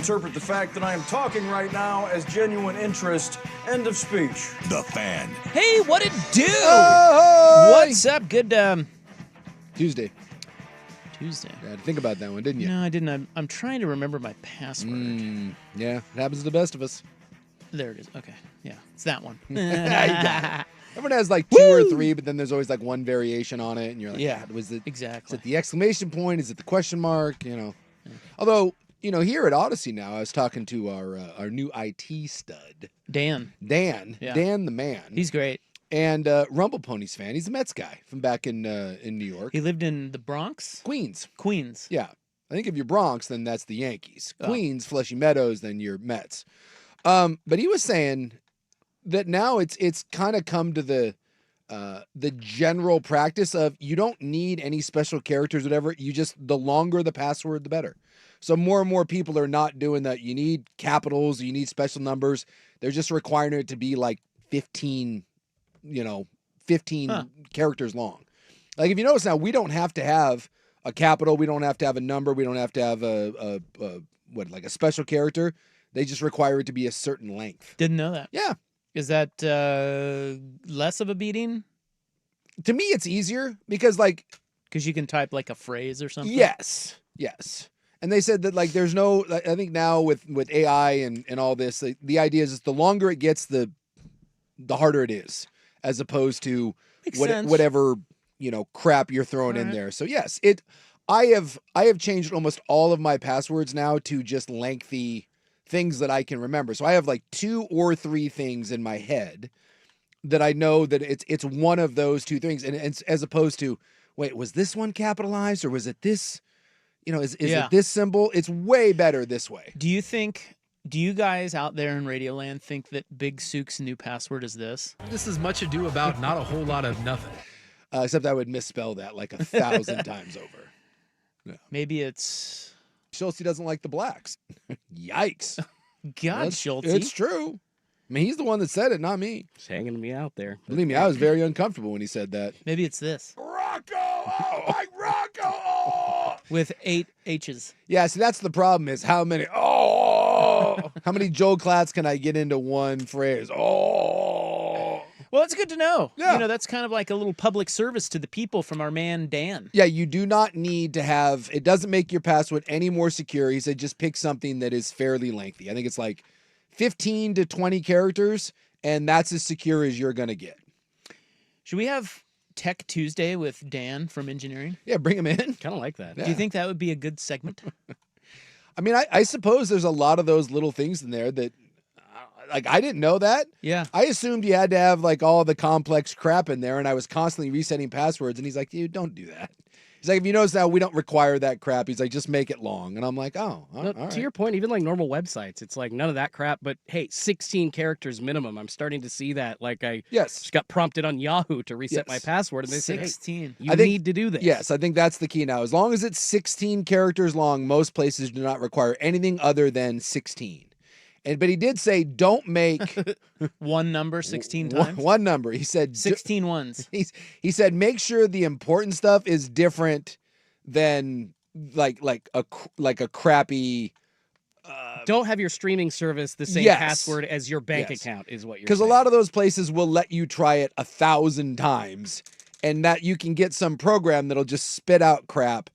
Interpret the fact that I am talking right now as genuine interest. End of speech. The Fan. Hey, what it do? Oh, What's up? Good Tuesday. Tuesday. You had to think about that one, didn't you? No, I didn't. I'm trying to remember my password. Yeah, it happens to the best of us. There it is. Okay. Yeah, it's that one. You got it. Everyone has like 2 or 3, but then there's always like one variation on it, and you're like, Yeah, God, was it exactly. Is it the exclamation point? Is it the question mark? You know. Yeah. Although, you know, here at Odyssey now, I was talking to our new IT stud, Dan. Yeah. Dan the man. He's great. And Rumble Ponies fan. He's a Mets guy from back in New York. He lived in the Bronx? Queens. Yeah. I think if you're Bronx, then that's the Yankees. Queens, Fleshy Meadows, then you're Mets. But he was saying that now it's kind of come to the general practice of you don't need any special characters, whatever. You just, the longer the password, the better. So more and more people are not doing that. You need capitals, you need special numbers. They're just requiring it to be like 15 characters long. Like if you notice now, we don't have to have a capital, we don't have to have a number, we don't have to have a special character. They just require it to be a certain length. Didn't know that. Yeah. Is that less of a beating? To me, it's easier because you can type like a phrase or something. Yes. And they said that there's no, I think now with AI and all this, the idea is the longer it gets, the harder it is, as opposed to whatever crap you're throwing in there. So yes, I have changed almost all of my passwords now to just lengthy things that I can remember. So I have 2 or 3 things in my head that I know that it's one of those 2 things, and as opposed to, wait, was this one capitalized or was it this? Is it this symbol? It's way better this way. Do you guys out there in Radioland think that Big Sook's new password is this? This is much ado about not a whole lot of nothing. Except I would misspell that 1,000 times over. No. Maybe it's... Schultz doesn't like the blacks. Yikes. God, Schultz. It's true. I mean, he's the one that said it, not me. He's hanging me out there. Believe me, I was very uncomfortable when he said that. Maybe it's this. Rocco! Oh, like Rocco! Oh! With 8 H's. Yeah, see, that's the problem is how many Joel Klatz can I get into one phrase? Oh! Well, that's good to know. Yeah. That's kind of like a little public service to the people from our man, Dan. Yeah, you do not need to have, it doesn't make your password any more secure. He said just pick something that is fairly lengthy. I think it's 15 to 20 characters, and that's as secure as you're going to get. Should we have Tech Tuesday with Dan from engineering? Yeah, bring him in. Kind of like that. Yeah. Do you think that would be a good segment? I mean, I suppose there's a lot of those little things in there that, I didn't know that. Yeah. I assumed you had to have all the complex crap in there, and I was constantly resetting passwords, and he's like, dude, don't do that. He's like, if you notice now, we don't require that crap. He's like, just make it long. And I'm like, oh, all right. To your point, even normal websites, it's none of that crap, but hey, 16 characters minimum. I'm starting to see that. I just got prompted on Yahoo to reset my password, and they said, 16. Hey, you need to do this. Yes, I think that's the key now. As long as it's 16 characters long, most places do not require anything other than 16. But he did say, don't make one number 16 times. One number. He said 16 ones. He said make sure the important stuff is different than like a crappy. Don't have your streaming service the same password as your bank account is what you're saying. Because a lot of those places will let you try it 1,000 times, and that you can get some program that'll just spit out crap,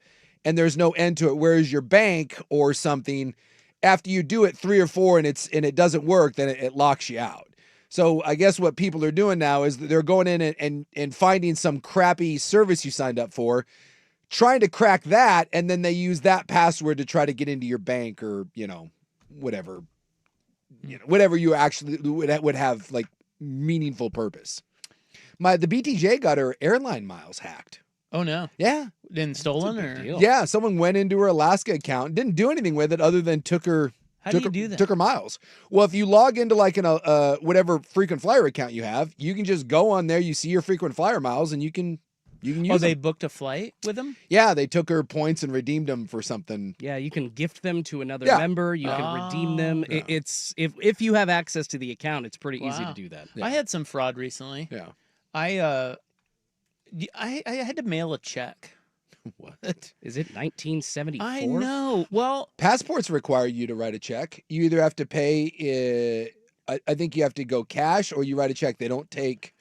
and there's no end to it. Whereas your bank or something, after you do it 3 or 4 and it doesn't work, then it locks you out. So I guess what people are doing now is they're going in and finding some crappy service you signed up for, trying to crack that, and then they use that password to try to get into your bank or whatever you actually would have meaningful purpose. The BTJ got her airline miles hacked. Oh no! Yeah, then stolen or yeah, someone went into her Alaska account, didn't do anything with it other than took her. How do you do that? Took her miles. Well, if you log into whatever frequent flyer account you have, you can just go on there. You see your frequent flyer miles, and you can use. Oh, they booked a flight with them? Yeah, they took her points and redeemed them for something. Yeah, you can gift them to another member. You can redeem them. Yeah. It's if you have access to the account, it's pretty easy to do that. Yeah. I had some fraud recently. Yeah, I had to mail a check. What? Is it 1974? I know. Well, passports require you to write a check. You either have to pay. I think you have to go cash, or you write a check. They don't take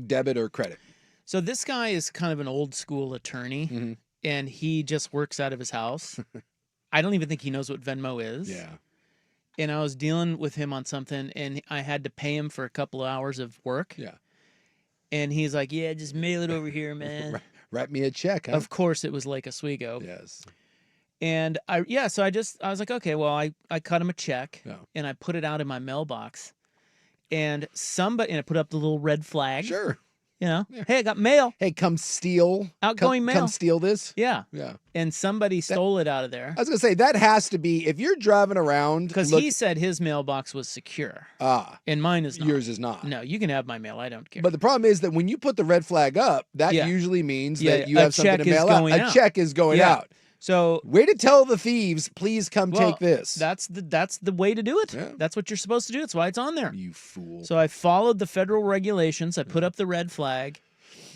debit or credit. So this guy is kind of an old school attorney, and he just works out of his house. I don't even think he knows what Venmo is. Yeah. And I was dealing with him on something, and I had to pay him for a couple of hours of work. Yeah. And he's like, "Yeah, just mail it over here, man." Write me a check. Huh? Of course, it was Lake Oswego. Yes. And so I was like, okay, well, I cut him a check, Yeah. and I put it out in my mailbox, and I put up the little red flag. Sure. You know, hey, I got mail. Hey, come steal Outgoing mail. Come steal this. Yeah. Yeah. And somebody stole it out of there. I was gonna say that has to be if you're driving around Because he said his mailbox was secure. And mine is not. Yours is not. No, you can have my mail. I don't care. But the problem is that when you put the red flag up, that usually means that you a have something check to mail is out. going A out. check is going out. So way to tell the thieves, please come take this. That's the way to do it. Yeah. That's what you're supposed to do. That's why it's on there. You fool. So I followed the federal regulations. I put up the red flag,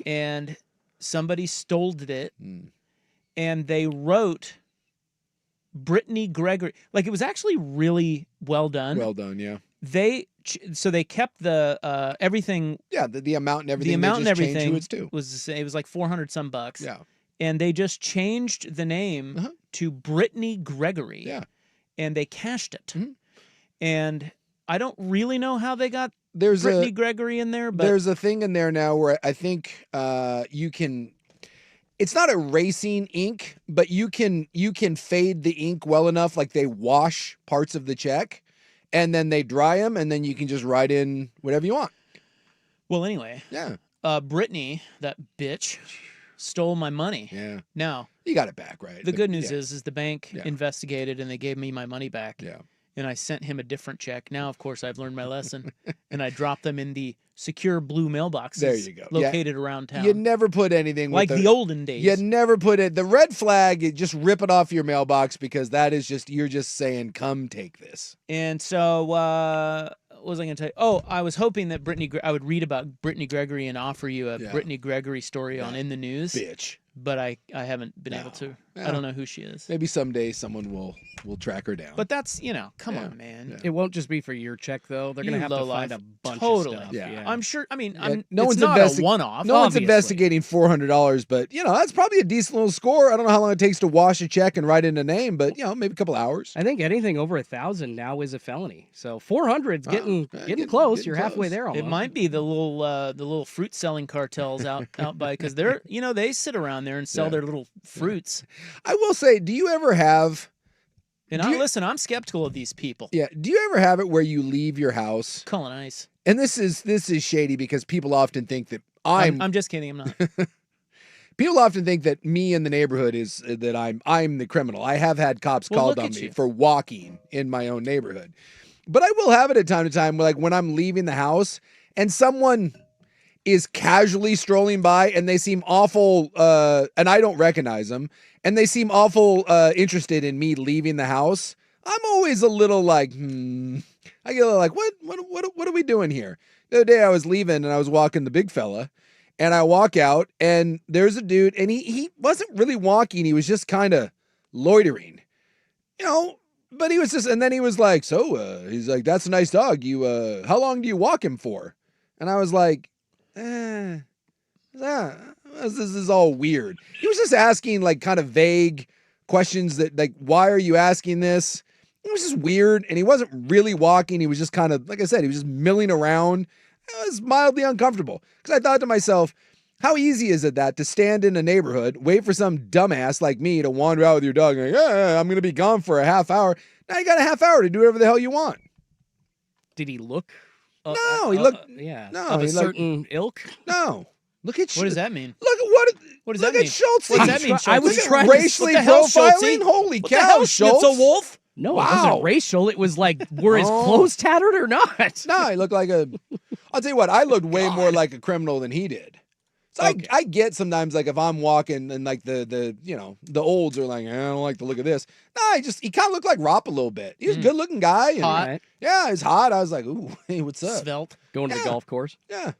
and somebody stole it, and they wrote Brittany Gregory. Like, it was actually really well done. Well done, yeah. They kept the everything. Yeah, the amount and everything. The amount and everything who it's to. was the same. It was like $400 some bucks. Yeah. And they just changed the name to Brittany Gregory. Yeah. And they cashed it. And I don't really know how they got There's Brittany Gregory in there, but there's a thing in there now where I think you can. It's not erasing ink, but you can fade the ink well enough, like they wash parts of the check, and then they dry them, and then you can just write in whatever you want. Well, anyway. Yeah. Brittany, that bitch, stole my money. Yeah. Now you got it back, right? The good news is the bank investigated and they gave me my money back. Yeah. And I sent him a different check. Now, of course, I've learned my lesson, and I dropped them in the secure blue mailboxes. There you go. Located around town. You never put anything like with the olden days. You never put it. The red flag, you just rip it off your mailbox because that is just you're just saying, "Come take this." And so, what was I going to tell you? Oh, I was hoping that I would read about Brittany Gregory and offer you a Brittany Gregory story on In the News. Bitch. But I haven't been able to. I don't know who she is. Maybe someday someone will track her down. But that's, come on, man. Yeah. It won't just be for your check, though. They're going to have to find a bunch of stuff. Yeah. I'm sure. I mean, no it's one's not a one-off. No one's investigating $400, but, that's probably a decent little score. I don't know how long it takes to wash a check and write in a name, but, maybe a couple hours. I think anything over 1,000 now is a felony. So 400's getting close. You're halfway there almost. It might be the little fruit selling cartels out by, because they're, they sit around there and sell their little fruits. I will say, do you ever have... And listen, I'm skeptical of these people. Yeah. Do you ever have it where you leave your house? Calling ice. And this is shady because people often think that I'm just kidding. I'm not. People often think that me in the neighborhood is that I'm the criminal. I have had cops called on me for walking in my own neighborhood. But I will have it at time to time, like when I'm leaving the house and someone is casually strolling by and they seem awful, and I don't recognize them, and they seem awful interested in me leaving the house. I'm always a little like, I get a little like, what are we doing here? The other day I was leaving and I was walking the big fella, and I walk out and there's a dude, and he wasn't really walking, he was just kind of loitering, but he was just, and then he was like, he's like, that's a nice dog. You, how long do you walk him for? And I was like, this is all weird. He was just asking like kind of vague questions that like, why are you asking this? It was just weird. And he wasn't really walking. He was just kind of, like I said, he was just milling around. It was mildly uncomfortable because I thought to myself, how easy is it to stand in a neighborhood, wait for some dumbass like me to wander out with your dog and like, I'm going to be gone for a half hour. Now you got a half hour to do whatever the hell you want. Did he look? No, he looked. No, of a certain ilk. No, look at. What does that mean? Look at what does that mean? Look at Schultz. What does that mean? I was trying racially profiling. Holy what cow, the hell, Schultz! Schnitzel Wolf? No, it wasn't racial. It was like, were his clothes tattered or not? No, he looked like a. I'll tell you what. I looked way more like a criminal than he did. So I get sometimes like if I'm walking and like the olds are like, I don't like the look of this. No, he kind of looked like Rop a little bit. He was a good looking guy. And, hot. Yeah, he's hot. I was like, ooh, hey, what's up? Svelte. Going to the golf course. Yeah.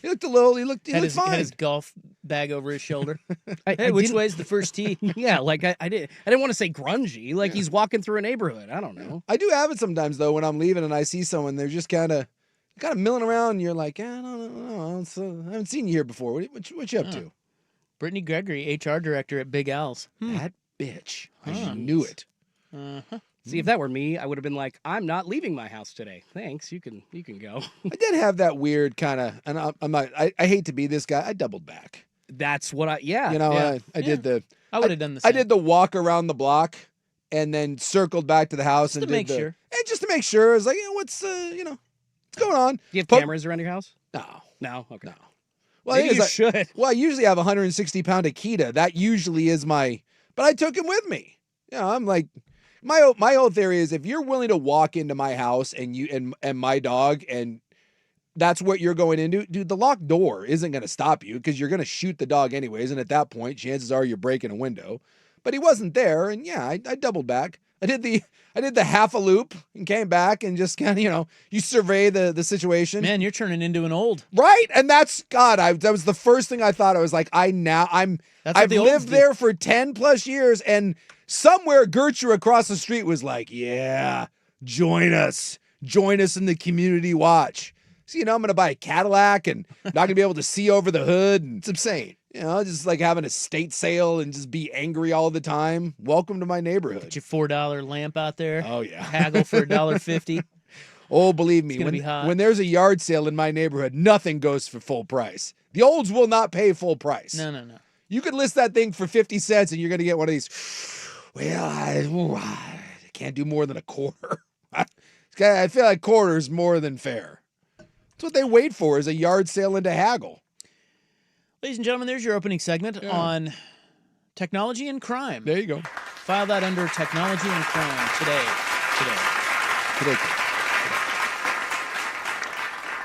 He looked fine. Had his golf bag over his shoulder. Hey, which way's the first tee? Yeah, like I didn't want to say grungy. Like he's walking through a neighborhood. I don't know. I do have it sometimes though when I'm leaving and I see someone, they're just kind of milling around. And you're like, I don't know. I haven't seen you here before. What you up to? Brittany Gregory, HR director at Big Al's. That bitch. I just knew it. See, if that were me, I would have been like, I'm not leaving my house today. Thanks. You can go. I did have that weird kind of, and I'm not. I hate to be this guy. I doubled back. That's what I. Yeah. You know, Yeah. I did the. I would have done the same. I did the walk around the block, and then circled back to the house Just and to make sure. And just to make sure, I was like, what's what's going on? Do you have cameras around your house? No. Okay. No. Well, Maybe you should. Well, I usually have a 160-pound Akita. That usually is my. But I took him with me. I'm like, my whole theory is if you're willing to walk into my house and you and my dog and that's what you're going into, dude, the locked door isn't going to stop you because you're going to shoot the dog anyways. And at that point, chances are you're breaking a window. But he wasn't there, and yeah, I doubled back. I did the half a loop and came back and just kind of, you survey the situation. Man, you're turning into an old. Right? And that's God, that was the first thing I thought. I was like, I've lived there for 10 plus years, and somewhere Gertrude across the street was like, yeah, join us in the community watch. So, I'm going to buy a Cadillac and not going to be able to see over the hood. And it's insane. Just like having a estate sale and just be angry all the time. Welcome to my neighborhood. Get your $4 lamp out there. Oh, yeah. Haggle for $1.50. Oh, believe me, when there's a yard sale in my neighborhood, nothing goes for full price. The olds will not pay full price. No. You could list that thing for 50 cents and you're going to get one of these, well, I can't do more than a quarter. I feel like quarter is more than fair. That's what they wait for, is a yard sale into haggle. Ladies and gentlemen, there's your opening segment on technology and crime. There you go. File that under technology and crime today.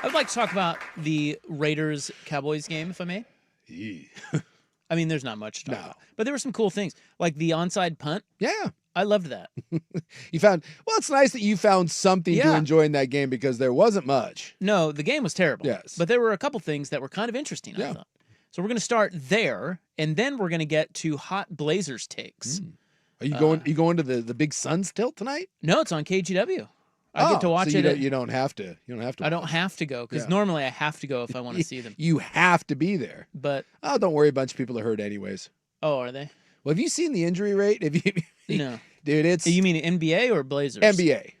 I would like to talk about the Raiders-Cowboys game, if I may. I mean, there's not much to talk about. But there were some cool things, like the onside punt. Yeah. I loved that. It's nice that you found something to enjoy in that game because there wasn't much. No, the game was terrible. Yes. But there were a couple things that were kind of interesting, I thought. So we're going to start there, and then we're going to get to hot Blazers takes. Are you going to the Big Suns tilt tonight? No, it's on KGW. I get to watch it. You don't have to. I don't have to go because normally I have to go if I want to see them. You have to be there. But don't worry, a bunch of people are hurt anyways. Oh, are they? Well, have you seen the injury rate? No, dude, it's. You mean NBA or Blazers? NBA.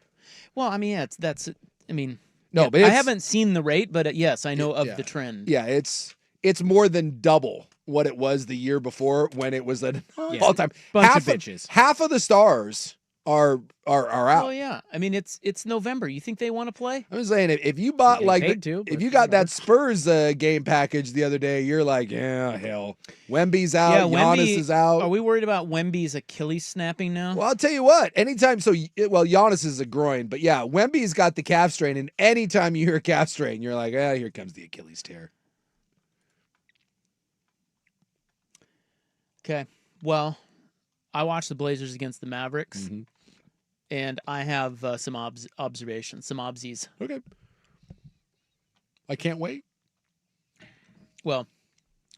Well, I mean, that's. I mean, no, but I haven't seen the rate, but yes, I know of the trend. Yeah, it's more than double what it was the year before when it was an all-time bunch of bitches. Half of the stars are out. Oh yeah, I mean it's November. You think they want to play? I'm saying if you bought if you got that Spurs game package the other day, you're like, yeah, hell, Wemby's out, Giannis is out. Are we worried about Wemby's Achilles snapping now? Well, I'll tell you what. Anytime, Giannis is a groin, but yeah, Wemby's got the calf strain, and anytime you hear a calf strain, you're like, here comes the Achilles tear. Okay, well, I watched the Blazers against the Mavericks, and I have some observations, some obsies. Okay. I can't wait. Well,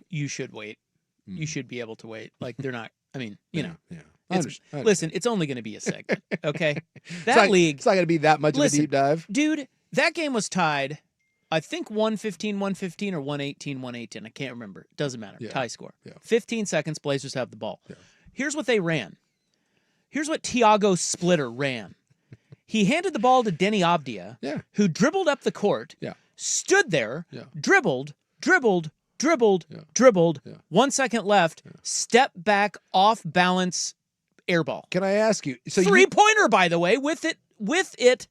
you should wait. You should be able to wait. Like, they're not, I mean, you know. Yeah. Listen, it's only going to be a segment, okay? It's not going to be that much of a deep dive. Dude, that game was tied, I think 115-115 or 118-118. I can't remember. It doesn't matter. Tie score. 15 seconds, Blazers have the ball. Here's what they ran. Here's what Tiago Splitter ran. He handed the ball to Denny Abdia, who dribbled up the court, stood there, dribbled, 1 second left, step back, off balance, air ball. Can I ask you? So Three-pointer, by the way, with it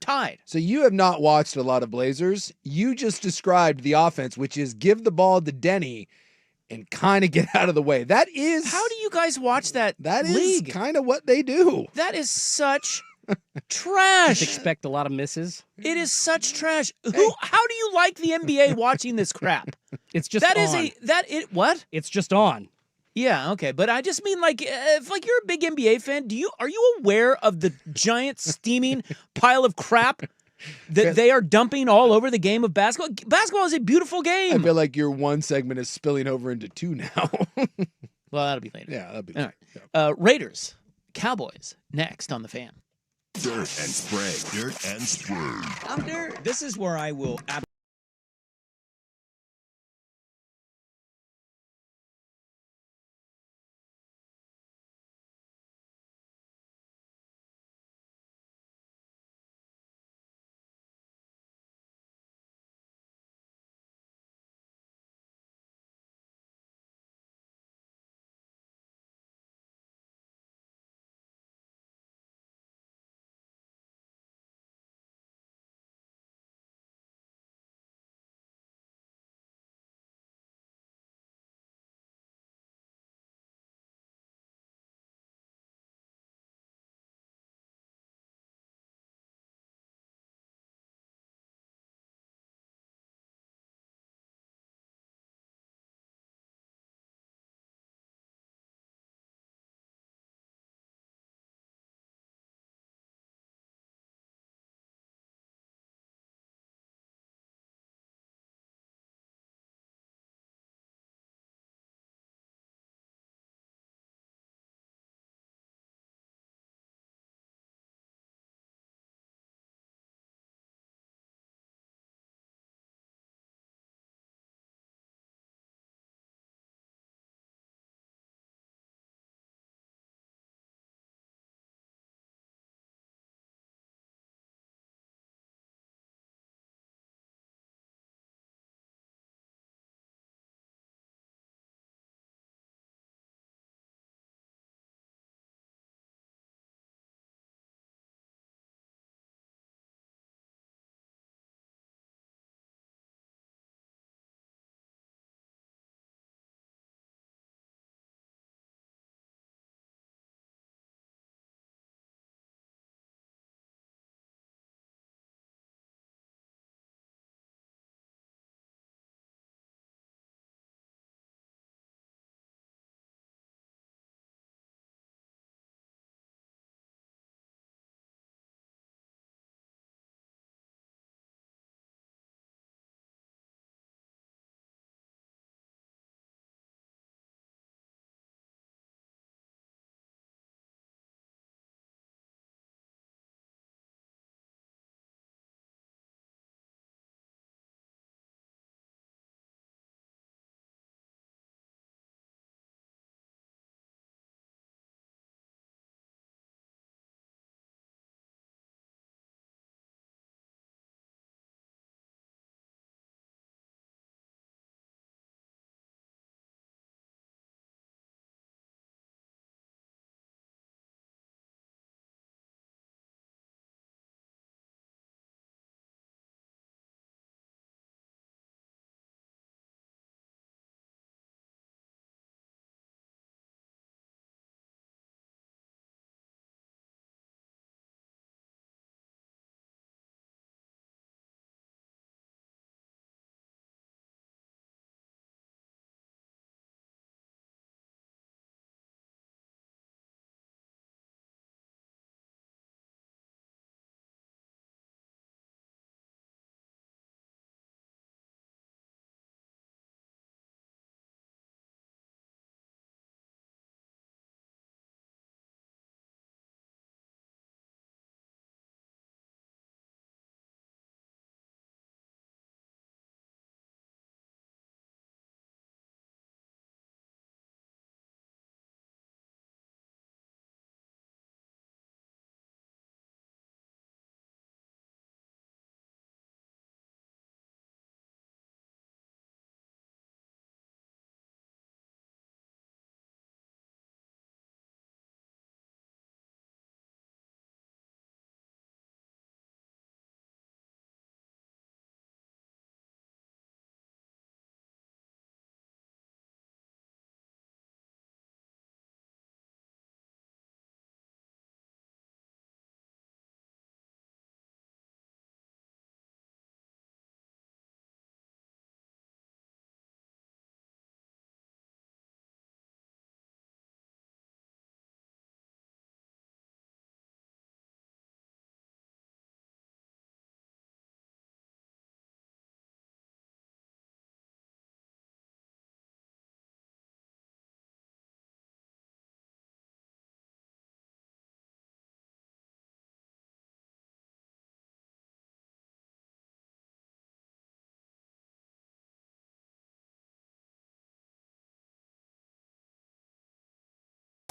tied. So you have not watched a lot of Blazers. You just described the offense, which is give the ball to Denny and kind of get out of the way. That is... How do you guys watch that league? Is kind of what they do. That is such trash. Just expect a lot of misses. It is such trash. How do you like the NBA watching this crap? It's just on. What? It's just on. Yeah, okay, but I just mean if you're a big NBA fan, are you aware of the giant steaming pile of crap that they are dumping all over the game of basketball. Basketball is a beautiful game. I feel like your one segment is spilling over into two now. Well, that'll be later. Yeah, that'll be all later. right. Raiders, Cowboys, next on the Fan. Dirt and Sprague. Dirt and Sprague. This is where I will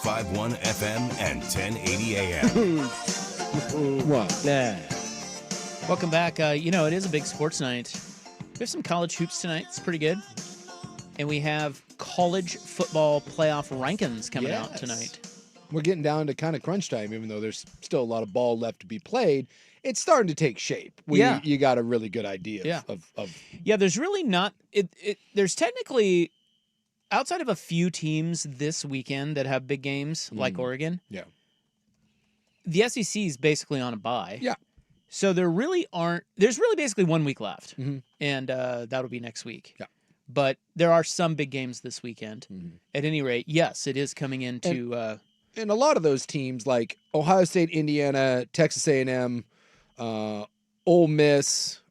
95.1 FM and 1080 AM. What? Nah. Welcome back. It is a big sports night. We have some college hoops tonight. It's pretty good. And we have college football playoff rankings coming out tonight. We're getting down to kind of crunch time, even though there's still a lot of ball left to be played. It's starting to take shape. You got a really good idea of there's really not there's technically, outside of a few teams this weekend that have big games like Oregon. Yeah. The SEC is basically on a bye. Yeah. So there's really basically 1 week left. And that'll be next week. Yeah. But there are some big games this weekend. At any rate, yes, it is coming into and a lot of those teams like Ohio State, Indiana, Texas A&M, Ole Miss,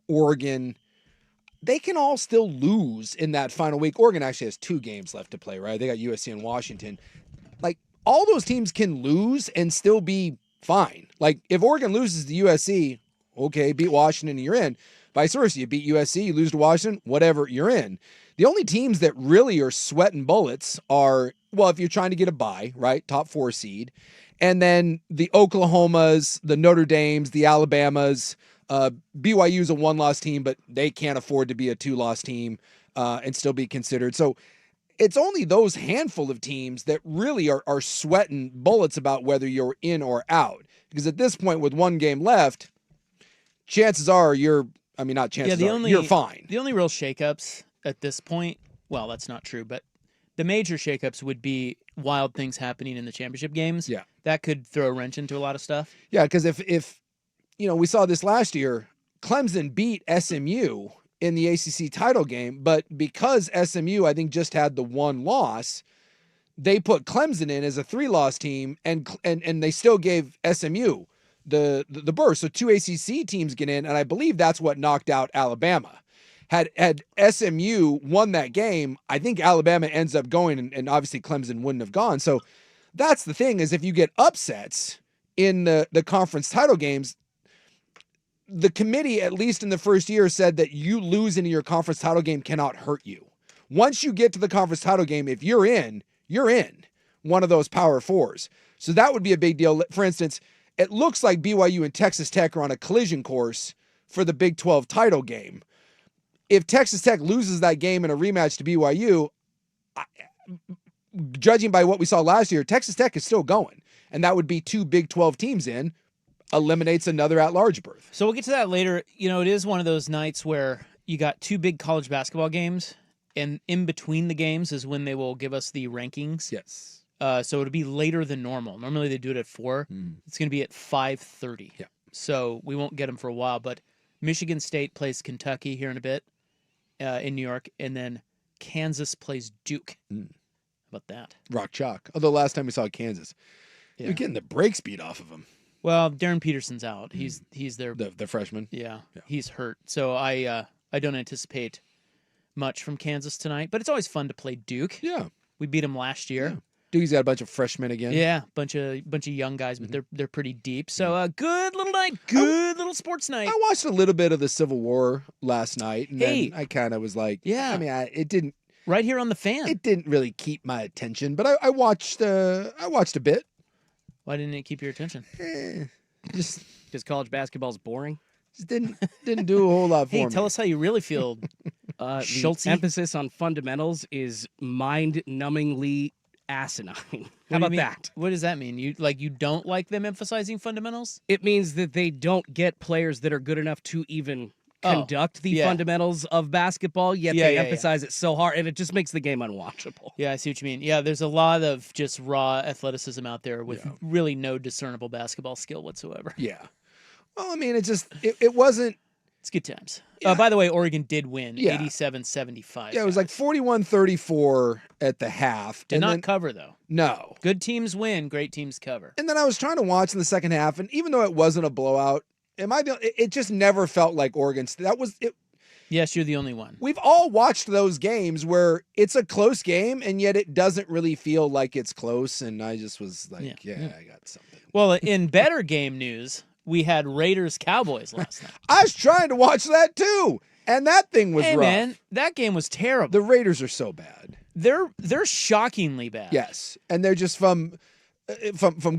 Oregon, they can all still lose in that final week. Oregon actually has 2 games left to play, right? They got USC and Washington. Like, all those teams can lose and still be fine. Like, if Oregon loses to USC, okay, beat Washington and you're in. Vice versa, you beat USC, you lose to Washington, whatever, you're in. The only teams that really are sweating bullets are, well, if you're trying to get a bye, right, top 4 seed, and then the Oklahomas, the Notre Dames, the Alabamas. BYU's a 1-loss team, but they can't afford to be a 2-loss team and still be considered. So it's only those handful of teams that really are sweating bullets about whether you're in or out. Because at this point, with 1 game left, chances are you're fine. The only real shakeups at this point, well, that's not true, but the major shakeups would be wild things happening in the championship games. Yeah. That could throw a wrench into a lot of stuff. Yeah, because if we saw this last year, Clemson beat SMU in the ACC title game, but because SMU, I think, just had the 1 loss, they put Clemson in as a 3-loss team, and they still gave SMU the berth. So 2 ACC teams get in, and I believe that's what knocked out Alabama. Had SMU won that game, I think Alabama ends up going, and obviously Clemson wouldn't have gone. So that's the thing, is if you get upsets in the conference title games, the committee, at least in the first year, said that you losing in your conference title game cannot hurt you. Once you get to the conference title game, if you're in one of those Power 4s. So that would be a big deal. For instance, it looks like BYU and Texas Tech are on a collision course for the Big 12 title game. If Texas Tech loses that game in a rematch to BYU, judging by what we saw last year, Texas Tech is still going. And that would be 2 Big 12 teams in. Eliminates another at-large berth. So we'll get to that later. It is one of those nights where you got 2 big college basketball games, and in between the games is when they will give us the rankings. Yes. So it'll be later than normal. Normally they do it at 4. It's going to be at 5:30. Yeah. So we won't get them for a while, but Michigan State plays Kentucky here in a bit in New York, and then Kansas plays Duke. How about that? Rock chalk. Although last time we saw Kansas, you're getting the break speed off of them. Well, Darren Peterson's out. He's their the freshman. Yeah, he's hurt. So I don't anticipate much from Kansas tonight. But it's always fun to play Duke. Yeah, we beat them last year. Yeah. Duke's got a bunch of freshmen again. Yeah, bunch of young guys, but they're pretty deep. So good little night, little sports night. I watched a little bit of the Civil War last night, and then I kind of was like, it didn't. Right here on the Fan. It didn't really keep my attention, but I watched a bit. Why didn't it keep your attention? Just because college basketball is boring. Just didn't do a whole lot for me. Hey, tell us how you really feel. The emphasis on fundamentals is mind-numbingly asinine. How about that? What does that mean? You don't like them emphasizing fundamentals? It means that they don't get players that are good enough to even conduct the fundamentals of basketball, yet they emphasize it so hard, and it just makes the game unwatchable. Yeah, I see what you mean. Yeah, there's a lot of just raw athleticism out there with really no discernible basketball skill whatsoever. Yeah. Well, I mean, it wasn't... It's good times. By the way, Oregon did win 87-75. Yeah, it was like 41-34 at the half. Did not cover, though. No. Good teams win, great teams cover. And then I was trying to watch in the second half, and even though it wasn't a blowout, it just never felt like Oregon. That was it. Yes, you're the only one. We've all watched those games where it's a close game, and yet it doesn't really feel like it's close. And I just was like, I got something. Well, in better game news, we had Raiders-Cowboys last night. I was trying to watch that too, and that thing was rough. Man, that game was terrible. The Raiders are so bad. They're shockingly bad. Yes, and they're just from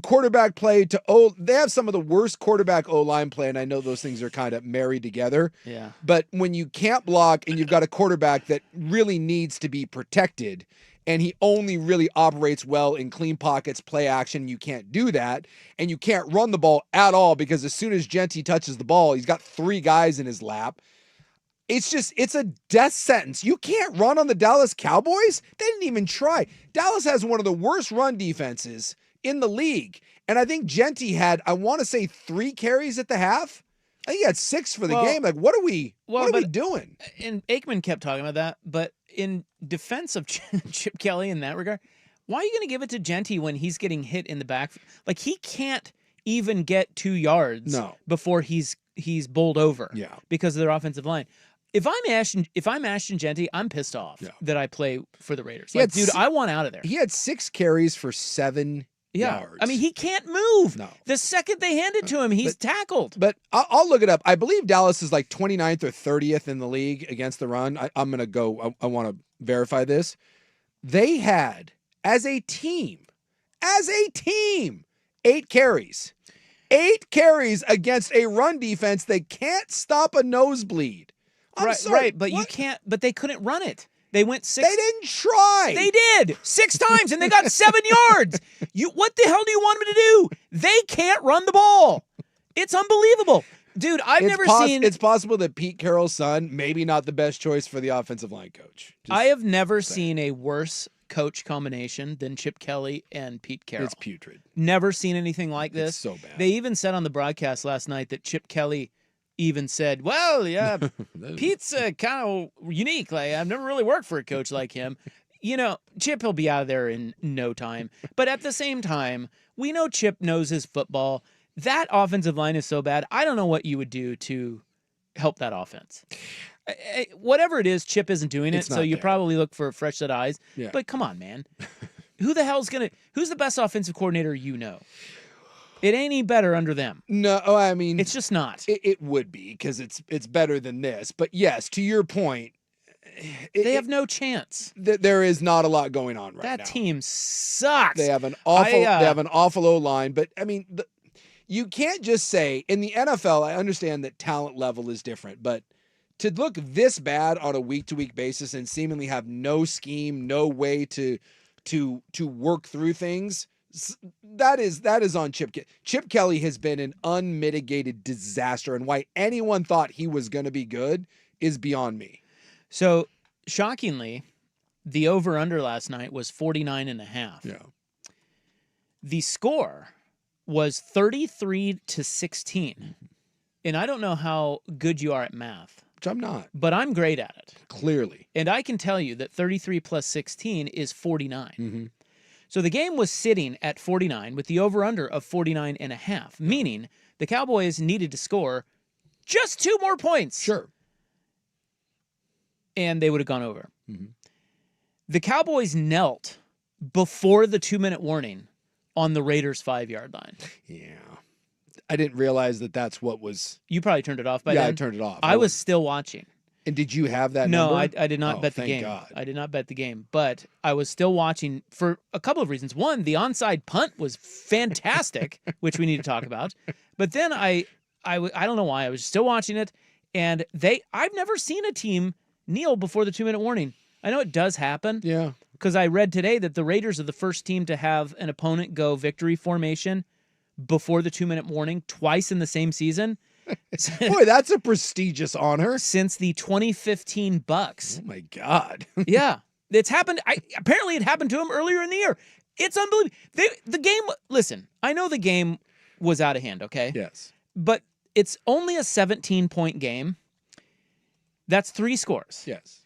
quarterback play to they have some of the worst quarterback O-line play, and I know those things are kind of married together. Yeah. But when you can't block and you've got a quarterback that really needs to be protected, and he only really operates well in clean pockets, play action, you can't do that, and you can't run the ball at all because as soon as Genty touches the ball, he's got 3 guys in his lap. It's a death sentence. You can't run on the Dallas Cowboys. They didn't even try. Dallas has one of the worst run defenses in the league. And I think Genty had, I want to say 3 carries at the half. I think he had 6 for the game. Like, what are we doing? And Aikman kept talking about that. But in defense of Chip Kelly in that regard, why are you going to give it to Genty when he's getting hit in the back? Like, he can't even get 2 yards before he's bowled over because of their offensive line. If I'm Ashton Genty, I'm pissed off that I play for the Raiders. Like, dude, I want out of there. He had 6 carries for 7 yards. I mean, he can't move. No. The second they hand it to him, he's tackled. But I'll look it up. I believe Dallas is like 29th or 30th in the league against the run. I'm going to go. I want to verify this. They had, as a team, 8 carries. 8 carries against a run defense that can't stop a nosebleed. Right, but you can't. But they couldn't run it. They went 6. They didn't try. They did 6 times, and they got 7 yards. What the hell do you want them to do? They can't run the ball. It's unbelievable, dude. I've never seen. It's possible that Pete Carroll's son, maybe not the best choice for the offensive line coach. I have never seen a worse coach combination than Chip Kelly and Pete Carroll. It's putrid. Never seen anything like this. It's so bad. They even said on the broadcast last night that Chip Kelly even said, well, yeah, Pete's kind of unique. Like, I've never really worked for a coach like him. You know, Chip will be out of there in no time. But at the same time, we know Chip knows his football. That offensive line is so bad. I don't know what you would do to help that offense. Whatever it is, Chip isn't doing it, so you probably look for a fresh set of eyes. Yeah. But come on, man. Who's the best offensive coordinator you know? It ain't any better under them. No, I mean, it's just not. It would be because it's better than this. But yes, to your point, they have no chance. There is not a lot going on right now. That team sucks. They have an awful O-line. But I mean, you can't just say in the NFL. I understand that talent level is different, but to look this bad on a week-to-week basis and seemingly have no scheme, no way to work through things. That is on Chip. Chip Kelly has been an unmitigated disaster, and why anyone thought he was going to be good is beyond me. So, shockingly, the over-under last night was 49.5. Yeah. The score was 33-16. And I don't know how good you are at math. Which I'm not. But I'm great at it. Clearly. And I can tell you that 33 plus 16 is 49. Mm-hmm. So the game was sitting at 49 with the over-under of 49.5, meaning the Cowboys needed to score just 2 more points. Sure. And they would have gone over. Mm-hmm. The Cowboys knelt before the 2-minute warning on the Raiders' 5-yard line. Yeah. I didn't realize that that's what was... You probably turned it off by then. Yeah, I turned it off. I was still watching. And did you have that number? No, I did not bet the game. God. I did not bet the game, but I was still watching for a couple of reasons. One, the onside punt was fantastic, which we need to talk about. But then I don't know why I was still watching it, and I've never seen a team kneel before the 2-minute warning. I know it does happen. Yeah. Because I read today that the Raiders are the first team to have an opponent go victory formation before the 2-minute warning twice in the same season. Boy, that's a prestigious honor. Since the 2015 Bucks. Oh, my God. Yeah. It's happened. Apparently, it happened to him earlier in the year. It's unbelievable. The game, listen, I know the game was out of hand, okay? Yes. But it's only a 17-point game. That's 3 scores. Yes.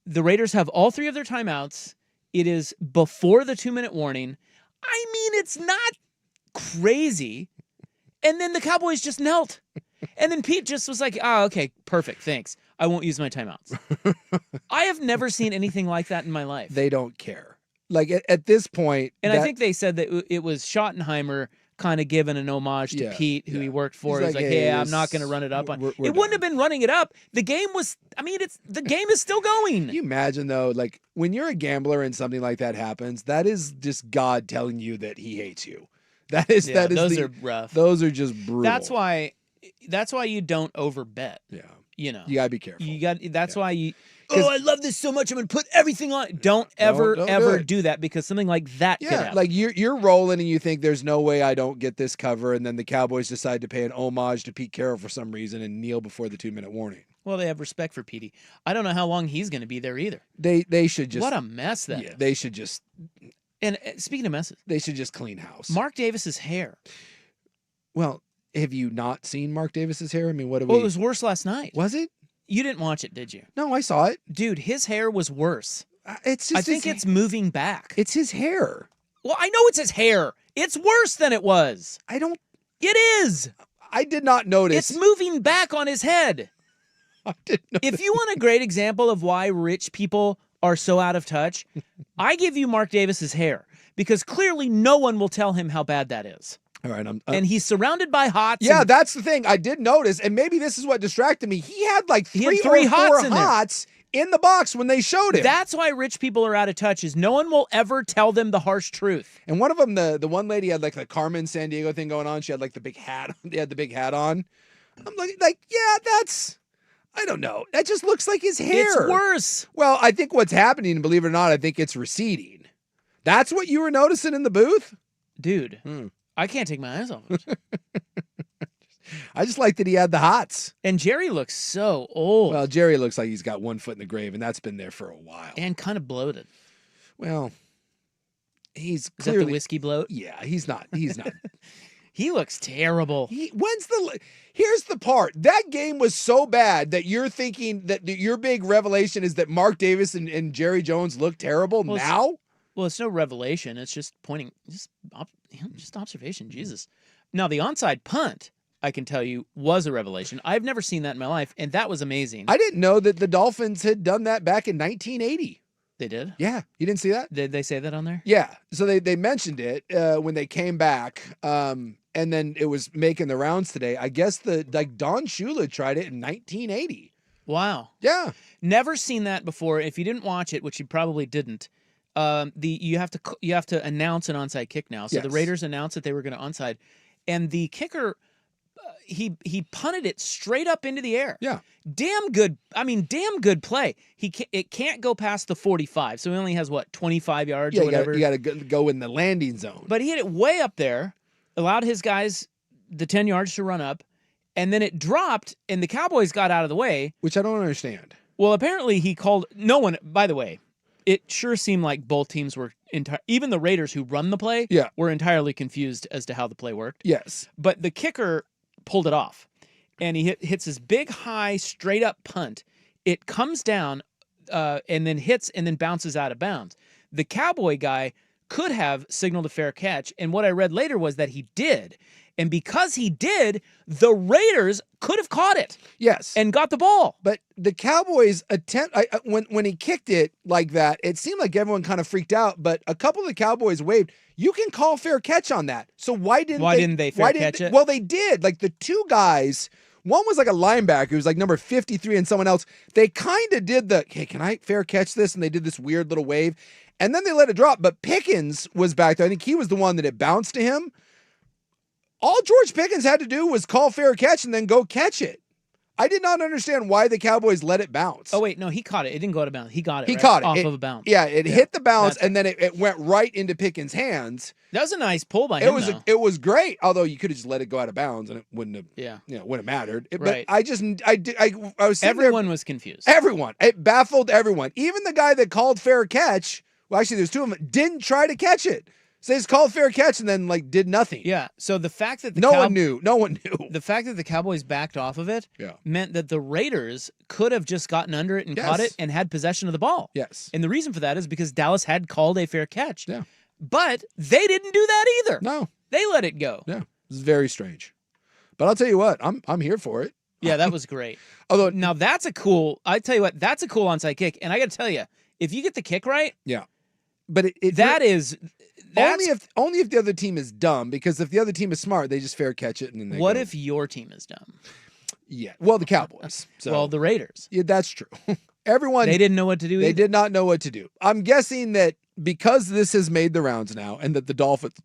The Raiders have all 3 of their timeouts. It is before the 2-minute warning. I mean, it's not crazy. And then the Cowboys just knelt. And then Pete just was like, okay, perfect, thanks. I won't use my timeouts. I have never seen anything like that in my life. They don't care. Like, at this point... And I think they said that it was Schottenheimer kind of giving an homage to Pete, who he worked for. He's like, hey, I'm not going to run it up. It wouldn't have been running it up. The game was, the game is still going. Can you imagine, though, like when you're a gambler and something like that happens, that is just God telling you that he hates you. Those are rough. Those are just brutal. That's why you don't overbet. Yeah. You know. You got to be careful. That's why you... Oh, I love this so much. I'm going to put everything on it. Don't ever do that, because something like that could happen. Like you're rolling and you think there's no way I don't get this cover, and then the Cowboys decide to pay an homage to Pete Carroll for some reason and kneel before the 2-minute warning. Well, they have respect for Petey. I don't know how long he's going to be there either. They should just... What a mess that is. They should just... And speaking of messes... They should just clean house. Mark Davis's hair. Well, have you not seen Mark Davis's hair? I mean, what do we... Well, it was worse last night. Was it? You didn't watch it, did you? No, I saw it. Dude, his hair was worse. It's just I think it's moving back. It's his hair. Well, I know it's his hair. It's worse than it was. It is. I did not notice. It's moving back on his head. I didn't notice. If you want a great example of why rich people are so out of touch, I give you Mark Davis's hair, because clearly no one will tell him how bad that is. All right, and he's surrounded by hots. Yeah, that's the thing. I did notice, and maybe this is what distracted me. He had like three or four hots in the box when they showed him. That's why rich people are out of touch, is no one will ever tell them the harsh truth. And one of them, the one lady had like the Carmen Sandiego thing going on. She had like the big hat. They had the big hat on. I'm like, yeah, that's... I don't know. That just looks like his hair. It's worse. Well, I think what's happening, believe it or not, I think it's receding. That's what you were noticing in the booth? Dude. I can't take my eyes off it. I just like that he had the hots. And Jerry looks so old. Well, Jerry looks like he's got one foot in the grave, and that's been there for a while. And kind of bloated. Well, he's clearly... Is that the whiskey bloat? Yeah, he's not. He looks terrible. Here's the part. That game was so bad that you're thinking that your big revelation is that Mark Davis and Jerry Jones look terrible now? Well, it's no revelation. It's just just observation. Jesus. Now, the onside punt, I can tell you, was a revelation. I've never seen that in my life, and that was amazing. I didn't know that the Dolphins had done that back in 1980. They did? Yeah. You didn't see that? Did they say that on there? Yeah. So they mentioned it when they came back, and then it was making the rounds today. I guess Don Shula tried it in 1980. Wow. Yeah. Never seen that before. If you didn't watch it, which you probably didn't, you have to announce an onside kick now. So the Raiders announced that they were going to onside, and the kicker, he punted it straight up into the air. Yeah. Damn good play. It can't go past the 45, so he only has 25 yards or whatever. You got to go in the landing zone. But he hit it way up there, allowed his guys the 10 yards to run up, and then it dropped, and the Cowboys got out of the way. Which I don't understand. Well, apparently he called no one. By the way, it sure seemed like both teams were even the Raiders who run the play were entirely confused as to how the play worked. Yes. But the kicker pulled it off, and he hits his big high straight up punt. It comes down and then hits and then bounces out of bounds. The Cowboy guy could have signaled a fair catch, and what I read later was that he did. And because he did, the Raiders could have caught it. Yes. And got the ball. But the Cowboys when he kicked it like that, it seemed like everyone kind of freaked out, but a couple of the Cowboys waved. You can call fair catch on that. So why didn't they catch it? Well, they did. Like the two guys, one was like a linebacker who was like number 53 and someone else. They kind of did hey, can I fair catch this? And they did this weird little wave. And then they let it drop. But Pickens was back there. I think he was the one that it bounced to him. All George Pickens had to do was call fair catch and then go catch it. I did not understand why the Cowboys let it bounce. Oh, wait, no, he caught it. It didn't go out of bounds. He got it. He caught it. Off of a bounce. Yeah, it hit the bounce, and then it went right into Pickens' hands. That was a nice pull by him, It was great, although you could have just let it go out of bounds, and it wouldn't have, wouldn't have mattered. Right. But I was everyone was confused. Everyone. It baffled everyone. Even the guy that called fair catch, well, actually, there's two of them, didn't try to catch it. So they just called fair catch and then did nothing. Yeah. So the fact that no one knew. The fact that the Cowboys backed off of it meant that the Raiders could have just gotten under it and caught it and had possession of the ball. Yes. And the reason for that is because Dallas had called a fair catch. Yeah. But they didn't do that either. No. They let it go. Yeah. It was very strange. But I'll tell you what, I'm here for it. Yeah, that was great. Although now that's a cool onside kick. And I got to tell you, if you get the kick right, yeah. But only if the other team is dumb, because if the other team is smart, they just fair catch it and then they What go. if your team is dumb? Yeah. Well, the Cowboys. So, well, the Raiders. Yeah, that's true. Everyone. They didn't know what to do. They either? did not know what to do. I'm guessing that because this has made the rounds now and that the Dolphins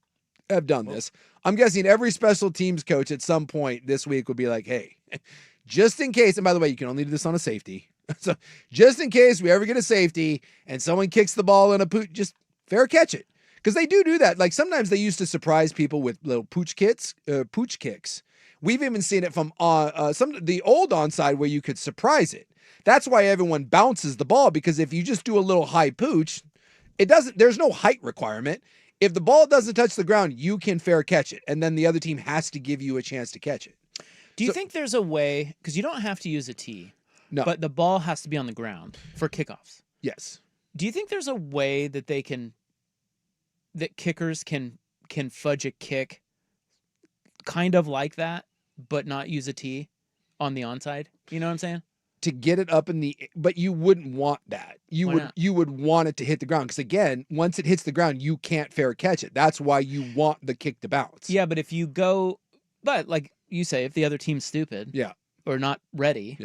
have done this, I'm guessing every special teams coach at some point this week would be like, hey, just in case, and by the way, you can only do this on a safety. So just in case we ever get a safety and someone kicks the ball in a pooch, just fair catch it. Because they do that. Like sometimes they used to surprise people with little pooch kicks. We've even seen it from the old onside where you could surprise it. That's why everyone bounces the ball, because if you just do a little high pooch, there's no height requirement. If the ball doesn't touch the ground, you can fair catch it. And then the other team has to give you a chance to catch it. Do you think there's a way, because you don't have to use a tee, no, but the ball has to be on the ground for kickoffs? Yes. Do you think there's a way that that kickers can fudge a kick kind of like that, but not use a tee on the onside? You know what I'm saying? To get it up but you wouldn't want that. You would want it to hit the ground, because again, once it hits the ground, you can't fair catch it. That's why you want the kick to bounce. Yeah, but if you but like you say, if the other team's stupid, or not ready,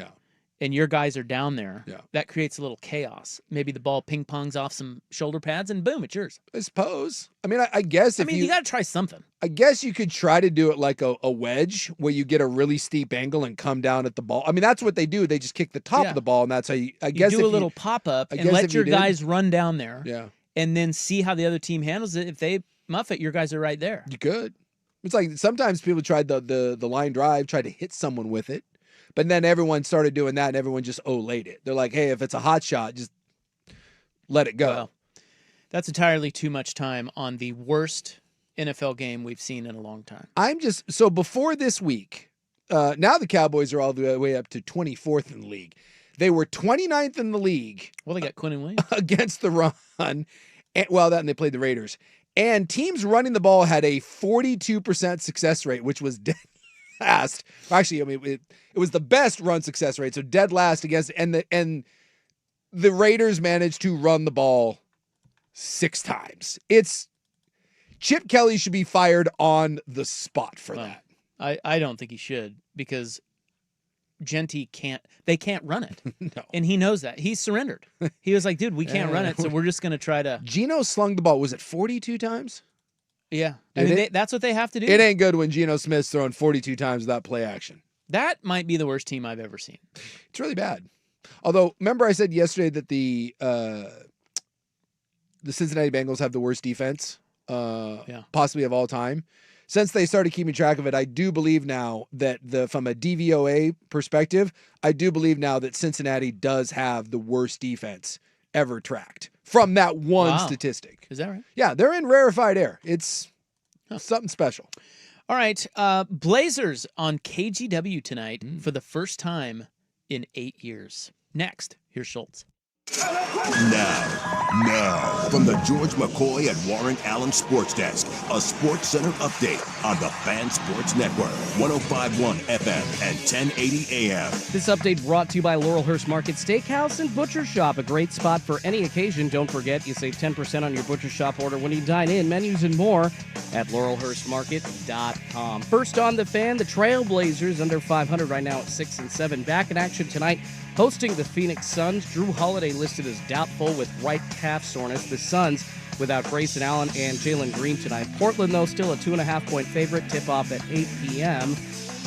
and your guys are down there, that creates a little chaos. Maybe the ball ping pongs off some shoulder pads, and boom, it's yours. I suppose. I mean, I guess you got to try something. I guess you could try to do it like a wedge, where you get a really steep angle and come down at the ball. I mean, that's what they do. They just kick the top of the ball, and that's how you. I guess do a little pop up and let your guys run down there. Yeah, and then see how the other team handles it. If they muff it, your guys are right there. You could. It's like sometimes people tried the line drive, tried to hit someone with it, but then everyone started doing that, and everyone just laid it. They're like, hey, if it's a hot shot, just let it go. Well, that's entirely too much time on the worst NFL game we've seen in a long time. So before this week, now the Cowboys are all the way up to 24th in the league. They were 29th in the league. Well, they got Quinn and Williams against the run. And they played the Raiders. And teams running the ball had a 42% success rate, which was dead last. Actually, I mean, it was the best run success rate, so dead last against. And the Raiders managed to run the ball 6 times. Chip Kelly should be fired on the spot for that. I don't think he should, because Genty can't run it. No. And he knows that. He surrendered. He was like, dude, we can't run it, so we're just going to try to. Geno slung the ball, was it 42 times? Yeah. I mean, that's what they have to do. It ain't good when Geno Smith's throwing 42 times without play action. That might be the worst team I've ever seen. It's really bad. Although, remember I said yesterday that the Cincinnati Bengals have the worst defense possibly of all time? Since they started keeping track of it, I do believe now that from a DVOA perspective, I do believe now that Cincinnati does have the worst defense ever tracked from that one statistic. Is that right? Yeah, they're in rarefied air. It's something special. All right. Blazers on KGW tonight for the first time in 8 years. Next, here's Schultz. Now, from the George McCoy and Warren Allen Sports Desk, a Sports Center update on the Fan Sports Network, 105.1 FM and 1080 AM. This update brought to you by Laurelhurst Market Steakhouse and Butcher Shop, a great spot for any occasion. Don't forget, you save 10% on your Butcher Shop order when you dine in. Menus and more at laurelhurstmarket.com. First on the Fan, the Trailblazers under 500 right now at 6-7. Back in action tonight, hosting the Phoenix Suns. Drew Holiday listed as doubtful with right calf soreness. The Suns without Grayson Allen and Jalen Green tonight. Portland, though, still a 2.5-point favorite. Tip-off at 8 p.m.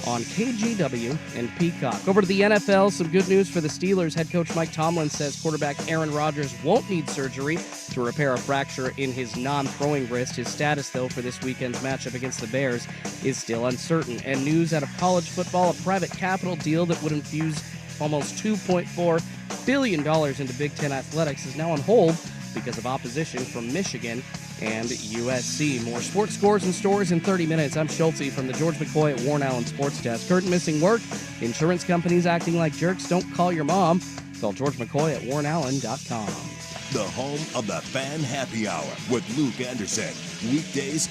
on KGW and Peacock. Over to the NFL, some good news for the Steelers. Head coach Mike Tomlin says quarterback Aaron Rodgers won't need surgery to repair a fracture in his non-throwing wrist. His status, though, for this weekend's matchup against the Bears is still uncertain. And news out of college football, a private capital deal that would infuse almost $2.4 billion into Big Ten athletics is now on hold because of opposition from Michigan and USC. More sports scores and stories in 30 minutes. I'm Schultze from the George McCoy at Warren Allen Sports Desk. Curtain missing work, insurance companies acting like jerks. Don't call your mom. Call George McCoy at warrenallen.com. The home of the Fan Happy Hour with Luke Anderson. Weekdays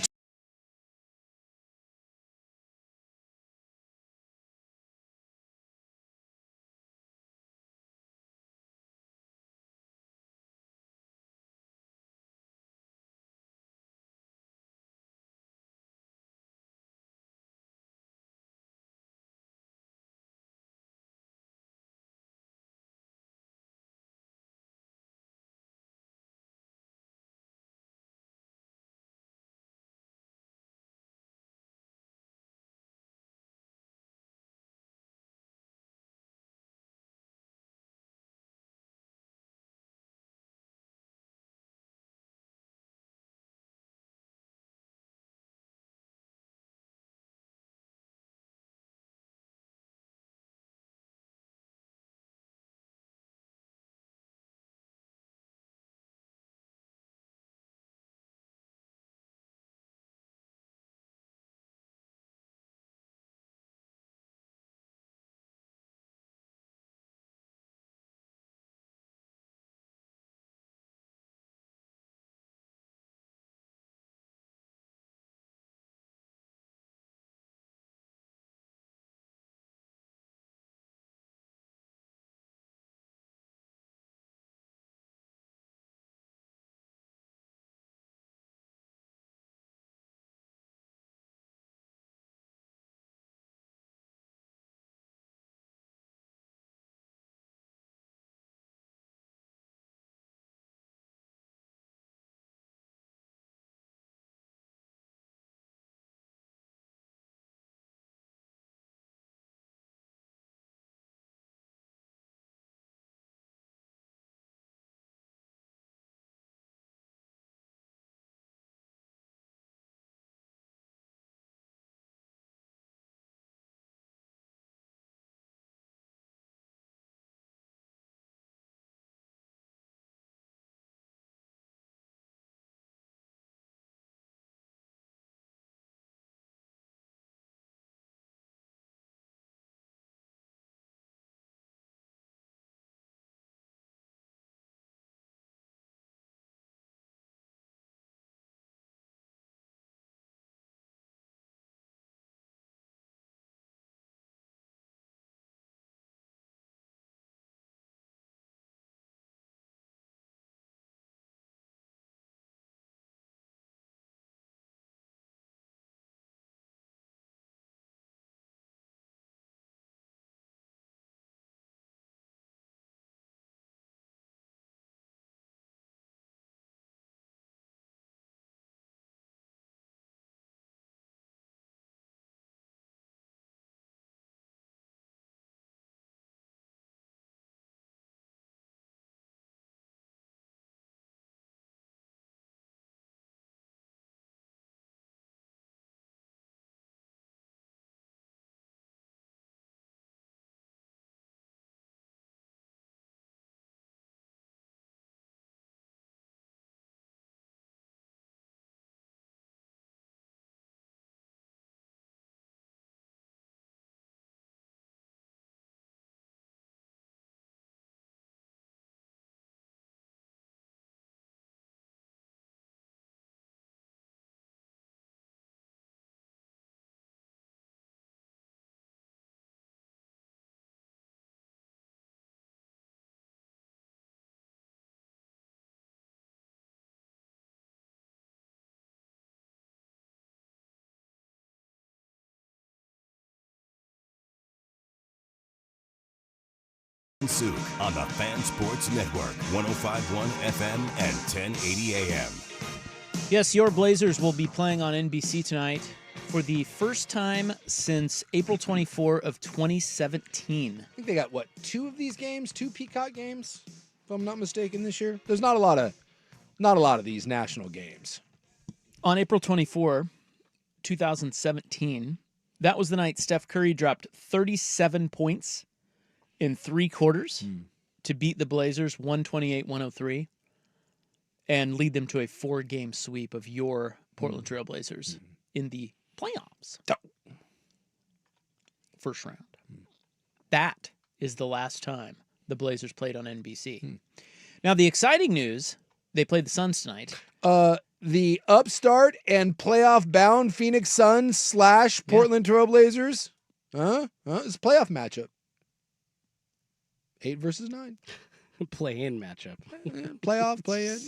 Souk on the Fan Sports Network, 105.1 FM and 1080 AM. Yes, your Blazers will be playing on NBC tonight for the first time since April 24 of 2017. I think they got, what, 2 of these games? 2 Peacock games, if I'm not mistaken, this year? There's not a lot of these national games. On April 24, 2017, that was the night Steph Curry dropped 37 points in 3 quarters to beat the Blazers 128-103 and lead them to a 4-game sweep of your Portland Trail Blazers in the playoffs. First round. That is the last time the Blazers played on NBC. Now, the exciting news, they played the Suns tonight. The upstart and playoff-bound Phoenix Suns / Portland Trail Blazers. It's a playoff matchup. 8 versus 9. Play-in matchup. Playoff, play-in,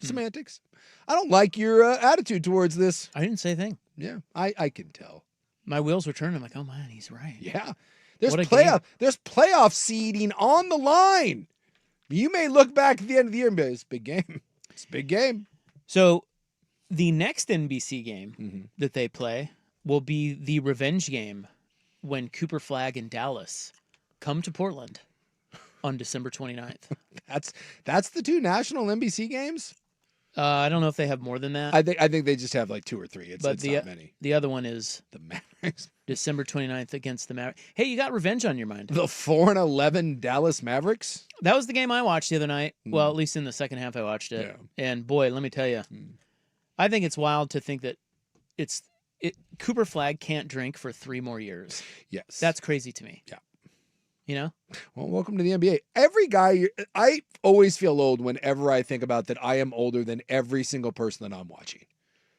semantics. I don't like your attitude towards this. I didn't say a thing. Yeah, I can tell. My wheels were turning. I'm like, oh, man, he's right. Yeah. There's What a game. playoff seeding on the line. You may look back at the end of the year and be like, it's a big game. It's a big game. So the next NBC game that they play will be the revenge game when Cooper Flagg and Dallas come to Portland on December 29th. That's the 2 national NBC games? I don't know if they have more than that. I think they just have like 2 or 3. It's not many. The other one is The Mavericks. December 29th against the Mavericks. Hey, you got revenge on your mind. The 4-11 Dallas Mavericks? That was the game I watched the other night. Well, at least in the second half I watched it. Yeah. And boy, let me tell you, I think it's wild to think that Cooper Flagg can't drink for 3 more years. Yes. That's crazy to me. Yeah. You know? Well, welcome to the NBA. Every guy, I always feel old whenever I think about that I am older than every single person that I'm watching.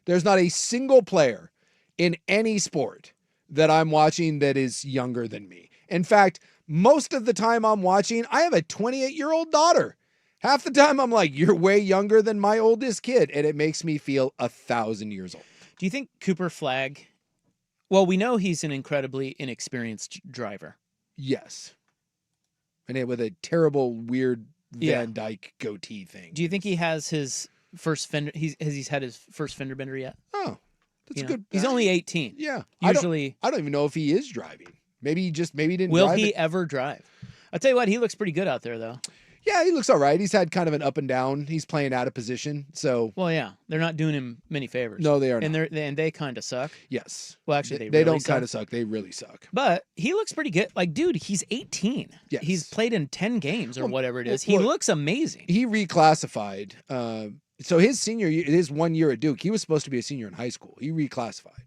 There's not a single player in any sport that I'm watching that is younger than me. In fact, most of the time I'm watching, I have a 28-year-old daughter. Half the time I'm like, you're way younger than my oldest kid, and it makes me feel 1,000 years old. Do you think Cooper Flagg, well, we know he's an incredibly inexperienced driver. Yes. And with a terrible, weird Yeah. Van Dyke goatee thing. Do you think he has his first fender? Has he had his first fender bender yet? Oh, that's You a know? good. He's only 18. Yeah. Usually, I don't even know if he is driving. Maybe he didn't will drive he it. ever drive? I'll tell you what, he looks pretty good out there, though. Yeah, he looks all right. He's had kind of an up and down. He's playing out of position. So, Well, yeah, they're not doing him many favors. no, they are and not. they kind of suck. Yes. Well, actually, They really don't suck. kind of suck. They really suck. But he looks pretty good. Like, dude, he's 18. Yes. He's played in 10 games or Well, whatever it is. well, He looks amazing. He reclassified. So his senior year, his 1 year at Duke, he was supposed to be a senior in high school. He reclassified.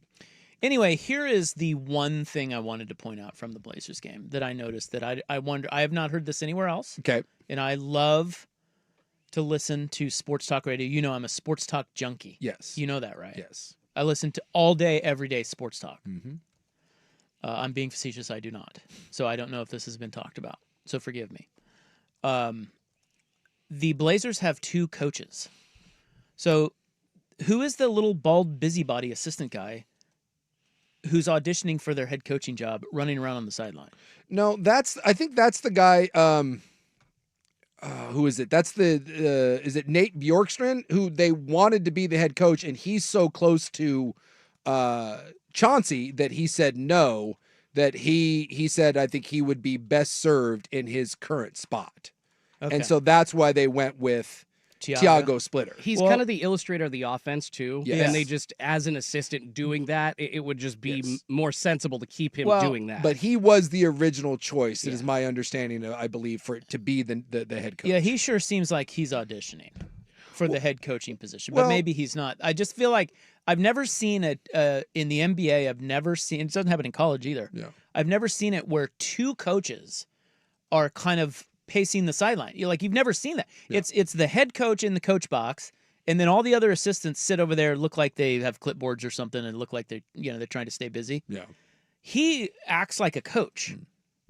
Anyway, here is the one thing I wanted to point out from the Blazers game that I noticed that I wonder, I have not heard this anywhere else. Okay. And I love to listen to sports talk radio. You know, I'm a sports talk junkie. Yes. You know that, right? Yes. I listen to all day, every day sports talk. Mm-hmm. I'm being facetious. I do not. So I don't know if this has been talked about. So forgive me. The Blazers have 2 coaches. So who is the little bald busybody assistant guy who's auditioning for their head coaching job running around on the sideline? No, I think that's the guy. Who is it? That's is it Nate Bjorkstrand, who they wanted to be the head coach, and he's so close to Chauncey that he said no, that he said, I think he would be best served in his current spot. Okay. And so that's why they went with Tiago Splitter. He's Well- kind of the illustrator of the offense, too. Yes. And they just, as an assistant doing that, it would just be Yes. more sensible to keep him Well, doing that. But he was the original choice. It is Yeah. my understanding, I believe, for it to be the head coach. Yeah, he sure seems like he's auditioning for the head coaching position, but well- maybe he's not. I just feel like I've never seen it in the NBA. I've never seen it doesn't happen in college either. Yeah. I've never seen it where 2 coaches are kind of pacing the sideline. You've never seen that. Yeah. It's the head coach in the coach box, and then all the other assistants sit over there, look like they have clipboards or something, and look like they're trying to stay busy. Yeah. He acts like a coach,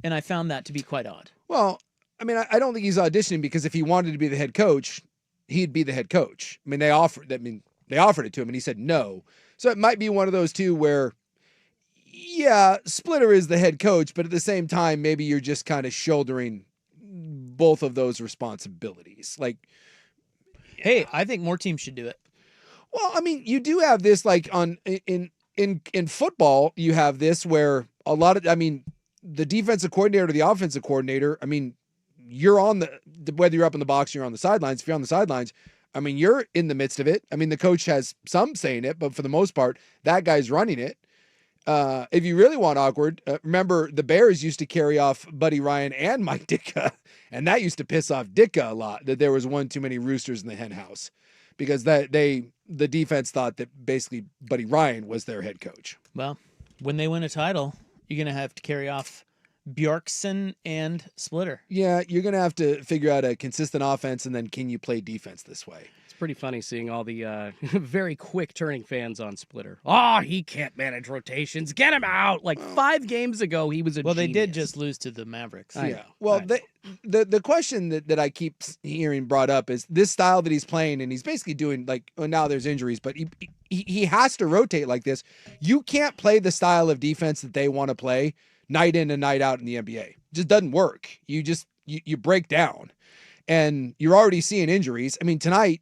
and I found that to be quite odd. Well, I mean, I don't think he's auditioning because if he wanted to be the head coach, he'd be the head coach. I mean, they offered it to him, and he said no. So it might be one of those 2 where Yeah, Splitter is the head coach, but at the same time, maybe you're just kind of shouldering both of those responsibilities. Like, Hey, I think more teams should do it. well, I mean, you do have this like in football, you have this where a lot of, I mean, the defensive coordinator to the offensive coordinator, I mean, you're on whether you're up in the box or you're on the sidelines. If you're on the sidelines, I mean, you're in the midst of it. I mean, the coach has some say in it, but for the most part, that guy's running it. If you really want awkward, remember the Bears used to carry off Buddy Ryan and Mike Ditka, and that used to piss off Ditka a lot, that there was one too many roosters in the hen house, because the defense thought that basically Buddy Ryan was their head coach. Well, when they win a title, you're going to have to carry off Bjorkson and Splitter. Yeah, you're going to have to figure out a consistent offense, and then can you play defense this way? It's pretty funny seeing all the very quick turning fans on Splitter. Oh, he can't manage rotations. Get him out. Like 5 games ago, he was a Well, they did genius. just lose to the Mavericks. Yeah. Well, the question that I keep hearing brought up is this style that he's playing, and he's basically doing like, well, now there's injuries, but he has to rotate like this. You can't play the style of defense that they want to play night in and night out in the NBA. It just doesn't work. You break down, and you're already seeing injuries. I mean, tonight,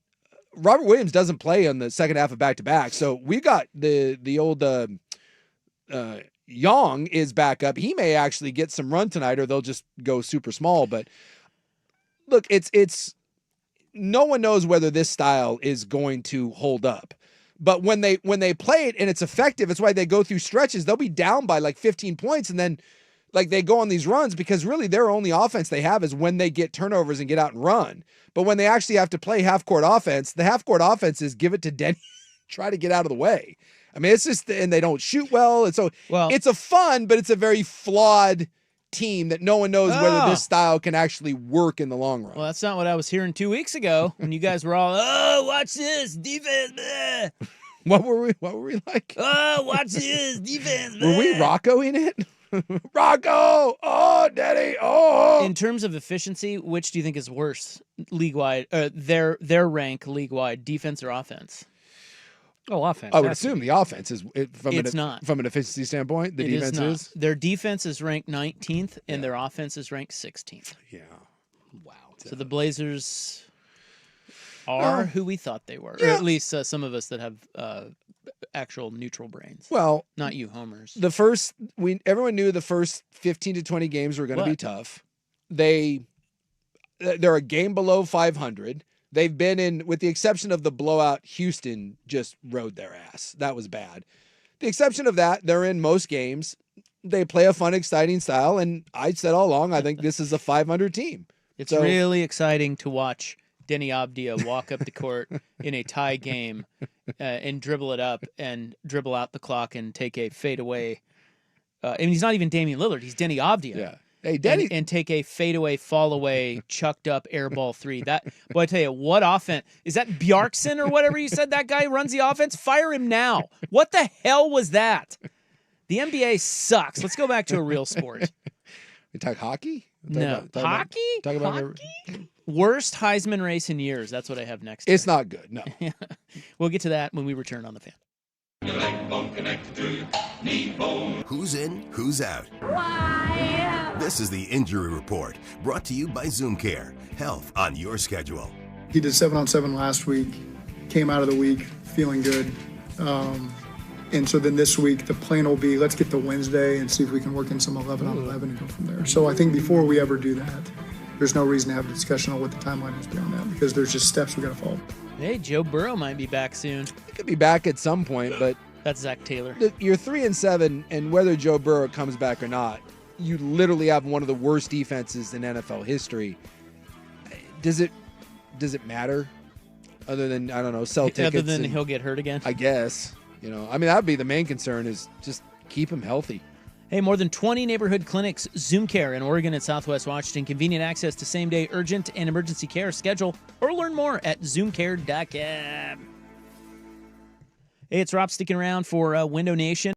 Robert Williams doesn't play on the second half of back-to-back, so we got the old Young is back up. He may actually get some run tonight, or they'll just go super small. But look, it's no one knows whether this style is going to hold up. But when they play it and it's effective, it's why they go through stretches. They'll be down by like 15 points, and then like they go on these runs, because really their only offense they have is when they get turnovers and get out and run. But when they actually have to play half-court offense, the half-court offense is give it to Denny, try to get out of the way. I mean, it's just, and they don't shoot well. And so it's a fun, but it's a very flawed team that no one knows whether this style can actually work in the long run. Well, that's not what I was hearing 2 weeks ago when you guys were all, oh, watch this, defense. Bleh. What were we like? Oh, watch this, defense. Were we Roccoing it? Rocco! Oh, Daddy! Oh! In terms of efficiency, which do you think is worse league-wide? Their rank league-wide, defense or offense? Oh, offense. I would assume the offense is not. From an efficiency standpoint. The defense is. Their defense is ranked 19th, and their offense is ranked 16th. Yeah. Wow. So the Blazers are who we thought they were, or at least some of us that have actual neutral brains. Well, not you, homers. Everyone knew the first 15 to 20 games were going to be tough. They're a game below 500. They've been in, with the exception of the blowout, Houston just rode their ass. That was bad. The exception of that, they're in most games. They play a fun, exciting style, and I said all along, I think this is a 500 team. It's really exciting to watch Denny Abdia walk up the court in a tie game and dribble it up and dribble out the clock and take a fadeaway. And he's not even Damian Lillard. He's Denny Abdia. Yeah. Hey, Denny. And take a fadeaway, fall away, chucked up air ball 3. That, boy, I tell you, what offense. Is that Bjarkson or whatever you said that guy runs the offense? Fire him now. What the hell was that? The NBA sucks. Let's go back to a real sport. We talk hockey? Hockey? Talk about hockey? Worst Heisman race in years. That's what I have next. It's not good, no. We'll get to that when we return on The Fan. Who's in, who's out? Why? This is the Injury Report, brought to you by ZoomCare. Health on your schedule. He did 7-on-7 last week, came out of the week feeling good. And so then this week, the plan will be, let's get to Wednesday and see if we can work in some 11-on-11 and go from there. So I think before we ever do that, there's no reason to have a discussion on what the timeline is beyond that, because there's just steps we got to follow. Hey, Joe Burrow might be back soon. He could be back at some point, but that's Zach Taylor. You're 3-7, and whether Joe Burrow comes back or not, you literally have one of the worst defenses in NFL history. Does it matter? Other than, I don't know, sell tickets. Other than he'll get hurt again? I guess. You know, I mean, that would be the main concern, is just keep him healthy. Hey, more than 20 neighborhood clinics, ZoomCare in Oregon and Southwest Washington. Convenient access to same-day urgent and emergency care. Schedule or learn more at ZoomCare.com. Hey, it's Rob sticking around for Window Nation.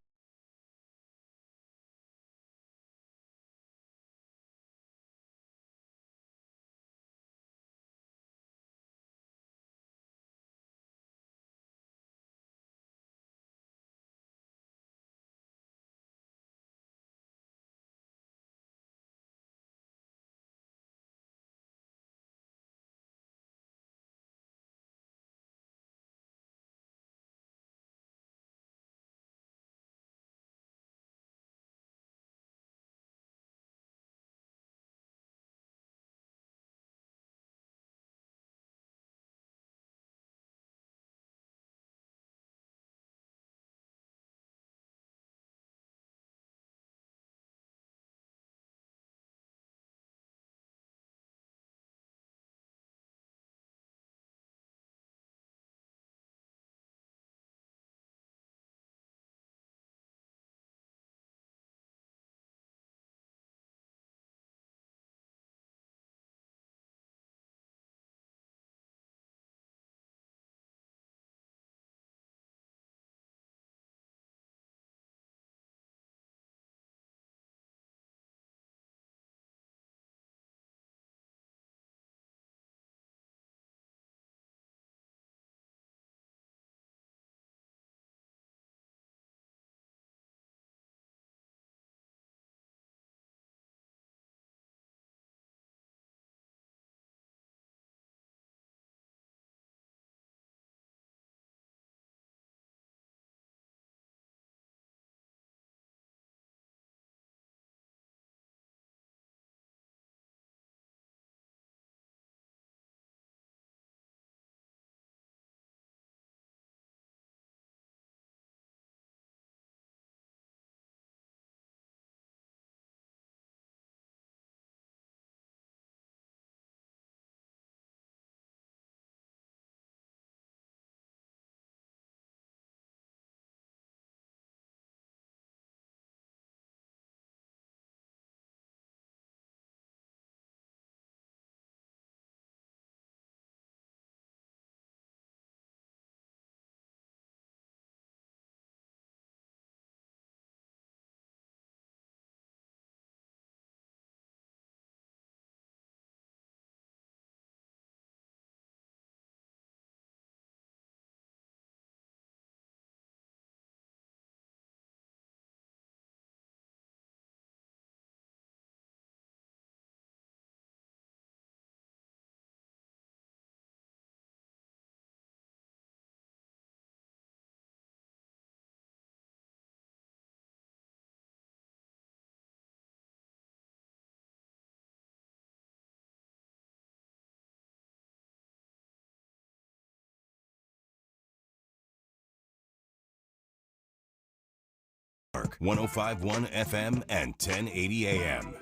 Network, 105.1 FM and 1080 AM.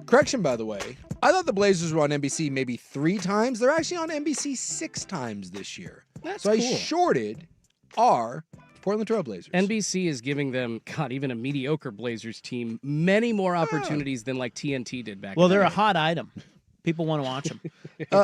Correction, by the way. I thought the Blazers were on NBC maybe 3 times. They're actually on NBC 6 times this year. That's so I cool. shorted our Portland Trail Blazers. NBC is giving them, God, even a mediocre Blazers team, many more opportunities than like TNT did back Well, in the they're a day. hot item. People want to watch them.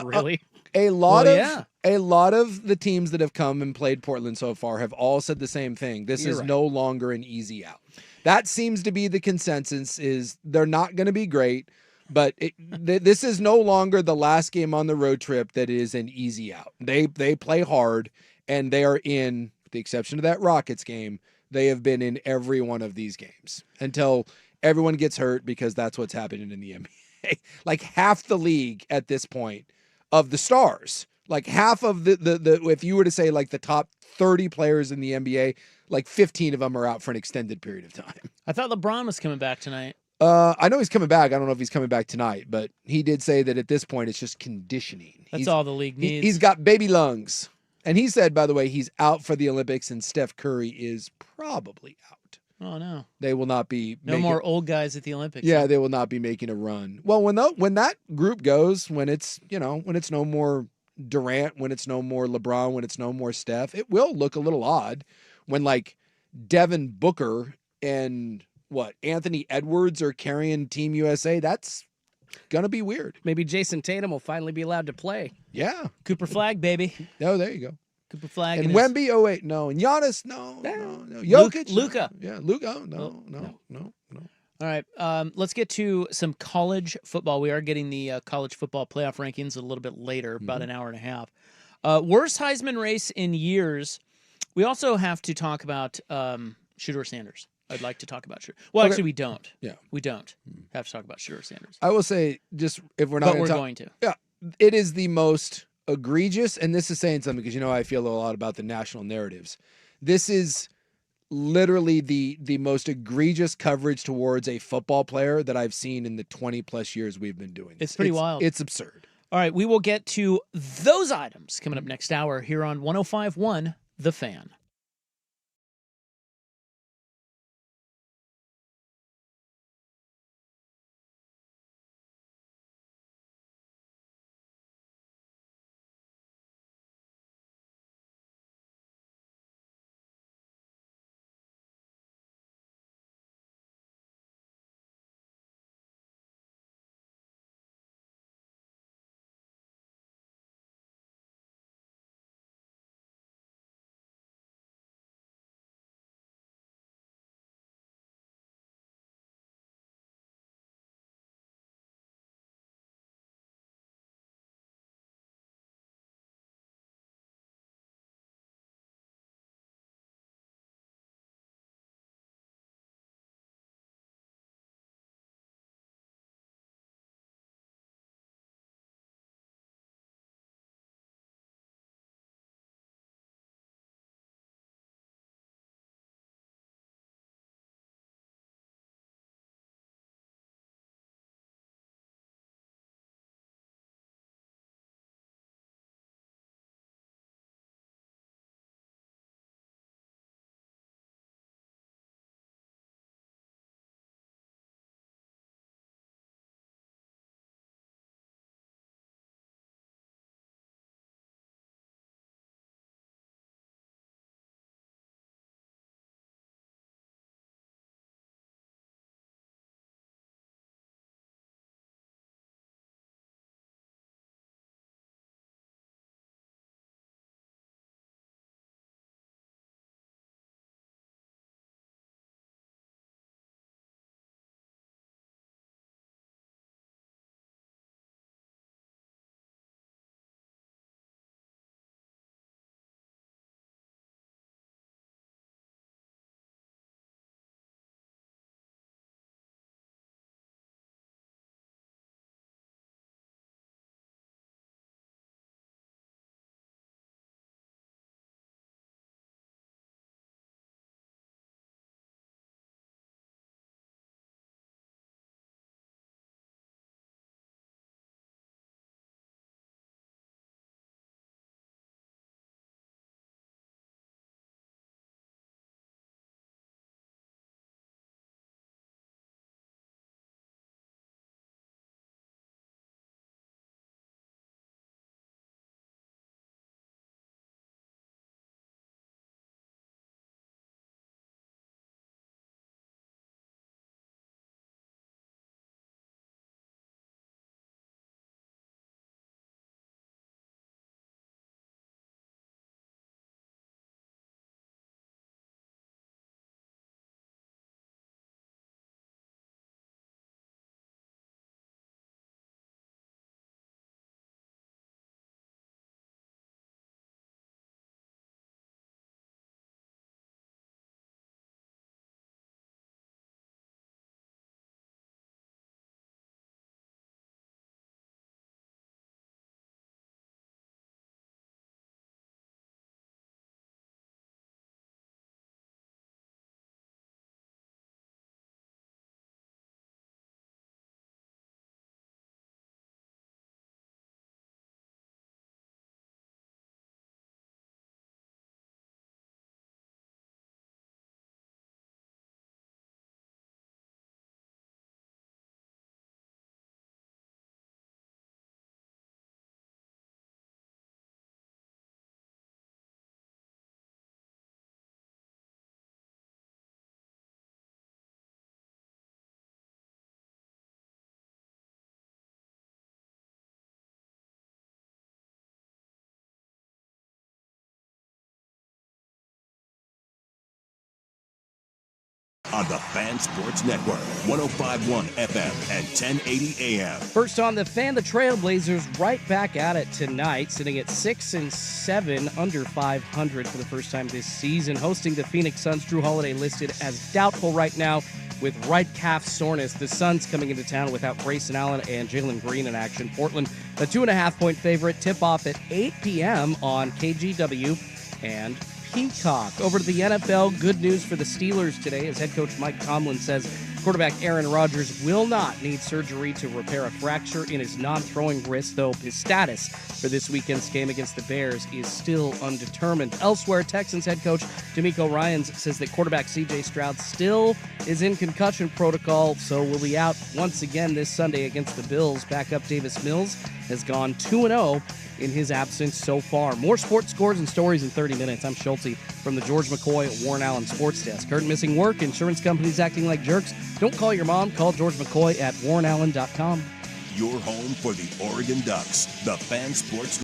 Really? A lot Well, of the teams that have come and played Portland so far have all said the same thing. This You're is right. no longer an easy out. That seems to be the consensus, is they're not going to be great, but this is no longer the last game on the road trip that is an easy out. They play hard, and they are in, with the exception of that Rockets game, they have been in every one of these games until everyone gets hurt, because that's what's happening in the NBA. Like half the league at this point of the stars, like half of the if you were to say like the top 30 players in the NBA, like 15 of them are out for an extended period of time. I thought LeBron was coming back tonight. I know he's coming back. I don't know if he's coming back tonight, but he did say that at this point it's just conditioning. That's all the league needs. He's got baby lungs. And he said, by the way, he's out for the Olympics, and Steph Curry is probably out. Oh, no. They will not be No more old guys at the Olympics. Yeah, they will not be making a run. Well, when that group goes, when it's no more Durant, when it's no more LeBron, when it's no more Steph, it will look a little odd when like Devin Booker and Anthony Edwards are carrying Team USA. That's gonna be weird. Maybe Jason Tatum will finally be allowed to play. Yeah. Cooper Flag, baby. Oh, there you go. Cooper Flag. And Wemby, oh wait, no. And Giannis, no. Jokic, Luka. no. Yeah, Luka. Oh, no. All right, let's get to some college football. We are getting the college football playoff rankings a little bit later, about an hour and a half. Worst Heisman race in years. We also have to talk about Shedeur Sanders. I'd like to talk about Shedeur. Well, Okay. actually, we don't. Yeah. We don't have to talk about Shedeur Sanders. I will say, just if we're not But gonna we're talk, going to. Yeah, it is the most egregious, and this is saying something because I feel a lot about the national narratives. This is literally the most egregious coverage towards a football player that I've seen in the 20 plus years we've been doing this. It's pretty wild. It's absurd. All right, we will get to those items coming up next hour here on 105.1 The Fan. on the Fan Sports Network, 105.1 FM and 1080 AM. First on the Fan, the Trailblazers right back at it tonight, sitting at 6-7, under 500 for the first time this season, hosting the Phoenix Suns. Drew Holiday listed as doubtful right now with right calf soreness. The Suns coming into town without Grayson Allen and Jalen Green in action. Portland, a 2.5-point favorite. Tip-off at 8 p.m. on KGW and Peacock. Over to the NFL. Good news for the Steelers today as head coach Mike Tomlin says quarterback Aaron Rodgers will not need surgery to repair a fracture in his non-throwing wrist, though his status for this weekend's game against the Bears is still undetermined. Elsewhere, Texans head coach D'Amico Ryans says that quarterback C.J. Stroud still is in concussion protocol, so will be out once again this Sunday against the Bills. Backup Davis Mills has gone 2-0 in his absence so far. More sports scores and stories in 30 minutes. I'm Schulte from the George McCoy Warren Allen Sports Desk. Heard missing work? Insurance companies acting like jerks? Don't call your mom. Call George McCoy at warrenallen.com. Your home for the Oregon Ducks, the Fan Sports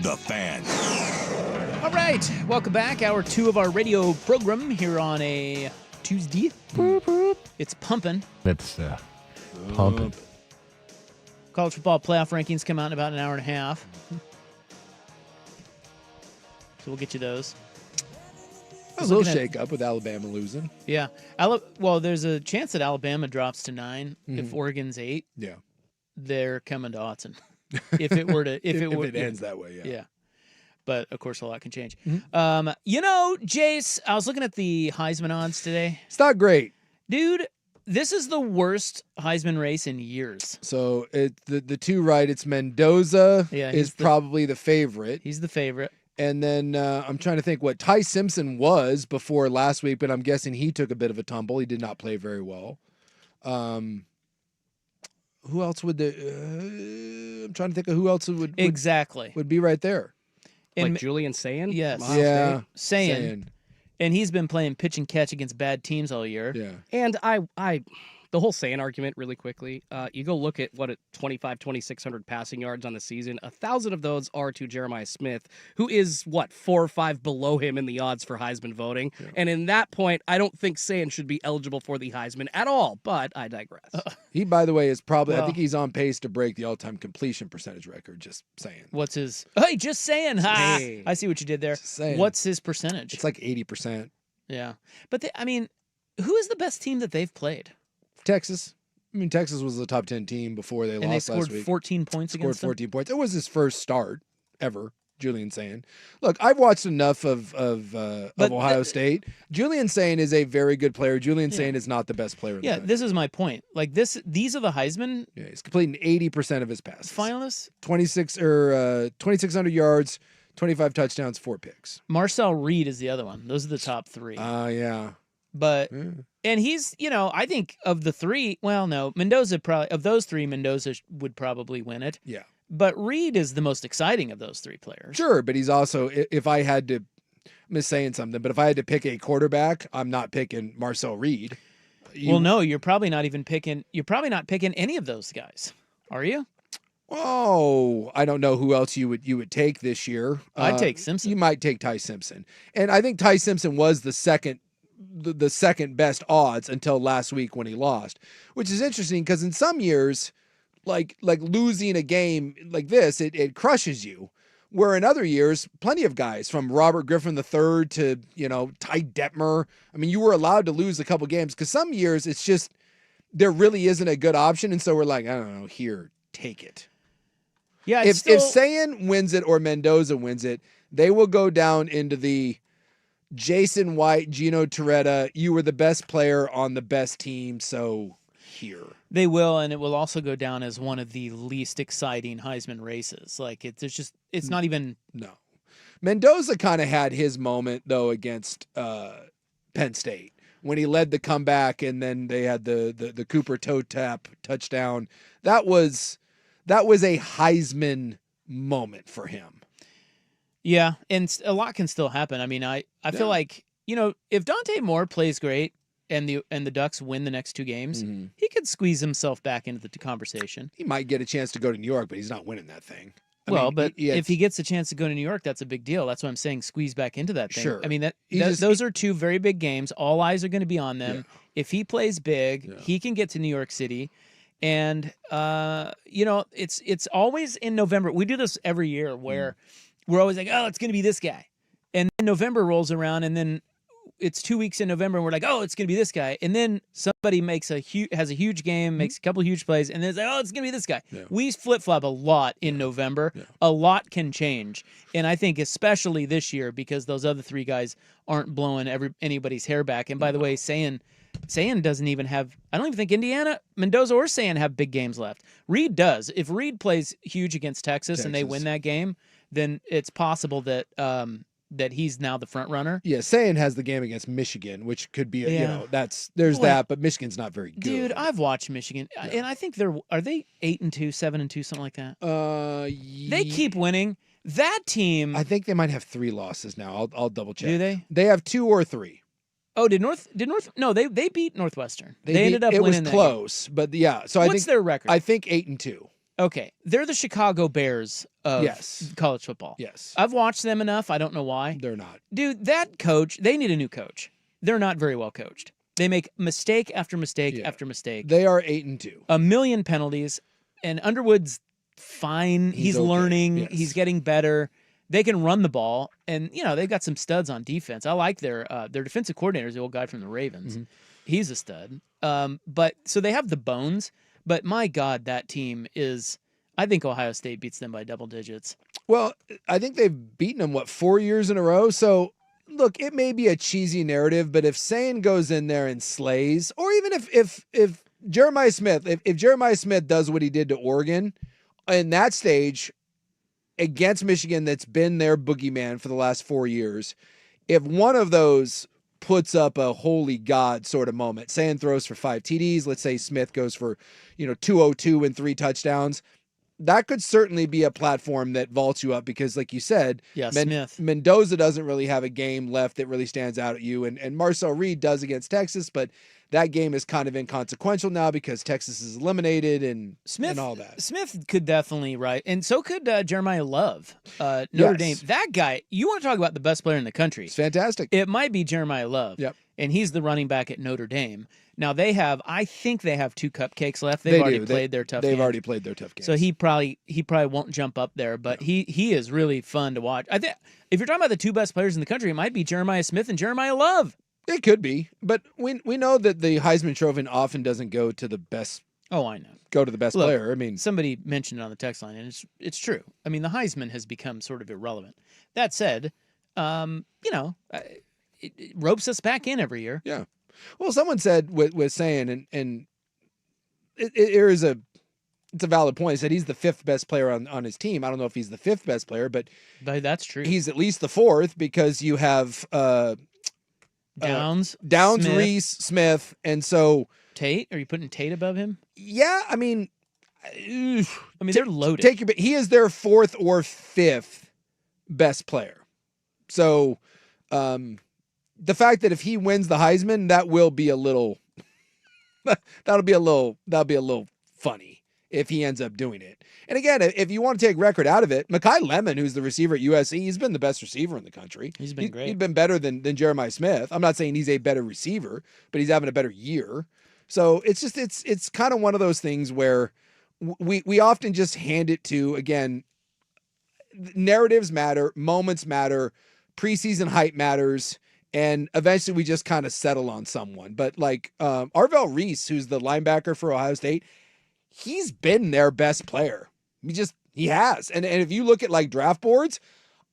The Fan. All right, welcome back. Hour 2 of our radio program here on a Tuesday. It's pumping. It's pumping. College football playoff rankings come out in about an hour and a half. So we'll get you those. A little shake up with Alabama losing. Yeah. Well, there's a chance that Alabama drops to 9. If Oregon's 8, Yeah. they're coming to Autzen. If it were to, if it ends that way, yeah. Yeah. But of course, a lot can change. Jace, I was looking at the Heisman odds today. It's not great. Dude, this is the worst Heisman race in years. So the two right, it's Mendoza is probably the favorite. He's the favorite. And then I'm trying to think what Ty Simpson was before last week, but I'm guessing he took a bit of a tumble. He did not play very well. Who else would I'm trying to think of who else would be right there. And Julian Sayin? Yes. Yeah. Sayin. And he's been playing pitch and catch against bad teams all year. Yeah. And the whole Sayin argument really quickly, you go look at 2,600 passing yards on the season. 1,000 of those are to Jeremiah Smith, who is 4 or 5 below him in the odds for Heisman voting. Yeah. And in that point, I don't think Sayin should be eligible for the Heisman at all, but I digress. He, by the way, is probably, I think he's on pace to break the all-time completion percentage record, just saying. What's his? Hey, just saying. Ha! Hey. I see what you did there. What's his percentage? It's like 80%. Yeah. But, who is the best team that they've played? Texas. I mean, Texas was the top 10 team before they lost last week. And they scored 14 points against them? 14 points. It was his first start ever, Julian Sayin. Look, I've watched enough of Ohio State. Julian Sayin is a very good player. Julian Sayin is not the best player in the country. This is my point. These are the Heisman. Yeah, he's completing 80% of his passes. Finalists? 2,600 yards, 25 touchdowns, 4 picks. Marcel Reed is the other one. Those are the top 3. Yeah. But and he's, I think of the 3, well, no, Mendoza probably of those 3, Mendoza would probably win it. Yeah. But Reed is the most exciting of those 3 players. Sure, but he's also, if I had to, I'm just saying something, but if I had to pick a quarterback, I'm not picking Marcel Reed. No, you're probably not picking any of those guys. Are you? Oh, I don't know who else you would take this year. I'd take Simpson. You might take Ty Simpson. And I think Ty Simpson was the second best odds until last week when he lost, which is interesting because in some years, like losing a game like this, it crushes you. Where in other years, plenty of guys from Robert Griffin III to, Ty Detmer. I mean, you were allowed to lose a couple games because some years it's just there really isn't a good option. And so we're like, I don't know, here, take it. Yeah. If Sayin wins it or Mendoza wins it, they will go down into the Jason White, Gino Torretta, you were the best player on the best team, so here. They will, and it will also go down as one of the least exciting Heisman races. Like it's not even. No. Mendoza kind of had his moment though against Penn State when he led the comeback, and then they had the Cooper toe tap touchdown. That was a Heisman moment for him. Yeah, and a lot can still happen. I mean, I feel like, if Dante Moore plays great and the Ducks win the next 2 games, he could squeeze himself back into the conversation. He might get a chance to go to New York, but he's not winning that thing. If he gets a chance to go to New York, that's a big deal. That's what I'm saying. Squeeze back into that thing. Sure. I mean, those are 2 very big games. All eyes are going to be on them. Yeah. If he plays big, he can get to New York City. And it's always in November. We do this every year where we're always like, oh, it's going to be this guy. And then November rolls around, and then it's 2 weeks in November, and we're like, oh, it's going to be this guy. And then somebody has a huge game, makes a couple huge plays, and then it's like, oh, it's going to be this guy. Yeah. We flip-flop a lot in November. Yeah. A lot can change. And I think especially this year, because those other 3 guys aren't blowing anybody's hair back. And by the way, Sayin doesn't even have, I don't even think Indiana, Mendoza, or Sayin have big games left. Reed does. If Reed plays huge against Texas and they win that game, then it's possible that that he's now the front runner. Yeah, Sayin has the game against Michigan, which could be, there's that, but Michigan's not very good. Dude, I've watched Michigan, and I think are they 8-2, 7-2, something like that? They keep winning. That team, I think they might have 3 losses now. I'll double check. Do they? They have 2 or 3. Oh, did North? No, they beat Northwestern. They ended up winning. It was close, but yeah. So what's their record? I think 8-2. Okay, they're the Chicago Bears of college football. Yes, I've watched them enough. I don't know why. They're not. Dude, that coach, they need a new coach. They're not very well coached. They make mistake after mistake after mistake. They are 8-2. A million penalties, and Underwood's fine. He's okay. Learning. Yes. He's getting better. They can run the ball, and they've got some studs on defense. I like their defensive coordinator, the old guy from the Ravens. Mm-hmm. He's a stud. But so they have the bones. But my God, that team is. I think Ohio State beats them by double digits. Well, I think they've beaten them 4 years in a row. So look, it may be a cheesy narrative, but if Sayin goes in there and slays, or even if Jeremiah Smith, if Jeremiah Smith does what he did to Oregon in that stage against Michigan, that's been their boogeyman for the last 4 years, if one of those puts up a holy God sort of moment, Sayin throws for 5 TDs, let's say Smith goes for 202 and 3 touchdowns, that could certainly be a platform that vaults you up because, like you said, Smith. Mendoza doesn't really have a game left that really stands out at you, and Marcel Reed does against Texas, but that game is kind of inconsequential now because Texas is eliminated and all that. Smith could definitely, right, and so could Jeremiah Love, Notre Dame. That guy, you want to talk about the best player in the country. It's fantastic. It might be Jeremiah Love. Yep. And he's the running back at Notre Dame. Now I think they have 2 cupcakes left. They've already played their tough They've already played their tough games. So he probably won't jump up there, but he is really fun to watch. I think if you're talking about the 2 best players in the country, it might be Jeremiah Smith and Jeremiah Love. It could be, but we know that the Heisman Trophy often doesn't go to the best. Oh, I know. Go to the best player. I mean, somebody mentioned it on the text line, and it's true. I mean, the Heisman has become sort of irrelevant. That said, it ropes us back in every year. Yeah. Well, someone said was saying, and it's a valid point. He said he's the 5th best player on his team. I don't know if he's the 5th best player, but that's true. He's at least the 4th because you have Downs, Smith. Reese, Smith, and so Tate. Are you putting Tate above him? Yeah, I mean, they're loaded. He is their 4th or 5th best player. So, the fact that if he wins the Heisman, that will be a little, that'll be a little funny if he ends up doing it. And again, if you want to take record out of it, Mekhi Lemon, who's the receiver at USC, he's been the best receiver in the country. He's been great. He's been better than Jeremiah Smith. I'm not saying he's a better receiver, but he's having a better year. So it's kind of one of those things where we often just hand it to, again, narratives matter, moments matter, preseason hype matters, and eventually we just kind of settle on someone. But like Arvell Reese, who's the linebacker for Ohio State, he's been their best player. He has. And if you look at like draft boards,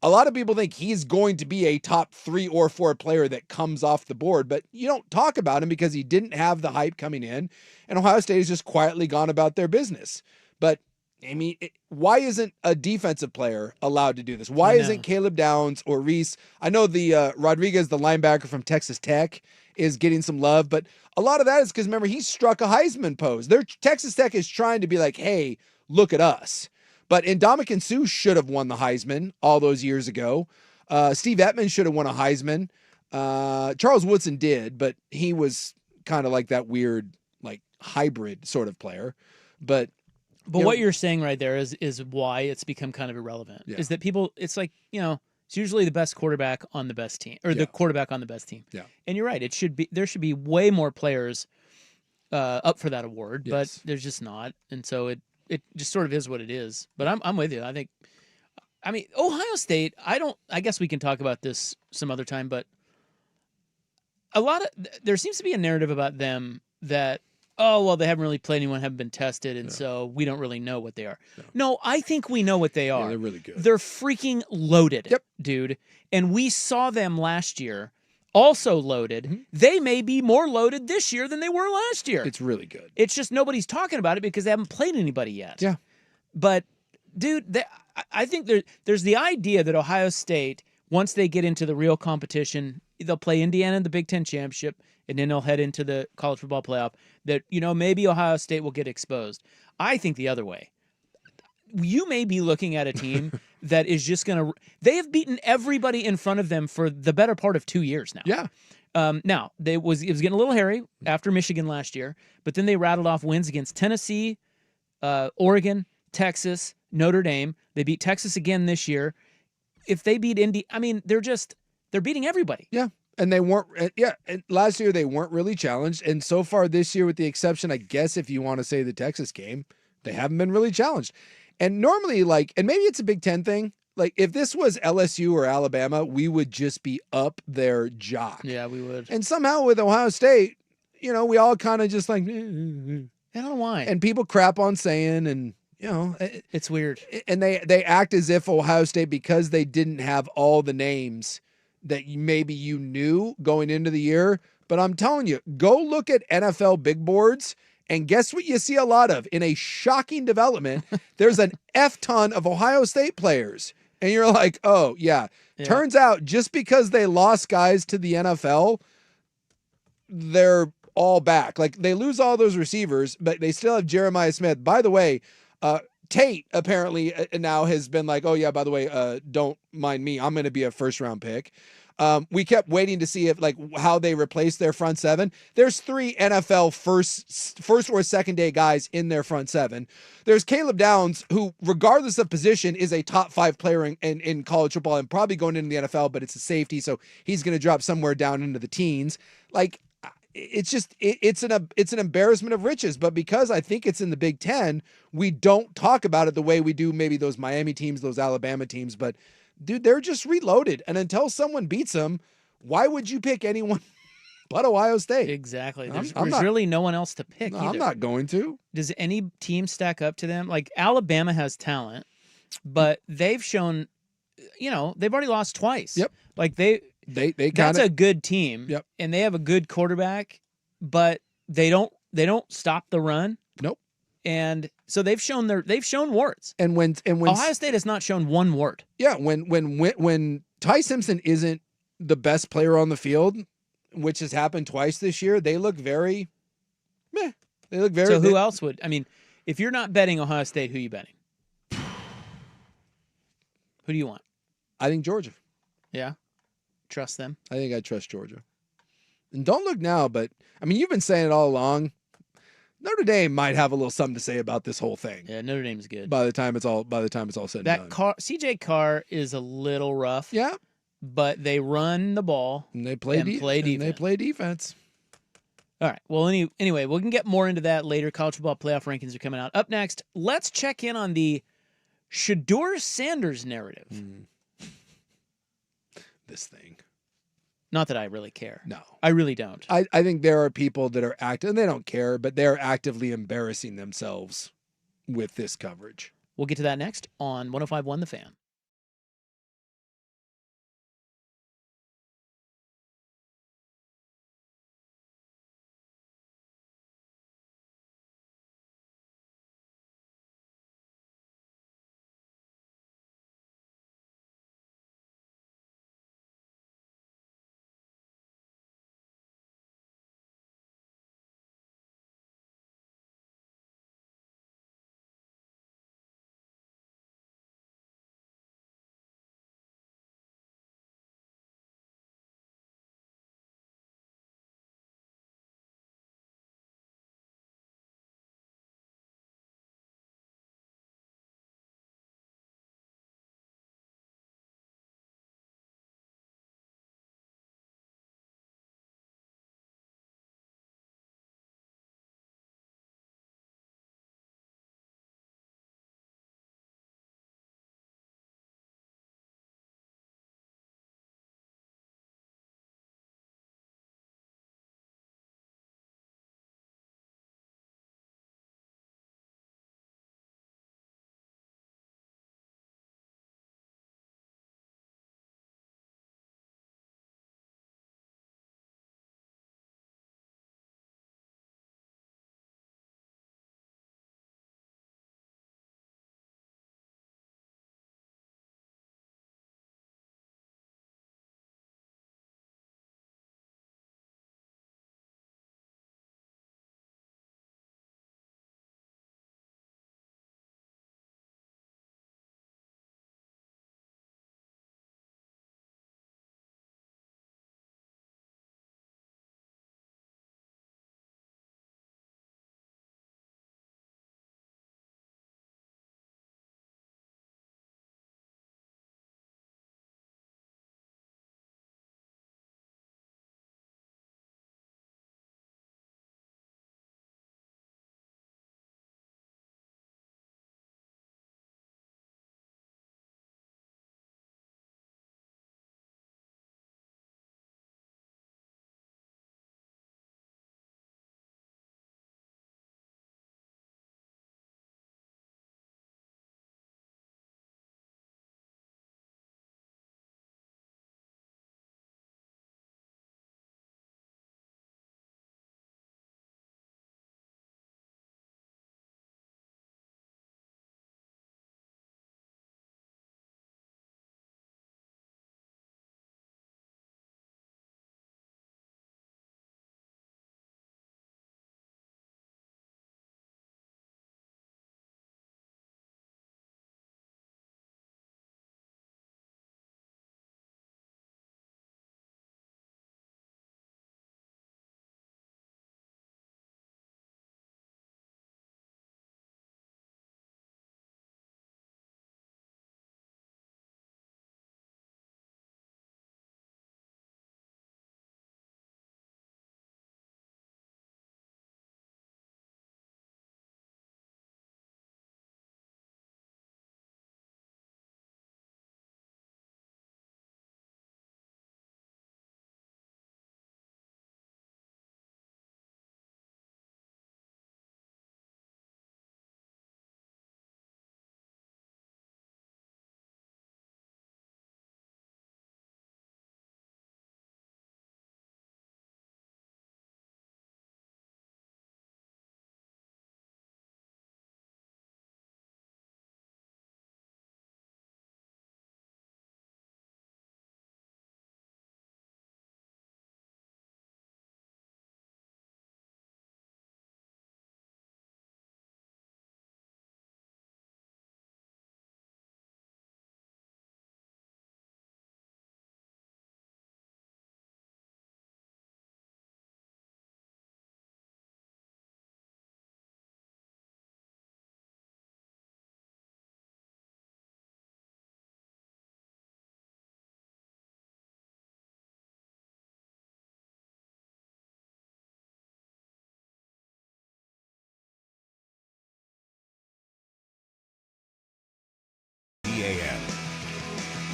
a lot of people think he's going to be a top 3 or 4 player that comes off the board, but you don't talk about him because he didn't have the hype coming in, and Ohio State has just quietly gone about their business. But I mean, why isn't a defensive player allowed to do this? Why isn't Caleb Downs or Reese? I know the Rodriguez, the linebacker from Texas Tech, is getting some love, but a lot of that is because, remember, he struck a Heisman pose. Texas Tech is trying to be like, hey, look at us. But Ndamukong Suh should have won the Heisman all those years ago. Steve Ettman should have won a Heisman. Charles Woodson did, but he was kind of like that weird, like hybrid sort of player. But what you're saying right there is why it's become kind of irrelevant. Yeah. Is that people? It's like, it's usually the best quarterback on the best team, or the quarterback on the best team. Yeah. And you're right. There should be way more players up for that award, but there's just not, and so it just sort of is what it is. But I'm with you. I mean, Ohio State. I guess we can talk about this some other time, but there seems to be a narrative about them that, oh, well, they haven't really played anyone, haven't been tested, and so we don't really know what they are. No, I think we know what they are. Yeah, they're really good. They're freaking loaded, dude. And we saw them last year, also loaded. Mm-hmm. They may be more loaded this year than they were last year. It's really good. It's just nobody's talking about it because they haven't played anybody yet. Yeah. But, dude, I think there's the idea that Ohio State, once they get into the real competition, they'll play Indiana in the Big Ten Championship, and then they'll head into the college football playoff, that, maybe Ohio State will get exposed. I think the other way. You may be looking at a team that is just going to – they have beaten everybody in front of them for the better part of 2 years now. Yeah. Now, it was getting a little hairy after Michigan last year, but then they rattled off wins against Tennessee, Oregon, Texas, Notre Dame. They beat Texas again this year. If they beat Indy, I mean, they're beating everybody. Yeah. And they weren't, and last year they weren't really challenged. And so far this year, with the exception, I guess, if you want to say the Texas game, they haven't been really challenged. And normally, and maybe it's a Big Ten thing, if this was LSU or Alabama, we would just be up their jock. Yeah, we would. And somehow with Ohio State, we all kind of just like, I don't know why. And people crap on saying, and, it's weird. And they act as if Ohio State, because they didn't have all the names that maybe you knew going into the year. But I'm telling you, go look at NFL big boards, and guess what you see a lot of? In a shocking development, there's an F-ton of Ohio State players. And you're like, oh, yeah. Turns out just because they lost guys to the NFL, they're all back. They lose all those receivers, but they still have Jeremiah Smith. By the way, Tate apparently now has been like, oh, yeah, by the way, don't mind me. I'm going to be a first-round pick. We kept waiting to see if how they replace their front seven. There's 3 NFL first or second day guys in their front seven. There's Caleb Downs, who, regardless of position, is a top 5 player in college football and probably going into the NFL, but it's a safety, so he's going to drop somewhere down into the teens. It's just it's an embarrassment of riches. But because I think it's in the Big Ten, we don't talk about it the way we do maybe those Miami teams, those Alabama teams. But dude, they're just reloaded. And until someone beats them, why would you pick anyone but Ohio State? Exactly. There's really no one else to pick. I'm not going to. Does any team stack up to them? Alabama has talent, but they've shown, they've already lost twice. Yep. That's a good team. Yep. And they have a good quarterback, but they don't stop the run. Nope. And so they've shown warts. And when Ohio State has not shown one wart. Yeah, when Ty Simpson isn't the best player on the field, which has happened twice this year, they look very meh. They look very. So who else would? I mean, if you're not betting Ohio State, who are you betting? Who do you want? I think Georgia. Yeah. Trust them. I think I trust Georgia. And don't look now, but I mean, you've been saying it all along. Notre Dame might have a little something to say about this whole thing. Yeah, Notre Dame's good. By the time it's all said and done. CJ Carr is a little rough. Yeah. But they run the ball and they play defense. All right. Well, anyway, we can get more into that later. College football playoff rankings are coming out. Up next, let's check in on the Shedeur Sanders narrative. This thing. Not that I really care. No. I really don't. I think there are people that are active, and they don't care, but they're actively embarrassing themselves with this coverage. We'll get to that next on 105.1 The Fan.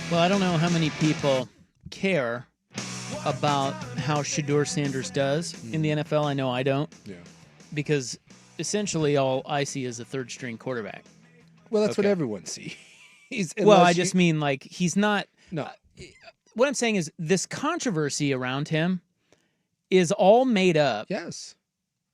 Well, I don't know how many people care about how Shedeur Sanders does in the NFL. I know I don't. Yeah. Because essentially all I see is a third-string quarterback. Well, that's what Okay. everyone sees. Well, I just mean like he's not. No. What I'm saying is this controversy around him is all made up Yes.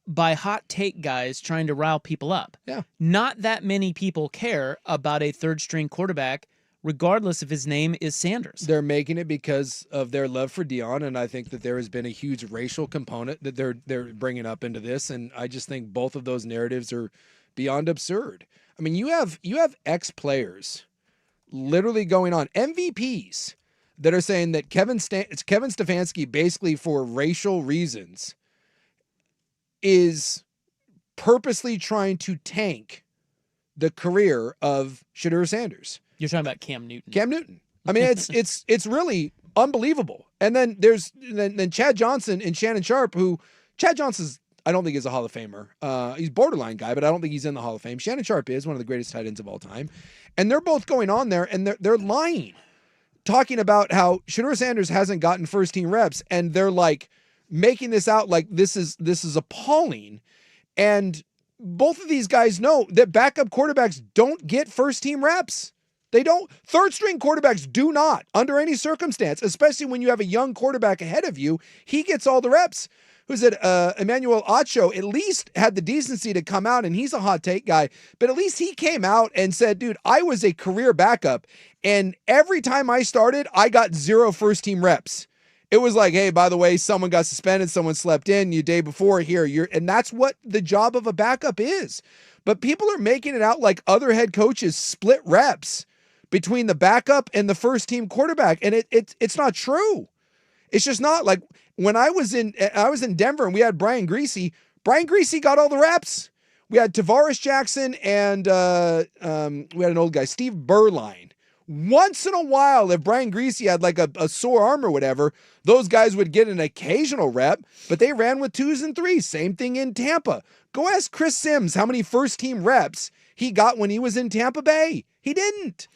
by hot take guys trying to rile people up. Yeah. Not that many people care about a third-string quarterback, regardless if his name is Sanders. They're making it because of their love for Dion, and I think that there has been a huge racial component that they're bringing up into this, and I just think both of those narratives are beyond absurd. I mean, you have ex-players literally going on, MVPs, that are saying that Kevin Stefanski, basically for racial reasons, is purposely trying to tank the career of Shedeur Sanders. You're talking about Cam Newton. Cam Newton. I mean, it's really unbelievable. And then there's Chad Johnson and Shannon Sharp, who Chad Johnson's, I don't think is a Hall of Famer. He's borderline guy, but I don't think he's in the Hall of Fame. Shannon Sharp is one of the greatest tight ends of all time. And they're both going on there and they're lying, talking about how Shedeur Sanders hasn't gotten first team reps, and they're like making this out like this is appalling. And both of these guys know that backup quarterbacks don't get first team reps. They don't. Third string quarterbacks do not, under any circumstance, especially when you have a young quarterback ahead of you. He gets all the reps. Who said Emmanuel Acho at least had the decency to come out, and he's a hot take guy, but at least he came out and said, dude, I was a career backup, and every time I started, I got 0 first team reps. It was like, hey, by the way, someone got suspended, someone slept in you day before here. And that's what the job of a backup is. But people are making it out like other head coaches split reps between the backup and the first team quarterback. And it's not true. It's just not. Like when I was in Denver and we had Brian Greasy got all the reps. We had Tavares Jackson and we had an old guy, Steve Berline. Once in a while, if Brian Greasy had like a sore arm or whatever, those guys would get an occasional rep, but they ran with 2s and 3s. Same thing in Tampa. Go ask Chris Sims how many first team reps he got when he was in Tampa Bay. He didn't.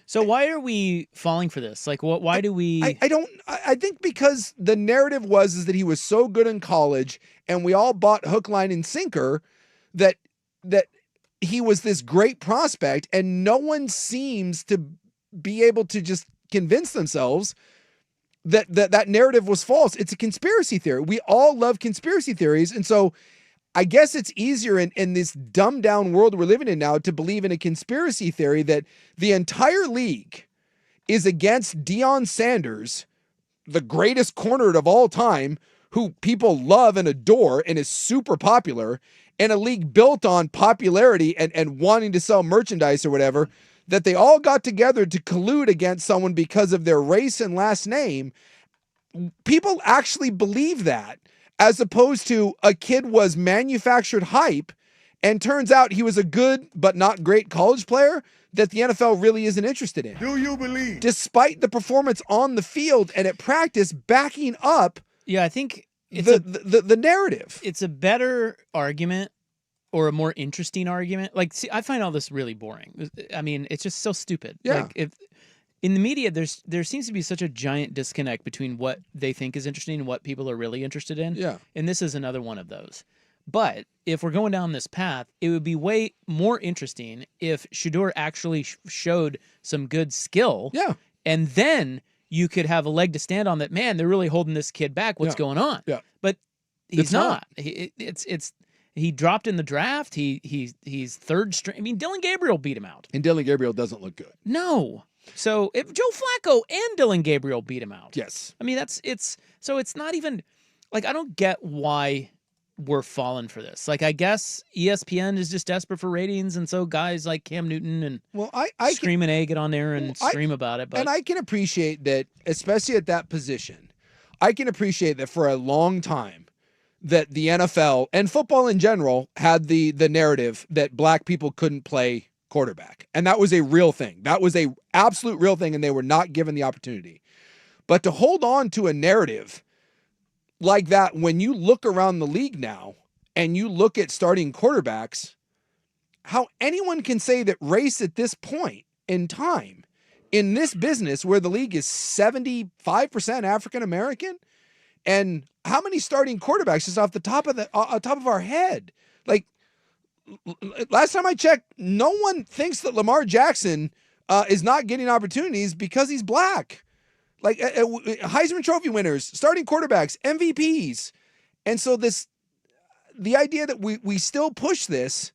So why are we falling for this? Like, why do we? I think because the narrative was that he was so good in college, and we all bought hook, line, and sinker that he was this great prospect, and no one seems to be able to just convince themselves that narrative was false. It's a conspiracy theory. We all love conspiracy theories, and so I guess it's easier in this dumbed down world we're living in now to believe in a conspiracy theory that the entire league is against Deion Sanders, the greatest corner of all time, who people love and adore and is super popular, and a league built on popularity and wanting to sell merchandise or whatever, that they all got together to collude against someone because of their race and last name. People actually believe that, as opposed to a kid was manufactured hype and turns out he was a good but not great college player that the NFL really isn't interested in. Do you believe? Despite the performance on the field and at practice backing up I think it's the narrative. It's a better argument or a more interesting argument. Like, see, I find all this really boring. I mean, it's just so stupid. Yeah. Like, if in the media, there seems to be such a giant disconnect between what they think is interesting and what people are really interested in. Yeah. And this is another one of those. But if we're going down this path, it would be way more interesting if Shedeur actually showed some good skill. Yeah. And then you could have a leg to stand on that, man, they're really holding this kid back. What's going on? Yeah. But he's It's not. He dropped in the draft. He's third string. I mean, Dylan Gabriel beat him out. And Dylan Gabriel doesn't look good. No. So if Joe Flacco and Dylan Gabriel beat him out. Yes. I mean, it's not even like, I don't get why we're falling for this. Like, I guess ESPN is just desperate for ratings, and so guys like Cam Newton and I Scream and A get on there and scream about it. But and I can appreciate that, especially at that position. I can appreciate that for a long time that the NFL and football in general had the narrative that black people couldn't play quarterback. And that was a real thing. That was a absolute real thing, and they were not given the opportunity. But to hold on to a narrative like that, when you look around the league now and you look at starting quarterbacks, how anyone can say that race at this point in time in this business where the league is 75% African American, and how many starting quarterbacks is off the top of our head? Like last time I checked, no one thinks that Lamar Jackson is not getting opportunities because he's black. Like Heisman Trophy winners, starting quarterbacks, MVPs. And so the idea that we still push this,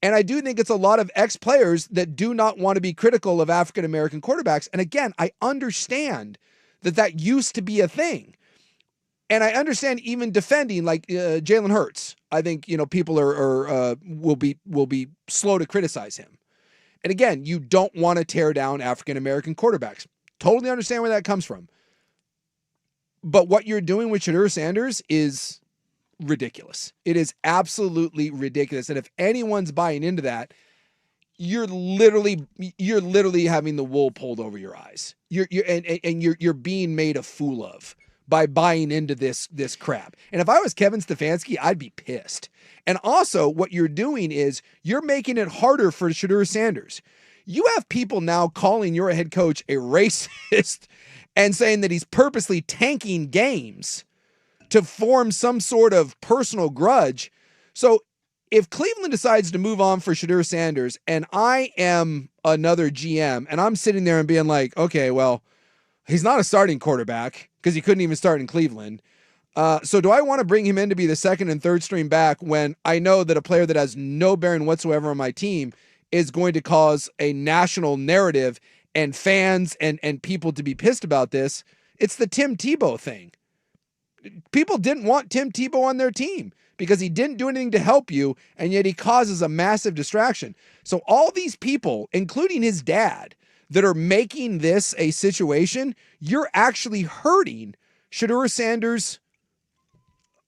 and I do think it's a lot of ex-players that do not want to be critical of African-American quarterbacks. And again, I understand that used to be a thing. And I understand even defending like Jalen Hurts. I think, people will be slow to criticize him. And again, you don't want to tear down African-American quarterbacks. Totally understand where that comes from. But what you're doing with Shedeur Sanders is ridiculous. It is absolutely ridiculous. And if anyone's buying into that, you're literally having the wool pulled over your eyes. You're being made a fool of by buying into this crap. And if I was Kevin Stefanski, I'd be pissed. And also what you're doing is you're making it harder for Shedeur Sanders. You have people now calling your head coach a racist and saying that he's purposely tanking games to form some sort of personal grudge. So if Cleveland decides to move on for Shedeur Sanders, and I am another GM, and I'm sitting there and being like, okay, well, he's not a starting quarterback because he couldn't even start in Cleveland. So do I want to bring him in to be the second and third string back when I know that a player that has no bearing whatsoever on my team is going to cause a national narrative and fans and people to be pissed about this? It's the Tim Tebow thing. People didn't want Tim Tebow on their team because he didn't do anything to help you, and yet he causes a massive distraction. So all these people, including his dad, that are making this a situation, you're actually hurting Shedeur Sanders'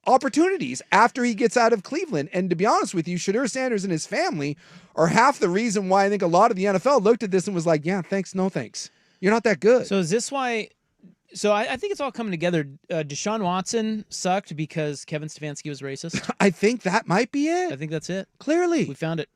opportunities after he gets out of Cleveland. And to be honest with you, Shedeur Sanders and his family are half the reason why I think a lot of the NFL looked at this and was like, yeah, thanks, no thanks. You're not that good. So is this why... So I think it's all coming together. Deshaun Watson sucked because Kevin Stefanski was racist. I think that might be it. I think that's it. Clearly. We found it.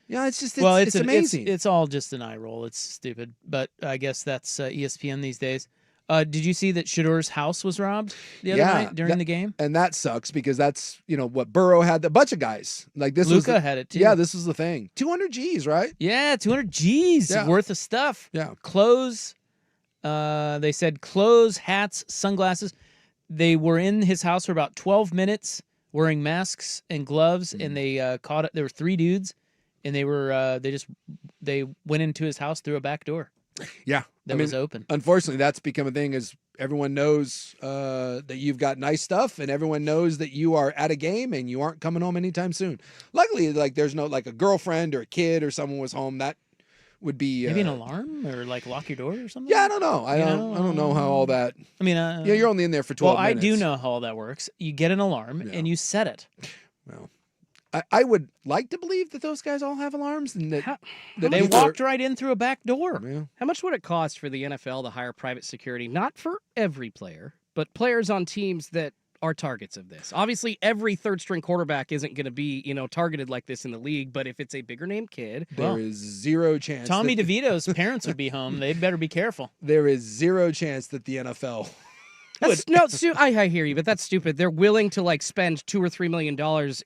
Yeah, it's amazing. It's all just an eye roll. It's stupid. But I guess that's ESPN these days. Did you see that Shedeur's house was robbed the other night during the game? And that sucks because that's, what Burrow had, a bunch of guys. Like this Luka had it too. Yeah, this was the thing. 200 G's, right? Yeah, 200 G's worth of stuff. Yeah. Clothes. They said clothes, hats, sunglasses. They were in his house for about 12 minutes wearing masks and gloves, and they caught it. There were 3 dudes, and they went into his house through a back door. Yeah. That was open. Unfortunately, that's become a thing as everyone knows that you've got nice stuff, and everyone knows that you are at a game and you aren't coming home anytime soon. Luckily, there's no a girlfriend or a kid or someone was home. That would be maybe an alarm or lock your door or something. Yeah, I don't know. I don't know how all that. I mean, you're only in there for 12 minutes. I do know how all that works. You get an alarm and you set it. Well, I would like to believe that those guys all have alarms and that they walked right in through a back door. Yeah. How much would it cost for the NFL to hire private security, not for every player, but players on teams that are targets of this? Obviously, every third-string quarterback isn't going to be, targeted like this in the league, but if it's a bigger-name kid... There is zero chance... Tommy DeVito's parents would be home. They'd better be careful. There is zero chance that the NFL... I hear you, but that's stupid. They're willing to spend $2 or $3 million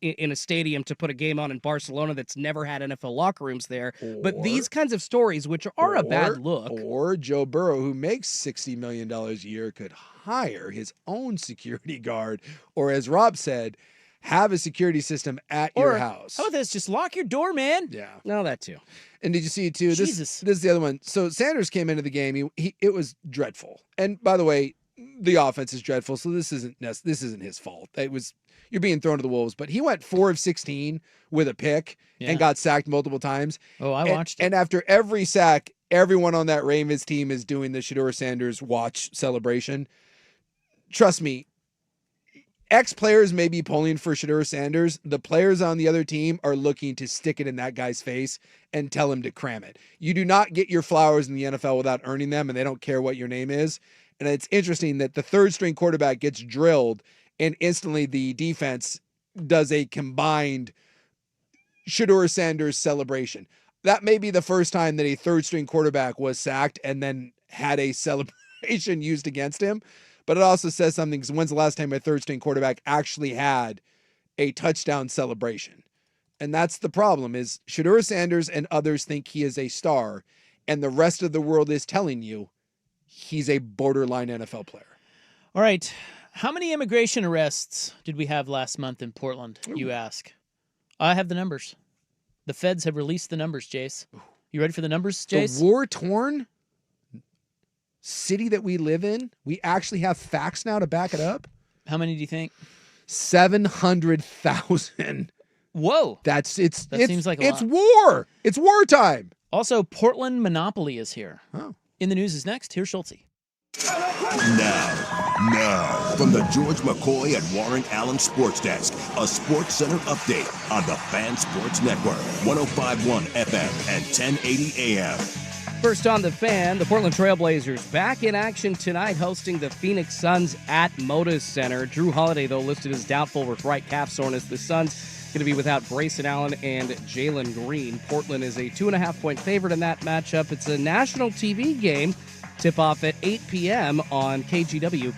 in a stadium to put a game on in Barcelona that's never had NFL locker rooms there. But these kinds of stories, which are a bad look. Or Joe Burrow, who makes $60 million a year, could hire his own security guard, or as Rob said, have a security system at your house. How about this? Just lock your door, man. Yeah. No, that too. And did you see it too? Jesus. This is the other one. So Sanders came into the game. It was dreadful. And by the way, the offense is dreadful, so this isn't his fault. You're being thrown to the wolves, but he went 4 of 16 with a pick and got sacked multiple times. Oh, I watched it. And after every sack, everyone on that Ravens team is doing the Shedeur Sanders watch celebration. Trust me, ex-players may be pulling for Shedeur Sanders. The players on the other team are looking to stick it in that guy's face and tell him to cram it. You do not get your flowers in the NFL without earning them, and they don't care what your name is. And it's interesting that the third-string quarterback gets drilled, and instantly the defense does a combined Shedeur Sanders celebration. That may be the first time that a third-string quarterback was sacked and then had a celebration used against him, but it also says something because when's the last time a third string quarterback actually had a touchdown celebration? And that's the problem is Shedeur Sanders and others think he is a star, and the rest of the world is telling you he's a borderline NFL player. All right. How many immigration arrests did we have last month in Portland, you ask? I have the numbers. The feds have released the numbers, Jace. You ready for the numbers, Jace? The war-torn city that we live in, we actually have facts now to back it up. How many do you think? 700,000. Whoa. That seems like a it's lot. war. It's wartime. Also, Portland Monopoly is here. Oh. In the news is next. Here's Schulte. Now, from the George McCoy at Warren Allen Sports Desk, a Sports Center update on the Fan Sports Network, 105.1 FM and 1080 AM. First on the Fan, the Portland Trailblazers back in action tonight hosting the Phoenix Suns at Moda Center. Drew Holiday, though, listed as doubtful with right calf soreness. The Suns going to be without Brayson Allen and Jalen Green. Portland is a 2.5-point favorite in that matchup. It's a national TV game. Tip-off at 8 p.m. on KGW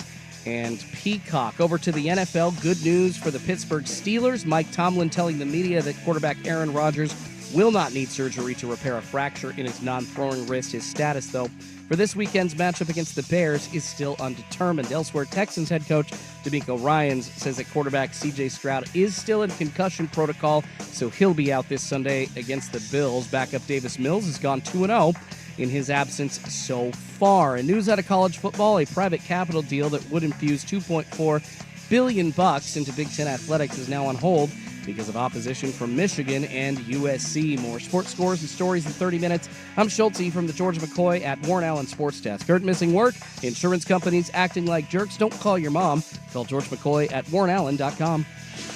and Peacock. Over to the NFL, good news for the Pittsburgh Steelers. Mike Tomlin telling the media that quarterback Aaron Rodgers will not need surgery to repair a fracture in his non-throwing wrist. His status, though, for this weekend's matchup against the Bears is still undetermined. Elsewhere, Texans head coach D'Amico Ryans says that quarterback C.J. Stroud is still in concussion protocol, so he'll be out this Sunday against the Bills. Backup Davis Mills has gone 2-0 in his absence so far. And news out of college football, a private capital deal that would infuse $2.4 billion into Big Ten athletics is now on hold because of opposition from Michigan and USC. More sports scores and stories in 30 minutes. I'm Schulte from the George McCoy at Warren Allen Sports Desk. Hurt, missing work? Insurance companies acting like jerks? Don't call your mom. Call George McCoy at warrenallen.com.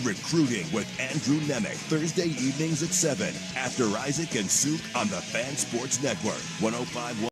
Recruiting with Andrew Nemec, Thursday evenings at 7 after Isaac and Souk on the Fan Sports Network, 105.1.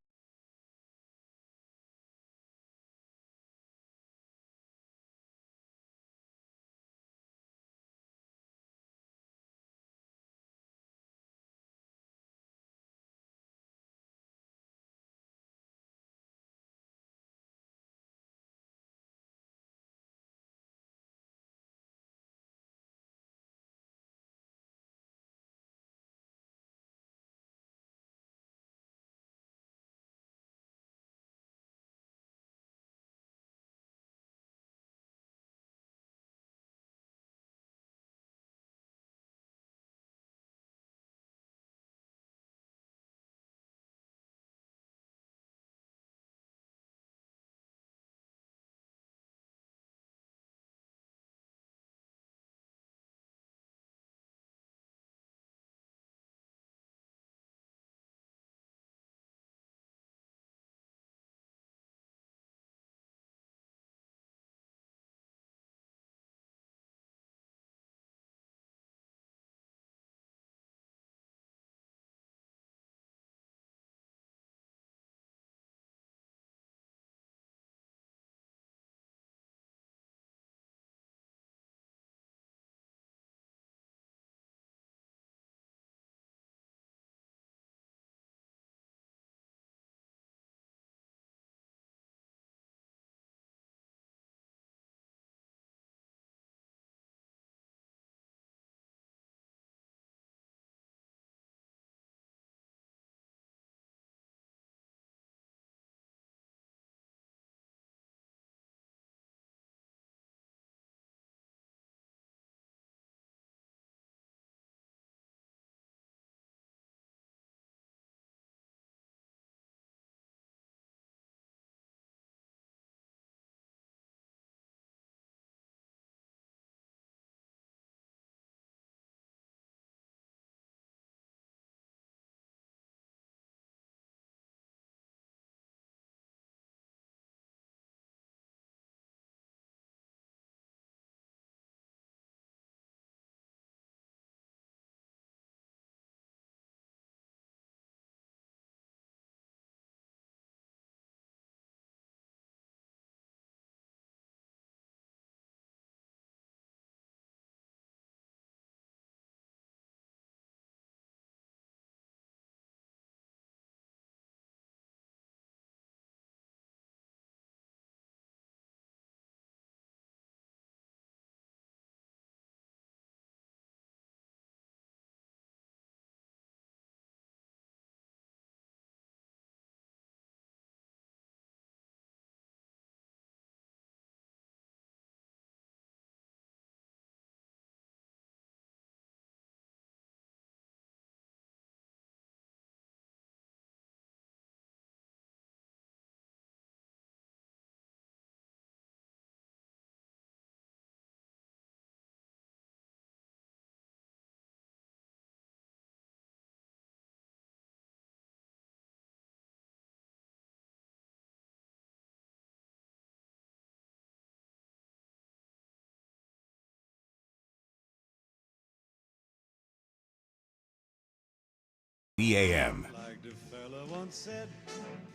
a.m.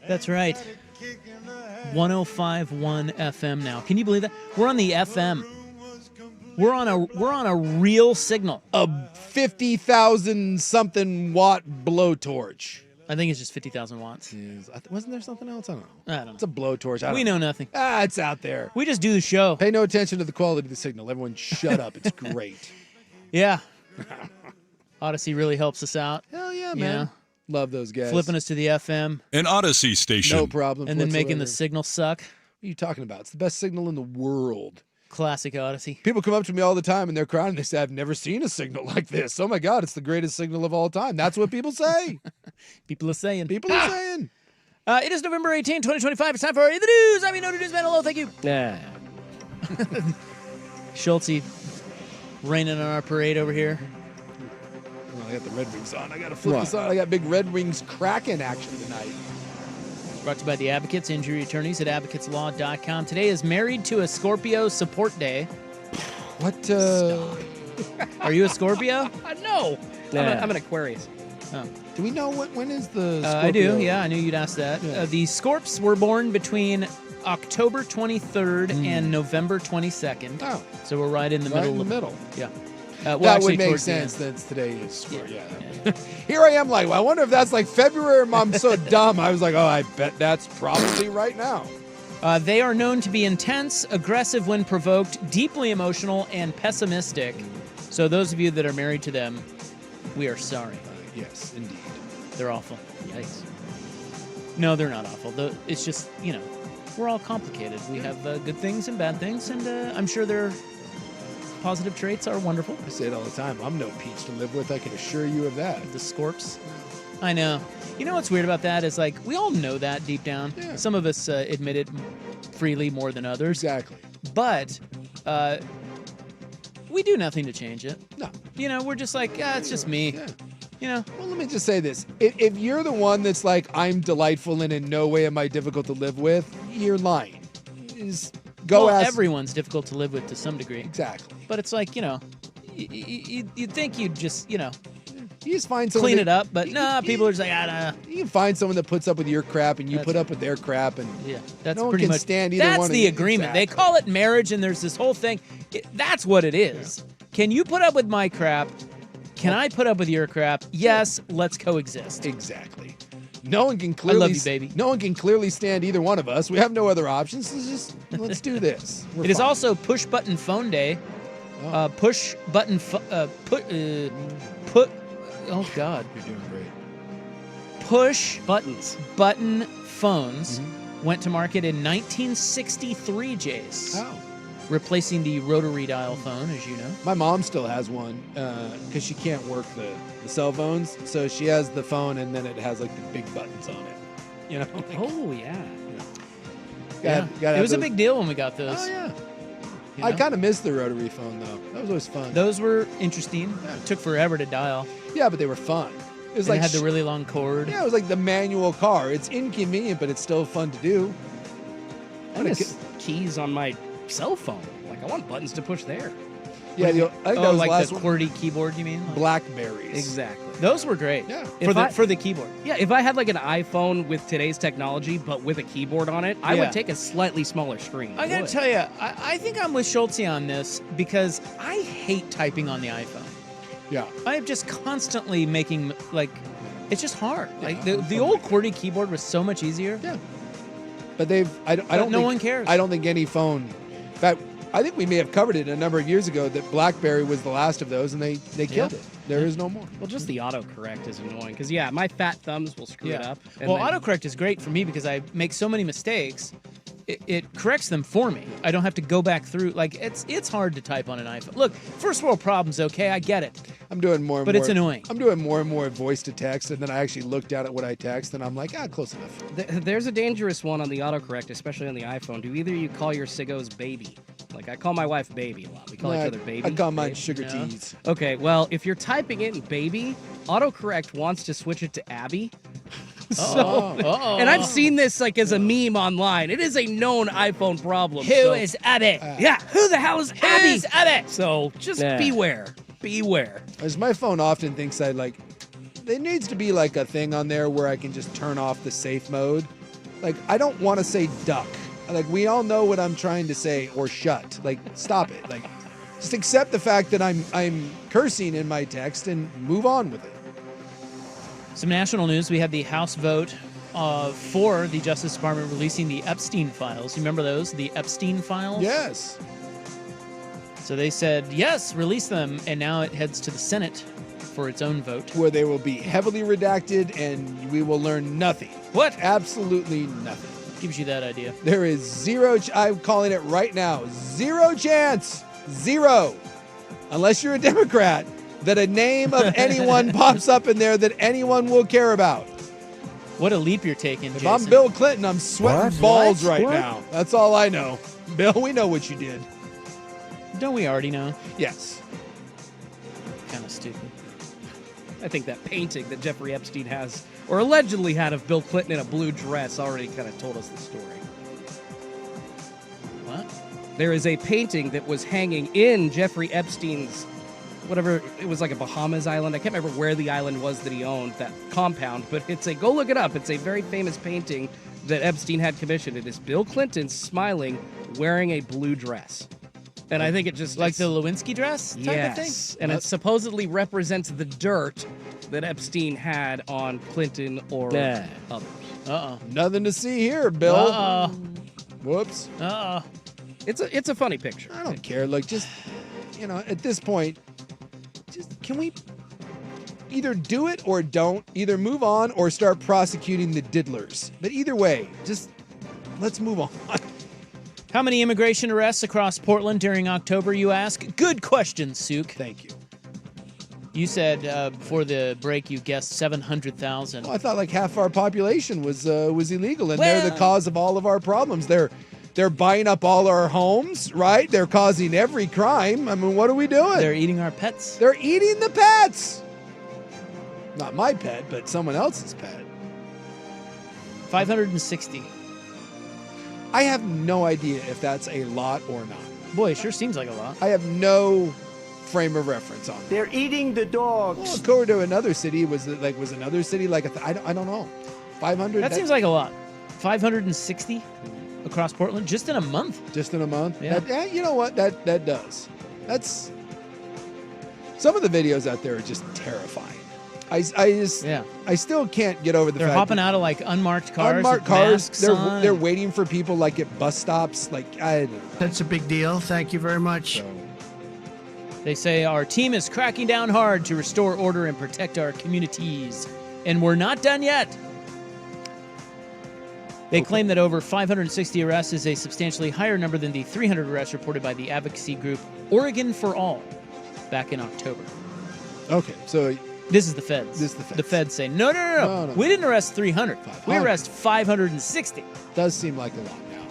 That's right. 105.1 FM now. Can you believe that? We're on the FM. We're on a real signal. A 50,000 something watt blowtorch. I think it's just 50,000 watts. Wasn't there something else? I don't know. I don't know. It's a blowtorch. We know nothing. It's out there. We just do the show. Pay no attention to the quality of the signal. Everyone shut up. It's great. Yeah. Odyssey really helps us out. Hell yeah, man. Love those guys. Flipping us to the FM. An Odyssey station. No problem. And then making the signal suck. What are you talking about? It's the best signal in the world. Classic Odyssey. People come up to me all the time and they're crying and they say, I've never seen a signal like this. Oh my God, it's the greatest signal of all time. That's what people say. People are saying. People are saying. It is November 18, 2025. It's time for the news. I'm your noted newsman. Hello, thank you. Yeah. Schultze raining on our parade over here. I got the Red Wings on. I got to flip this on. I got big Red Wings Kraken action tonight. Brought to you by the Advocates, injury attorneys at advocateslaw.com. Today is Married to a Scorpio Support Day. What? Are you a Scorpio? No. I'm an Aquarius. Oh. Do we know when is the Scorpio? I do, yeah. I knew you'd ask that. Yeah. The Scorps were born between October 23rd and November 22nd. Oh. So we're right in the Right middle. in the middle. Yeah. That would make sense since today is Scorpio. Yeah. Here I am like, well, I wonder if that's like February. I'm so dumb. I was like, oh, I bet that's probably right now. They are known to be intense, aggressive when provoked, deeply emotional, and pessimistic. So those of you that are married to them, we are sorry. Yes, indeed. They're awful. Yikes. No, they're not awful. It's just, we're all complicated. We have good things and bad things, and I'm sure their positive traits are wonderful. I say it all the time. I'm no peach to live with. I can assure you of that. The Scorps. I know. You know what's weird about that is, like, we all know that deep down. Yeah. Some of us admit it freely more than others. Exactly. But we do nothing to change it. No. We're just like, it's just me. Yeah. Well, let me just say this. If you're the one that's like, I'm delightful and in no way am I difficult to live with, you're lying. Go ask. Everyone's difficult to live with to some degree. Exactly. But it's like, you'd think you'd just, You just find someone clean it up, but people are just like, You can find someone that puts up with your crap and you put up with their crap, and that's no one pretty can much stand either that's one. the agreement. Exactly. They call it marriage, and there's this whole thing. That's what it is. Yeah. Can you put up with my crap? Can I put up with your crap? Yes, let's coexist. Exactly. No one can clearly. I love you, baby. No one can clearly stand either one of us. We have no other options. Let's do this. It is also push button phone day. Push button oh God. You're doing great. Push buttons. Button phones went to market in 1963, Jace. Oh. Replacing the rotary dial phone, as you know. My mom still has one because she can't work the cell phones. So she has the phone and then it has like the big buttons on it. Oh, yeah. It was a big deal when we got those. Oh, yeah. I kind of missed the rotary phone, though. That was always fun. Those were interesting. Yeah. It took forever to dial. Yeah, but they were fun. It was They like had the really long cord. Yeah, it was like the manual car. It's inconvenient, but it's still fun to do. I miss keys on my cell phone. Like, I want buttons to push there. Yeah, I think that was like last the one. QWERTY keyboard, you mean? Blackberries. Exactly. Those were great. Yeah. For the keyboard. Yeah, if I had like an iPhone with today's technology, but with a keyboard on it, I would take a slightly smaller screen. I gotta tell you, I think I'm with Schultze on this because I hate typing on the iPhone. Yeah. I'm just constantly making, like, it's just hard. Like, the old QWERTY keyboard was so much easier. Yeah. But I don't think, no one cares. I don't think any phone. In fact, I think we may have covered it a number of years ago that BlackBerry was the last of those, and they killed it. There is no more. Well, just the autocorrect is annoying because my fat thumbs will screw it up. Well, autocorrect is great for me because I make so many mistakes. It corrects them for me. I don't have to go back through. Like, it's hard to type on an iPhone. Look, first world problems, okay, I get it. I'm doing more and more. But it's annoying. I'm doing more and more voice to text, and then I actually look down at what I text, and I'm like, close enough. There's a dangerous one on the autocorrect, especially on the iPhone. Do either you call your Siggos baby? Like, I call my wife baby a lot. We call each other baby. I call mine sugar teas. Okay, well, if you're typing in baby, autocorrect wants to switch it to Abby. And I've seen this like as a meme online. It is a known iPhone problem. Who is Abby? Yeah, who the hell is Abby? Who's Abby? So just beware. Beware. As my phone often thinks I like there needs to be like a thing on there where I can just turn off the safe mode. Like, I don't want to say duck. Like, we all know what I'm trying to say, or shut. Like, stop it. Like, just accept the fact that I'm cursing in my text and move on with it. Some national news. We had the House vote for the Justice Department releasing the Epstein files. You remember those? The Epstein files? Yes. So they said, yes, release them. And now it heads to the Senate for its own vote. Where they will be heavily redacted and we will learn nothing. What? Absolutely nothing. Gives you that idea. There is zero, I'm calling it right now, zero chance, zero, unless you're a Democrat, that a name of anyone pops up in there that anyone will care about. What a leap you're taking, If Jason. I'm Bill Clinton, I'm sweating What? balls What? right What? now. That's all I know. Bill, we know what you did. Don't we already know? Yes. Kind of stupid. I think that painting that Jeffrey Epstein has, or allegedly had, of Bill Clinton in a blue dress already kind of told us the story. What? There is a painting that was hanging in Jeffrey Epstein's, whatever, it was like a Bahamas island. I can't remember where the island was that he owned, that compound, but go look it up. It's a very famous painting that Epstein had commissioned. It is Bill Clinton smiling, wearing a blue dress. And I think it just... Like the Lewinsky dress type of thing? Yes, and it supposedly represents the dirt that Epstein had on Clinton or Yeah. others. Uh-oh. Nothing to see here, Bill. Uh-oh. Whoops. Uh-oh. It's a funny picture. I don't care. Like, just, at this point, just, can we either do it or don't? Either move on or start prosecuting the diddlers. But either way, just let's move on. How many immigration arrests across Portland during October, you ask? Good question, Sook. Thank you. You said before the break you guessed 700,000. Well, I thought like half our population was illegal, and they're the Well- cause of all of our problems. They're buying up all our homes, right? They're causing every crime. I mean, what are we doing? They're eating our pets. They're eating the pets. Not my pet, but someone else's pet. 560. I have no idea if that's a lot or not. Boy, it sure seems like a lot. I have no frame of reference on it. They're eating the dogs. Well, according to another city, was another city like I don't know, 500? That seems like a lot. 560 across Portland just in a month. Just in a month. Yeah. You know what? That does. That's some of the videos out there are just terrifying. I still can't get over the They're fact hopping that out of like unmarked cars. unmarked with cars. masks on. They're waiting for people like at bus stops. Like I don't know. That's a big deal. Thank you very much. So, They say our team is cracking down hard to restore order and protect our communities, and we're not done yet. They claim that over 560 arrests is a substantially higher number than the 300 arrests reported by the advocacy group Oregon for All back in October. okay, so This is the feds. This is the feds. The feds say, no. No. We didn't arrest 300. We 500. arrest 560. does seem like a lot now.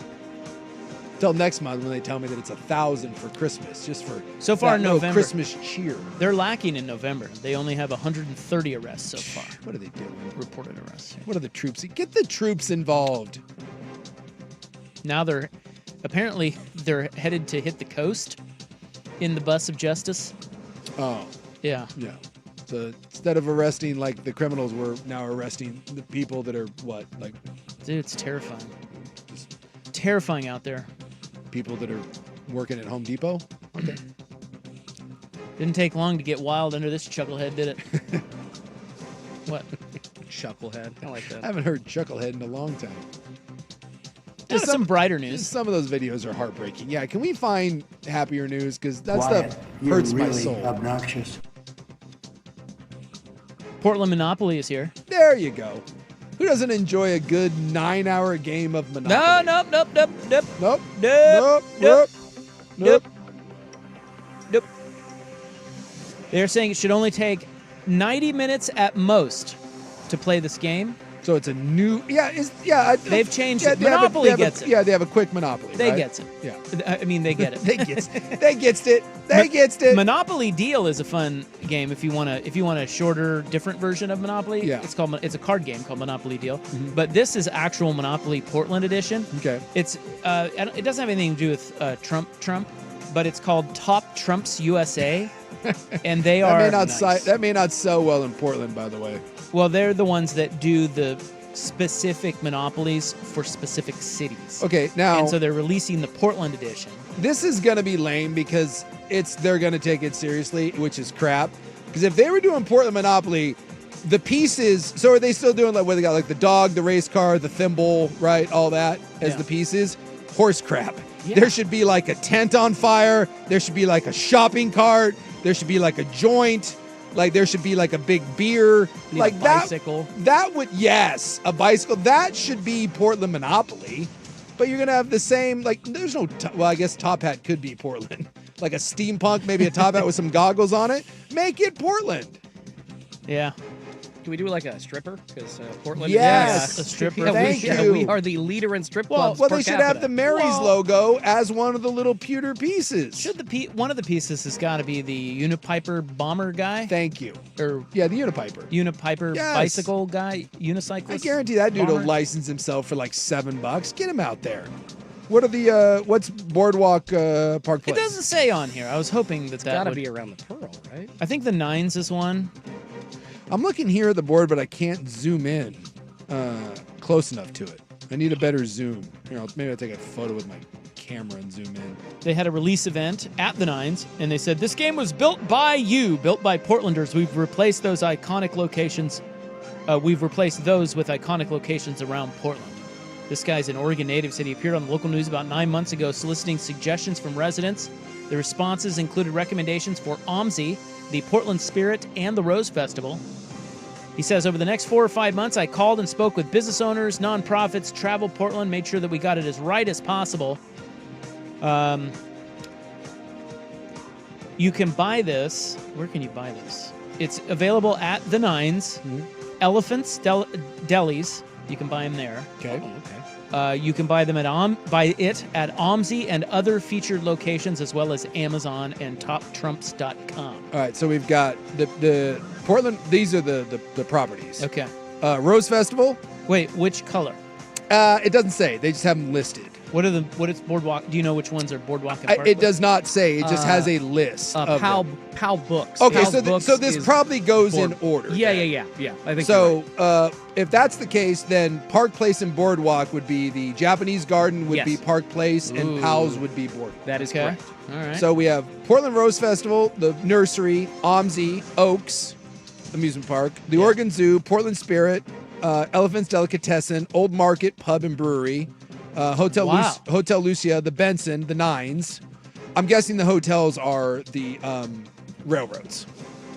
Till next month when they tell me that it's 1,000 for Christmas, just for So far that in little November. Christmas cheer. They're lacking in November. They only have 130 arrests so far. What are they doing? Reported arrests. What are the troops? Get the troops involved. Now they're headed to hit the coast in the bus of justice. Oh, Yeah. yeah. So instead of arresting like the criminals, we're now arresting the people that are what, like Dude, it's terrifying. Terrifying out there. people that are working at Home Depot. Okay. Didn't take long to get wild under this chucklehead, did it? What? Chucklehead. I like I that. haven't heard Chucklehead in a long time. Just some brighter news. Some of those videos are heartbreaking. Yeah, can we find happier news? Because that stuff hurts my soul. Obnoxious. Portland Monopoly is here. There you go. Who doesn't enjoy a good 9-hour game of Monopoly? Nope. Nope. Nope. They're saying it should only take 90 minutes at most to play this game. So it's a new, They've changed it. Monopoly gets it. Yeah, they have a quick Monopoly. They right? gets it. Yeah. I mean, they get it. They gets it. They gets it. Monopoly Deal is a fun game if you want a shorter, different version of Monopoly. Yeah. It's a card game called Monopoly Deal. But this is actual Monopoly Portland edition. Okay. It's it doesn't have anything to do with Trump, but it's called Top Trumps USA, and they That are may not nice. that may not sell well in Portland, by the way. Well, they're the ones that do the specific monopolies for specific cities. Okay, now And so they're releasing the Portland edition. this is gonna be lame because they're gonna take it seriously, which is crap. Because if they were doing Portland Monopoly, the pieces. So are they still doing like what they got, like the dog, the race car, the thimble, right? All that as Yeah. the pieces. Horse crap. Yeah. There should be like a tent on fire. There should be like a shopping cart. There should be like a joint. Like there should be like a big beer. Need like a that. bicycle. That would, yes, a bicycle. That should be Portland Monopoly. But you're gonna have the same, like, there's no, well, I guess Top Hat could be Portland. Like a steampunk, maybe a top hat with some goggles on it. Make it Portland. Yeah. Do we do like a stripper? Because Portland Yes. A stripper. Yeah, Thank we, you. we are the leader in strip Well, clubs. Well, per they should capita. have the Mary's logo as one of the little pewter pieces. Should one of the pieces has got to be the Unipiper bomber guy Thank you. or Yeah, the Unipiper. Unipiper Yes. bicycle guy, unicyclist? I guarantee that dude will bomber? license himself for like $7. Get him out there. What are the what's Boardwalk Park It Place? doesn't say on here. I was hoping that Gotta would be around the Pearl, right? I think the Nines is one. I'm looking here at the board, but I can't zoom in close enough to it. I need a better zoom. Here, maybe I'll take a photo with my camera and zoom in. They had a release event at the Nines, and they said, this game was built by you, built by Portlanders. We've replaced those iconic locations. We've replaced those with iconic locations around Portland. This guy's an Oregon native, said he appeared on the local news about 9 months ago soliciting suggestions from residents. The responses included recommendations for OMSI, the Portland Spirit, and the Rose Festival. He says, over the next 4 or 5 months, I called and spoke with business owners, nonprofits, Travel Portland, made sure that we got it as right as possible. You can buy this. Where can you buy this? It's available at the Nines, Elephants Delis. You can buy them there. Okay. You can buy them at OMSI and other featured locations, as well as Amazon and TopTrumps.com. All right, so we've got the Portland. These are the properties. Okay. Rose Festival. Wait, which color? It doesn't say. They just have them listed. What is Boardwalk? Do you know which ones are Boardwalk and Park It Place? does not say. It just has a list. of Pow them. Books. Okay, Pow's Books so this is probably goes in board- order. Yeah. I think you're right. So if that's the case, then Park Place and Boardwalk would be the Japanese Garden would Yes. be Park Place, and Ooh. Powell's would be Boardwalk. That is Okay. correct. All right. So we have Portland Rose Festival, the Nursery, OMSI, Oaks, Amusement Park, the Oregon Zoo, Portland Spirit, Elephants Delicatessen, Old Market Pub and Brewery, Hotel Wow. Hotel Lucia, the Benson, the Nines. I'm guessing the hotels are the railroads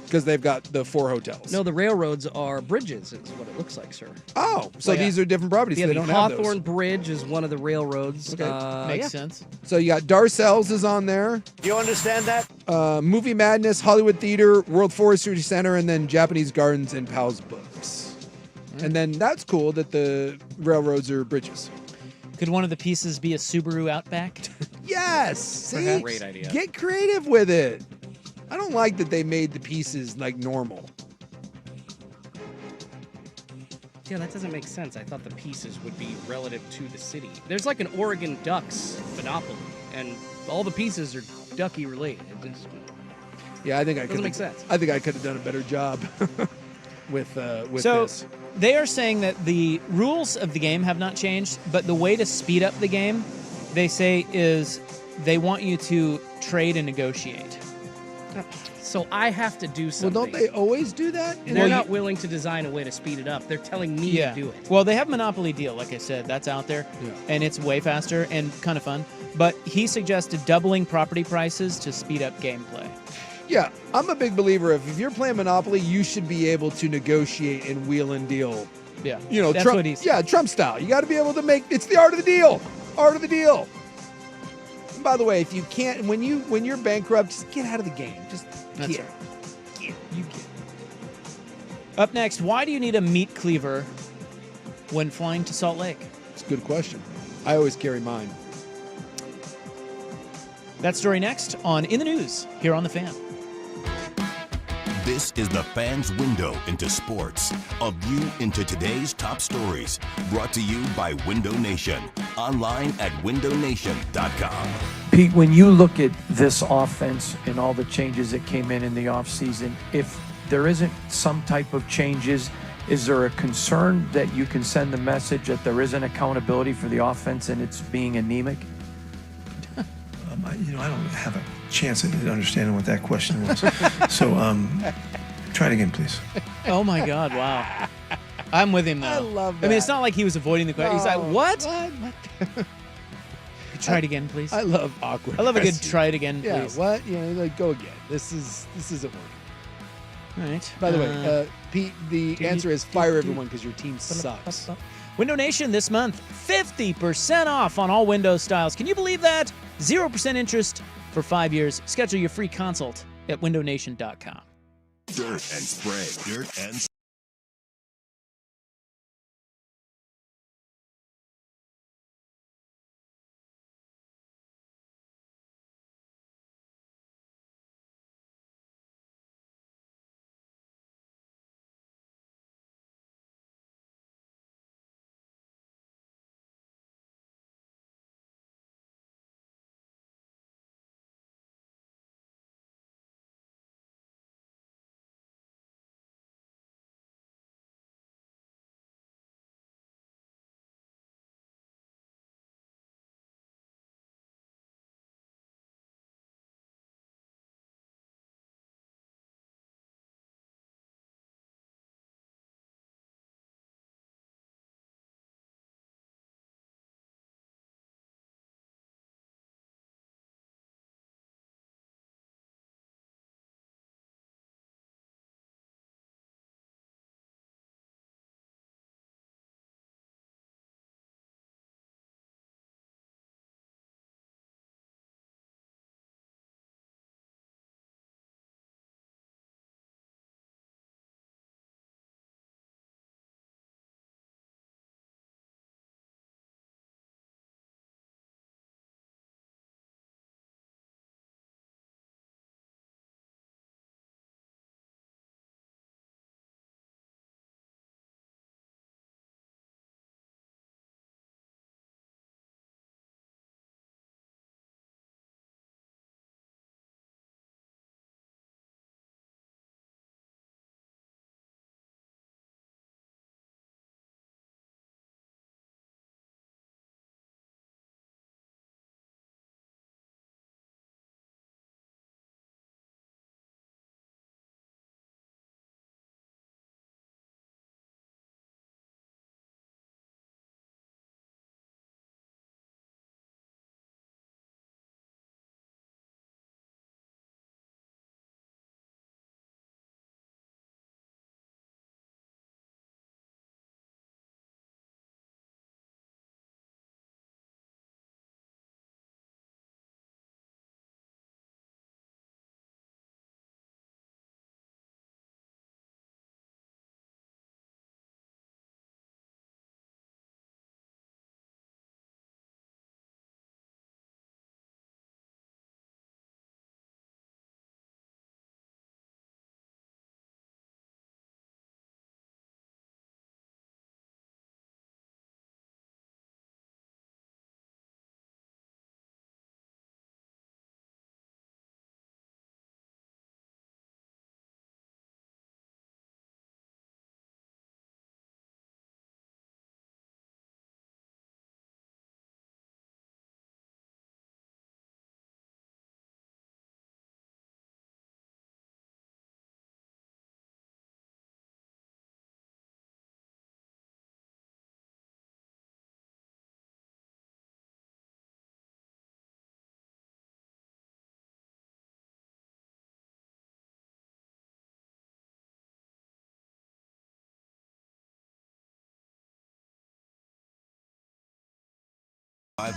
because they've got the 4 hotels. No, the railroads are bridges, is what it looks like, sir. Oh, so yeah. these are different properties. Yeah, so they the don't have Hawthorne those. Bridge is one of the railroads. Okay. Makes yeah. sense. So you got Darcel's is on there. You understand that? Movie Madness, Hollywood Theater, World Forestry Center, and then Japanese Gardens and Powell's Books. And then that's cool that the railroads are bridges. Could one of the pieces be a Subaru Outback? Yes. See? Perhaps. Great idea. Get creative with it. I don't like that they made the pieces like normal. Yeah, that doesn't make sense. I thought the pieces would be relative to the city. There's like an Oregon Ducks monopoly, and all the pieces are Ducky related. It just Yeah, I think I could. doesn't make sense. I think I could have done a better job with So this. they are saying that the rules of the game have not changed, but the way to speed up the game, they say, is they want you to trade and negotiate. So I have to do Well, something. don't they always do that? They're not willing to design a way to speed it up. They're telling me to do it. Well, they have Monopoly Deal, like I said. That's out there. Yeah. And it's way faster and kind of fun. But he suggested doubling property prices to speed up gameplay. Yeah, I'm a big believer of if you're playing Monopoly, you should be able to negotiate and wheel and deal. Yeah. You know, that's Trump, what he said. yeah, Trump style. You got to be able to make. It's the art of the deal. Art of the deal. And by the way, if you can't, when you're bankrupt, just get out of the game. Just That's get. right. You get. Up next, why do you need a meat cleaver when flying to Salt Lake? It's a good question. I always carry mine. That story next on In the News here on The Fan. This is the fans' window into sports. A view into today's top stories. Brought to you by Window Nation. Online at windownation.com. Pete, when you look at this offense and all the changes that came in the offseason, if there isn't some type of changes, is there a concern that you can send the message that there isn't accountability for the offense and it's being anemic? I don't have a chance at understanding what that question was. So, try it again, please. Oh my God! Wow, I'm with him though. I love I mean, it's that. not like he was avoiding the question. He's like, "What? Try it again, please." I love awkward. I love a good "try it again, Yeah, please." what? Like go again. This isn't working. All right. By the way, Pete, the answer is fire everyone because your team sucks. Window Nation this month, 50% off on all Windows styles. Can you believe that? 0% interest for 5 years. Schedule your free consult at windownation.com. Dirt and spray. Dirt and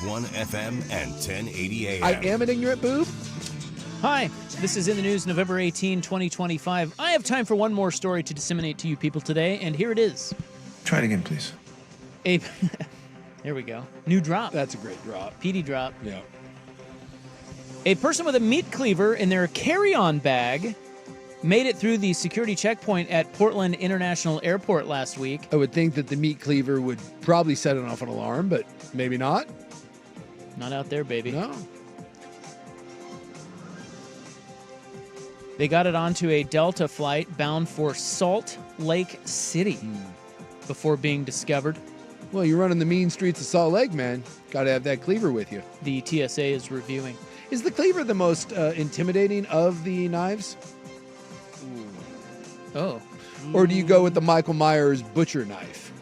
one FM and 1080 AM. I am an ignorant boob. Hi, this is In the News, November 18, 2025. I have time for one more story to disseminate to you people today, and here it is. Try it again, please. There we go. New drop. That's a great drop. PD drop. Yeah. A person with a meat cleaver in their carry-on bag made it through the security checkpoint at Portland International Airport last week. I would think that the meat cleaver would probably set it off an alarm, but maybe not. Not out there, baby. No. They got it onto a Delta flight bound for Salt Lake City before being discovered. Well, you're running the mean streets of Salt Lake, man. Got to have that cleaver with you. The TSA is reviewing. Is the cleaver the most intimidating of the knives? Oh. Or do you go with the Michael Myers butcher knife?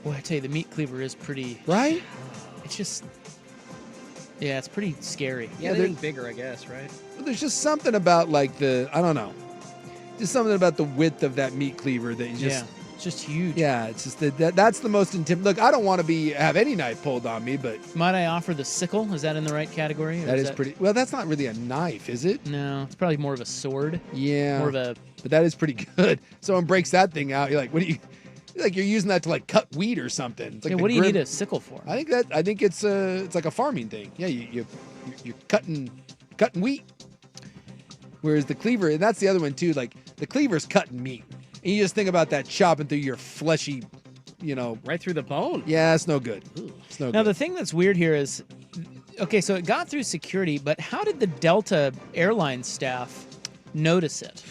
Boy, I tell you, the meat cleaver is pretty... Right? It's just... Yeah, it's pretty scary. Yeah, anything bigger, I guess, right? There's just something about, like, I don't know. Just something about the width of that meat cleaver that you just... Yeah, it's just huge. Yeah, it's just that's the most intimidating. Look, I don't want to have any knife pulled on me, but... Might I offer the sickle? Is that in the right category? That is pretty... Well, that's not really a knife, is it? No, it's probably more of a sword. Yeah. More of a... But that is pretty good. Someone breaks that thing out, you're like, what do you... Like you're using that to like cut wheat or something. It's like what do you need a sickle for? I think it's like a farming thing. Yeah, you're cutting wheat. Whereas the cleaver, and that's the other one too. Like the cleaver's cutting meat, and you just think about that chopping through your fleshy, right through the bone. Yeah, it's no good. It's no good. Now the thing that's weird here is, okay, so it got through security, but how did the Delta Airlines staff notice it?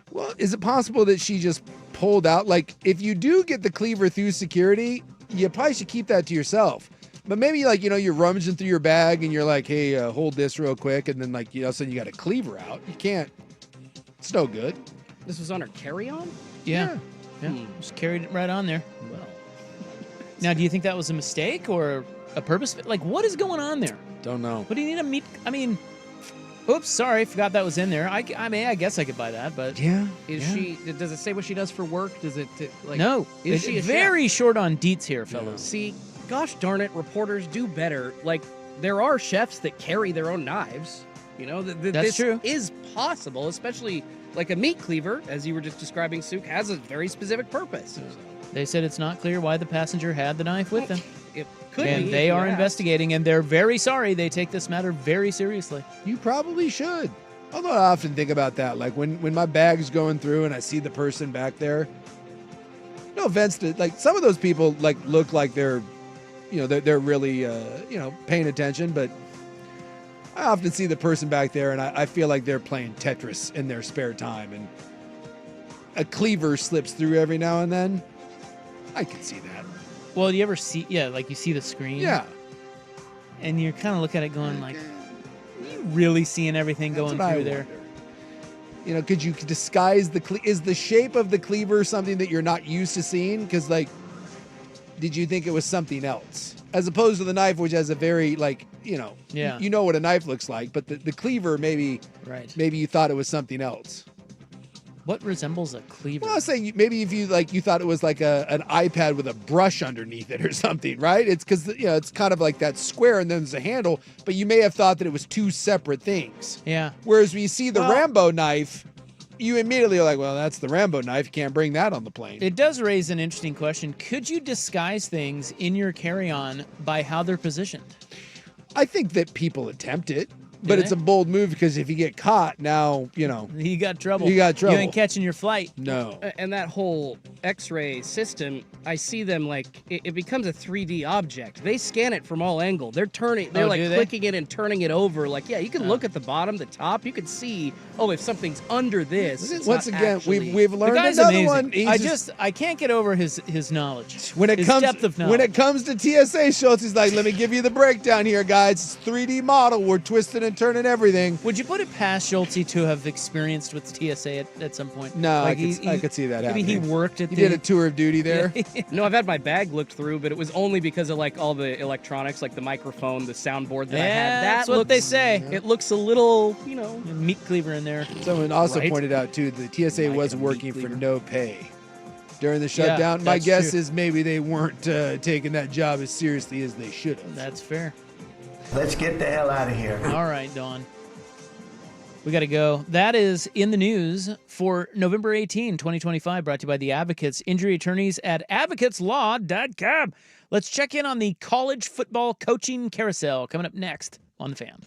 Well, is it possible that she just pulled out? Like, if you do get the cleaver through security, you probably should keep that to yourself. But maybe, like, you're rummaging through your bag and you're like, hey, hold this real quick. And then, like, all of a sudden you got a cleaver out. You can't. It's no good. This was on her carry-on? Yeah. Just carried it right on there. Well. Now, do you think that was a mistake or a purpose? Like, what is going on there? Don't know. What do you need a meat? I mean... Oops, sorry, forgot that was in there. I mean, I guess I could buy that, but Is she? Does it say what she does for work? Does it like? no. Is she a very chef? short on deets here, fellas? See, gosh darn it, reporters do better. Like there are chefs that carry their own knives. That's this true. is possible, especially like a meat cleaver, as you were just describing. Souk has a very specific purpose. They said it's not clear why the passenger had the knife with them. It could And be. they if you are ask. investigating, and they're very sorry. They take this matter very seriously. You probably should. Although I often think about that. Like when my bag's going through and I see the person back there. No offense to like some of those people like look like they're really paying attention, but I often see the person back there and I feel like they're playing Tetris in their spare time and a cleaver slips through every now and then. I can see that. Well, do you ever see, like you see the screen? Yeah. And you're kind of looking at it going like, are you really seeing everything going through there? Could you disguise is the shape of the cleaver something that you're not used to seeing? Because, like, did you think it was something else? As opposed to the knife, which has a very, you know what a knife looks like, but the cleaver, maybe you thought it was something else. What resembles a cleaver? Well, I was saying maybe if you thought it was like an iPad with a brush underneath it or something, right? It's because it's kind of like that square and then there's a handle, but you may have thought that it was two separate things. Yeah. Whereas when you see the Rambo knife, you immediately are like, well, that's the Rambo knife. You can't bring that on the plane. It does raise an interesting question. Could you disguise things in your carry-on by how they're positioned? I think that people attempt it. Do But they? it's a bold move because if you get caught, now, You got trouble. You got trouble. You ain't catching your flight. No. And that whole X-ray system, I see them like it becomes a 3D object. They scan it from all angles. They're turning, they're Oh, like do they? clicking it and turning it over. Like, yeah, you can look at the bottom, the top. You can see, if something's under this. It's Once not again, actually- we've The learned guy's another amazing. one. He's I can't get over his knowledge. when it his comes depth of knowledge. when it comes to TSA, Schultz is like, let me give you the breakdown here, guys. It's a 3D model. We're twisting and turning everything. Would you put it past Schulte to have experienced with TSA at some point? No, Like I could see that maybe happening. he worked at He the... did a tour of duty there. No, I've had my bag looked through, but it was only because of like all the electronics, like the microphone, the soundboard that I had. That's That what they looks- say. It looks a little, Meat cleaver in there. Someone also Right? pointed out too the TSA was a meat working for cleaver. no pay during the shutdown. My that's guess true. is maybe they weren't taking that job as seriously as they should have. That's fair. Let's get the hell out of here. All right, Dawn. We got to go. That is in the news for November 18, 2025, brought to you by the Advocates, injury attorneys at advocateslaw.com. Let's check in on the college football coaching carousel coming up next on The Fan.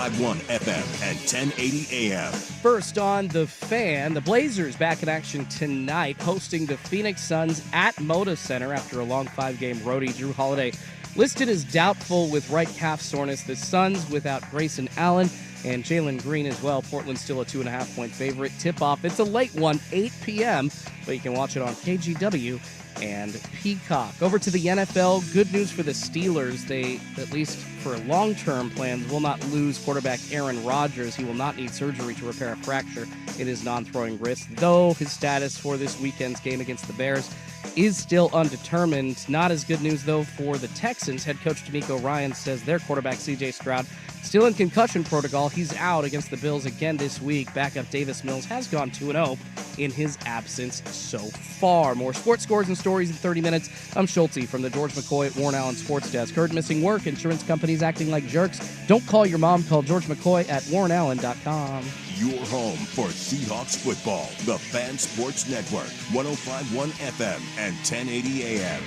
105.1 FM and 1080 AM. First on The Fan, the Blazers back in action tonight, hosting the Phoenix Suns at Moda Center after a long 5-game roadie. Drew Holiday listed as doubtful with right calf soreness. The Suns without Grayson Allen and Jalen Green as well. Portland's still a 2.5-point favorite. Tip-off, it's a late one, 8 p.m., but you can watch it on KGW and Peacock. Over to the NFL, good news for the Steelers. They, at least for long-term plans, will not lose quarterback Aaron Rodgers. He will not need surgery to repair a fracture in his non-throwing wrist, though his status for this weekend's game against the Bears is still undetermined. Not as good news, though, for the Texans. Head coach D'Amico Ryan says their quarterback, C.J. Stroud, still in concussion protocol. He's out against the Bills again this week. Backup Davis Mills has gone 2-0 in his absence so far. More sports scores and stories in 30 minutes. I'm Schulte from the George McCoy at Warren Allen Sports Desk. Heard missing work, insurance companies acting like jerks. Don't call your mom. Call George McCoy at warrenallen.com. Your home for Seahawks football. The Fan Sports Network. 105.1 FM and 1080 AM.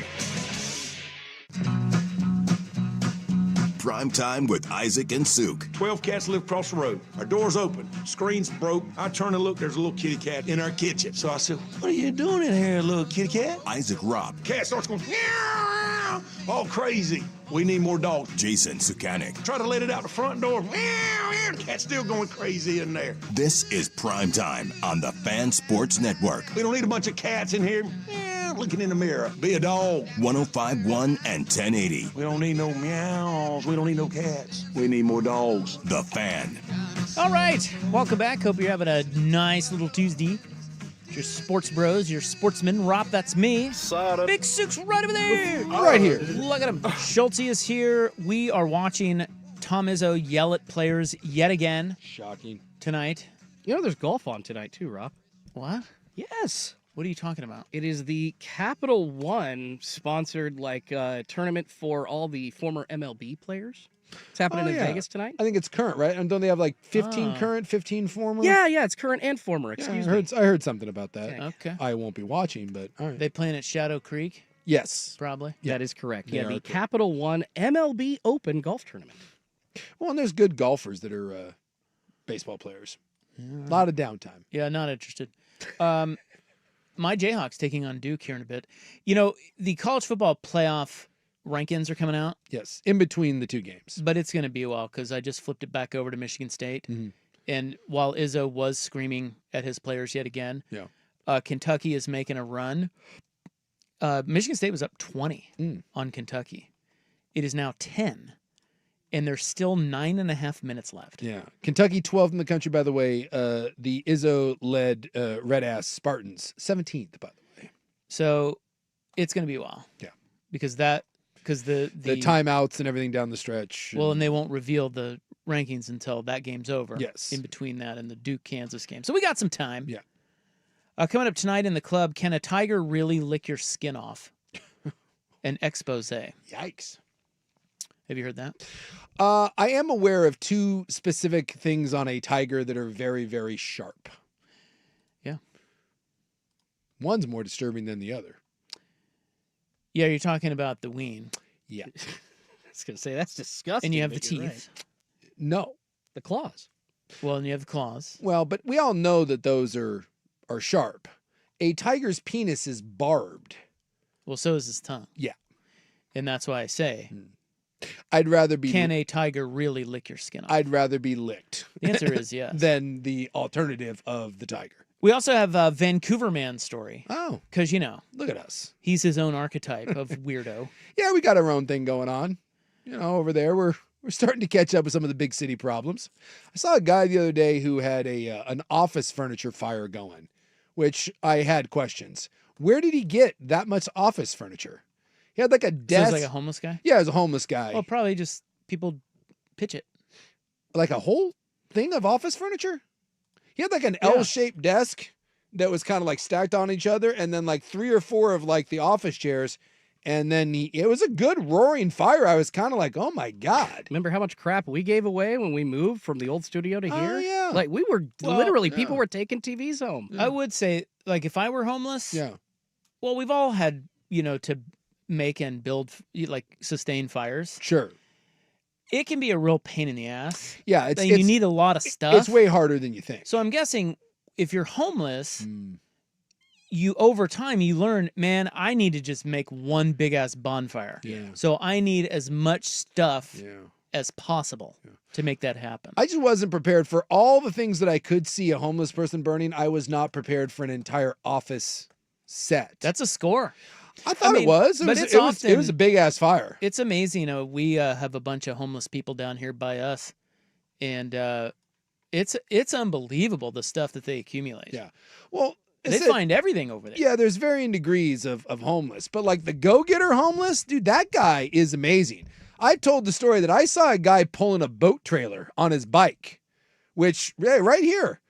Primetime with Isaac and Suk. 12 cats live across the road. Our door's open. Screen's broke. I turn and look. There's a little kitty cat in our kitchen. So I said, "What are you doing in here, little kitty cat?" Isaac Robb. Cat starts going, meow, all crazy. We need more dogs. Jason Sukanik. Try to let it out the front door. Meow, meow. Cat's still going crazy in there. This is Primetime on the Fan Sports Network. We don't need a bunch of cats in here. Looking in the mirror. Be a dog. 105.1 and 1080. We don't need no meows. We don't need no cats. We need more dogs. The Fan. All right. Welcome back. Hope you're having a nice little Tuesday. Your sports bros, your sportsman. Rob, that's me. Big Suk's right over there. Right here. Look at him. Schulte is here. We are watching Tom Izzo yell at players yet again. Shocking. Tonight. You know, there's golf on tonight, too, Rob. What? Yes. What are you talking about? It is the Capital One sponsored tournament for all the former MLB players. It's happening in Vegas tonight. I think it's current, right? And don't they have like 15 current, 15 former? Yeah, it's current and former. Excuse me. I heard something about that. Okay. I won't be watching, but all right. They playing at Shadow Creek? Yes. Probably. That is correct. They Yeah, are the correct. Capital One MLB Open Golf Tournament. Well, and there's good golfers that are baseball players. A lot of downtime. Yeah, not interested. My Jayhawks taking on Duke here in a bit. You know, the college football playoff rankings are coming out. Yes, in between the two games. But it's going to be a while because I just flipped it back over to Michigan State. Mm-hmm. And while Izzo was screaming at his players yet again, Kentucky is making a run. Michigan State was up 20 on Kentucky. It is now 10. And there's still 9.5 minutes left. Yeah. Kentucky 12th in the country, by the way. The Izzo-led Red-Ass Spartans, 17th, by the way. So it's going to be a while. Yeah. Because the timeouts and everything down the stretch. Well, and they won't reveal the rankings until that game's over. Yes. In between that and the Duke-Kansas game. So we got some time. Yeah. Coming up tonight in the club, can a tiger really lick your skin off? An expose. Yikes. Have you heard that? I am aware of two specific things on a tiger that are very, very sharp. Yeah. One's more disturbing than the other. Yeah, you're talking about the ween. Yeah. I was going to say, that's disgusting. And you have the but you're teeth. right. No. The claws. Well, and you have the claws. Well, but we all know that those are sharp. A tiger's penis is barbed. Well, so is his tongue. Yeah. And that's why I say, I'd rather be... Can a tiger really lick your skin off? I'd rather be licked. The answer is yes. Than the alternative of the tiger. We also have a Vancouver man story. Oh. Because, you know. Look at us. He's his own archetype of weirdo. Yeah, we got our own thing going on. You know, over there, we're starting to catch up with some of the big city problems. I saw a guy the other day who had an office furniture fire going, which I had questions. Where did he get that much office furniture? He had like a desk. So he's like a homeless guy? Yeah, he was a homeless guy. Well, probably just people pitch it. Like a whole thing of office furniture? He had like an L-shaped desk that was kind of like stacked on each other, and then like 3 or 4 of like the office chairs. And then it was a good roaring fire. I was kind of like, oh my God. Remember how much crap we gave away when we moved from the old studio to here? Oh, yeah. Like we were people were taking TVs home. I would say, like, if I were homeless, well, we've all had, to make and build, like, sustain fires. Sure. it can be a real pain in the ass. Yeah, you need a lot of stuff. It's way harder than you think. So I'm guessing if you're homeless, you over time you learn, man, I need to just make one big ass bonfire. Yeah. So I need as much stuff as possible to make that happen. I just wasn't prepared for all the things that I could see a homeless person burning. I was not prepared for an entire office set. That's a score. I thought it was. But It was a big ass fire. It's amazing. We have a bunch of homeless people down here by us, and it's unbelievable the stuff that they accumulate. Yeah. Well, they find everything over there. Yeah, there's varying degrees of homeless, but like the go-getter homeless, dude, that guy is amazing. I told the story that I saw a guy pulling a boat trailer on his bike, which right here,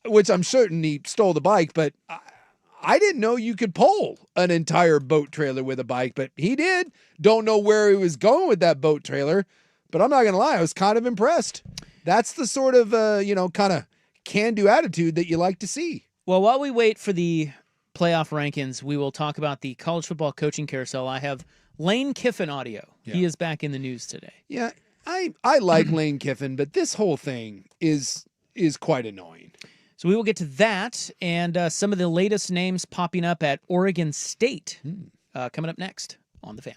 which I'm certain he stole the bike, but I didn't know you could pull an entire boat trailer with a bike, but he did. Don't know where he was going with that boat trailer, but I'm not going to lie, I was kind of impressed. That's the sort of, kind of can-do attitude that you like to see. Well, while we wait for the playoff rankings, we will talk about the college football coaching carousel. I have Lane Kiffin audio. Yeah. He is back in the news today. Yeah, I like Lane Kiffin, but this whole thing is quite annoying. So we will get to that and some of the latest names popping up at Oregon State coming up next on The Fan.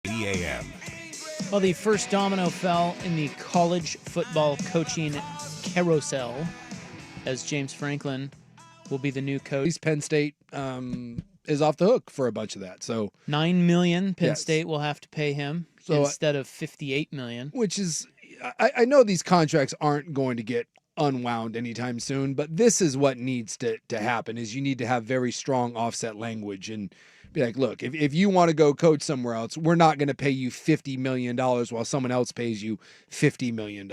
a.m. Well, the first domino fell in the college football coaching carousel as James Franklin will be the new coach. Penn State is off the hook for a bunch of that. So $9 million Penn Yes. State will have to pay him instead of $58 million. Which is, I know these contracts aren't going to get unwound anytime soon, but this is what needs to happen is you need to have very strong offset language and be like, look, if you want to go coach somewhere else, we're not going to pay you $50 million while someone else pays you $50 million.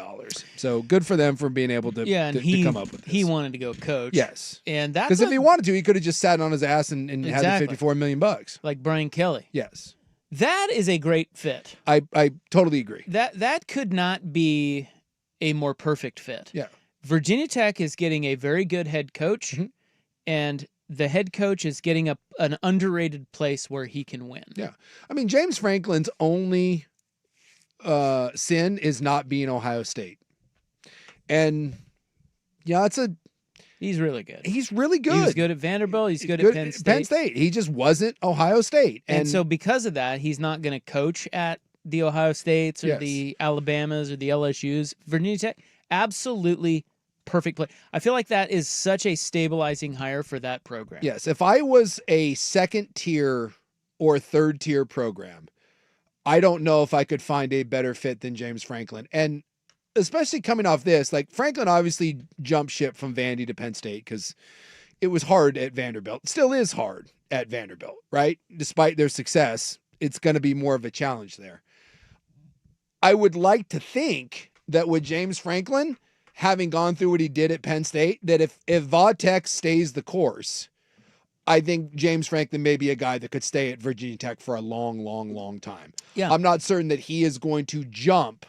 So good for them for being able to, to come up with this. He wanted to go coach. Yes. And that's because if he wanted to, he could have just sat on his ass and had the $54 million. Like Brian Kelly. Yes. That is a great fit. I totally agree. That could not be a more perfect fit. Yeah. Virginia Tech is getting a very good head coach, and the head coach is getting an underrated place where he can win. Yeah. I mean, James Franklin's only sin is not being Ohio State. And yeah, he's really good. He's really good. He was good at Vanderbilt. He's good at Penn State. Penn State. He just wasn't Ohio State. And so because of that, he's not going to coach at the Ohio States or the Alabamas or the LSUs. Virginia Tech, absolutely perfect play. I feel like that is such a stabilizing hire for that program. Yes. If I was a second tier or third tier program, I don't know if I could find a better fit than James Franklin. And especially coming off this, like Franklin obviously jumped ship from Vandy to Penn State because it was hard at Vanderbilt. It still is hard at Vanderbilt, right? Despite their success, it's going to be more of a challenge there. I would like to think that with James Franklin, having gone through what he did at Penn State, that if Va-Tech stays the course, I think James Franklin may be a guy that could stay at Virginia Tech for a long, long, long time. Yeah. I'm not certain that he is going to jump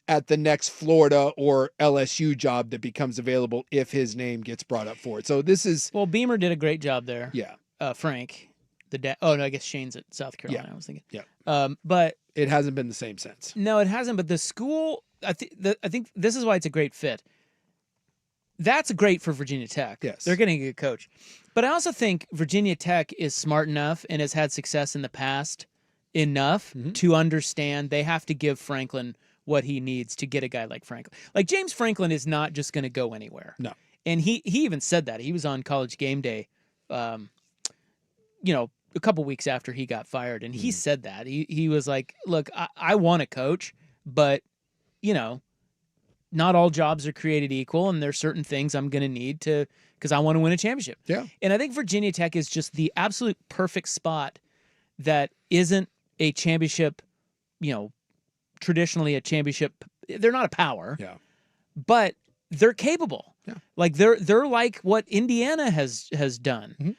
at the next Florida or LSU job that becomes available if his name gets brought up for it. So this is... Well, Beamer did a great job there. Yeah. Frank, the dad. Oh, no, I guess Shane's at South Carolina, Yeah. I was thinking. Yeah. But... It hasn't been the same since. No, it hasn't. But the school, I think this is why it's a great fit. That's great for Virginia Tech. Yes. They're getting a good coach. But I also think Virginia Tech is smart enough and has had success in the past enough to understand they have to give Franklin what he needs to get a guy like Franklin. Like James Franklin is not just going to go anywhere. No. And he even said that. He was on College Game Day, a couple weeks after he got fired, and he said that. He was like, look, I want to coach, but, not all jobs are created equal, and there's certain things I'm going to need to because I want to win a championship. Yeah. And I think Virginia Tech is just the absolute perfect spot that isn't a championship, traditionally a championship. They're not a power. Yeah. But they're capable. Yeah. Like they're like what Indiana has done.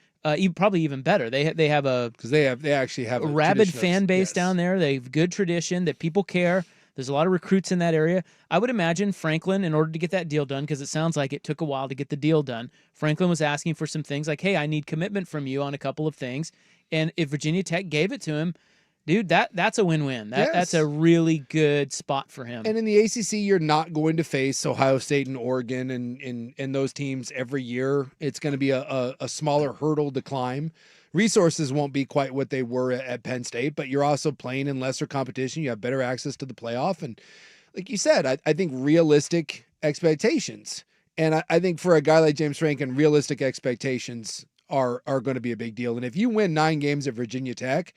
Probably even better. They have because they actually have a rabid fan base down there. They have good tradition that people care. There's a lot of recruits in that area. I would imagine Franklin, in order to get that deal done, because it sounds like it took a while to get the deal done, Franklin was asking for some things like, hey, I need commitment from you on a couple of things. And if Virginia Tech gave it to him, dude, that's a win-win. That's a really good spot for him. And in the ACC, you're not going to face Ohio State and Oregon and those teams every year. It's going to be a smaller hurdle to climb. Resources won't be quite what they were at Penn State, but you're also playing in lesser competition. You have better access to the playoff. And like you said, I think realistic expectations. And I think for a guy like James Franklin, realistic expectations are going to be a big deal. And if you win 9 games at Virginia Tech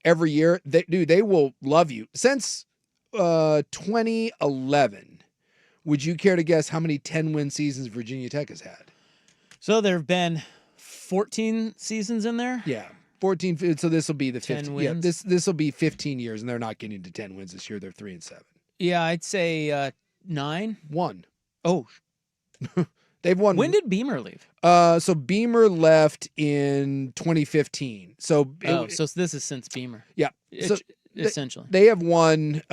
every year, they will love you. Since 2011, would you care to guess how many 10-win seasons Virginia Tech has had? So there have been 14 seasons in there? Yeah. 14. So this will be the 15. 10 wins. Yeah, this will be 15 years, and they're not getting to 10 wins this year. They're 3-7. Yeah, I'd say 9. 1. Oh. They've won. When did Beamer leave? So Beamer left in 2015. So this is since Beamer. Yeah. So essentially. They have won.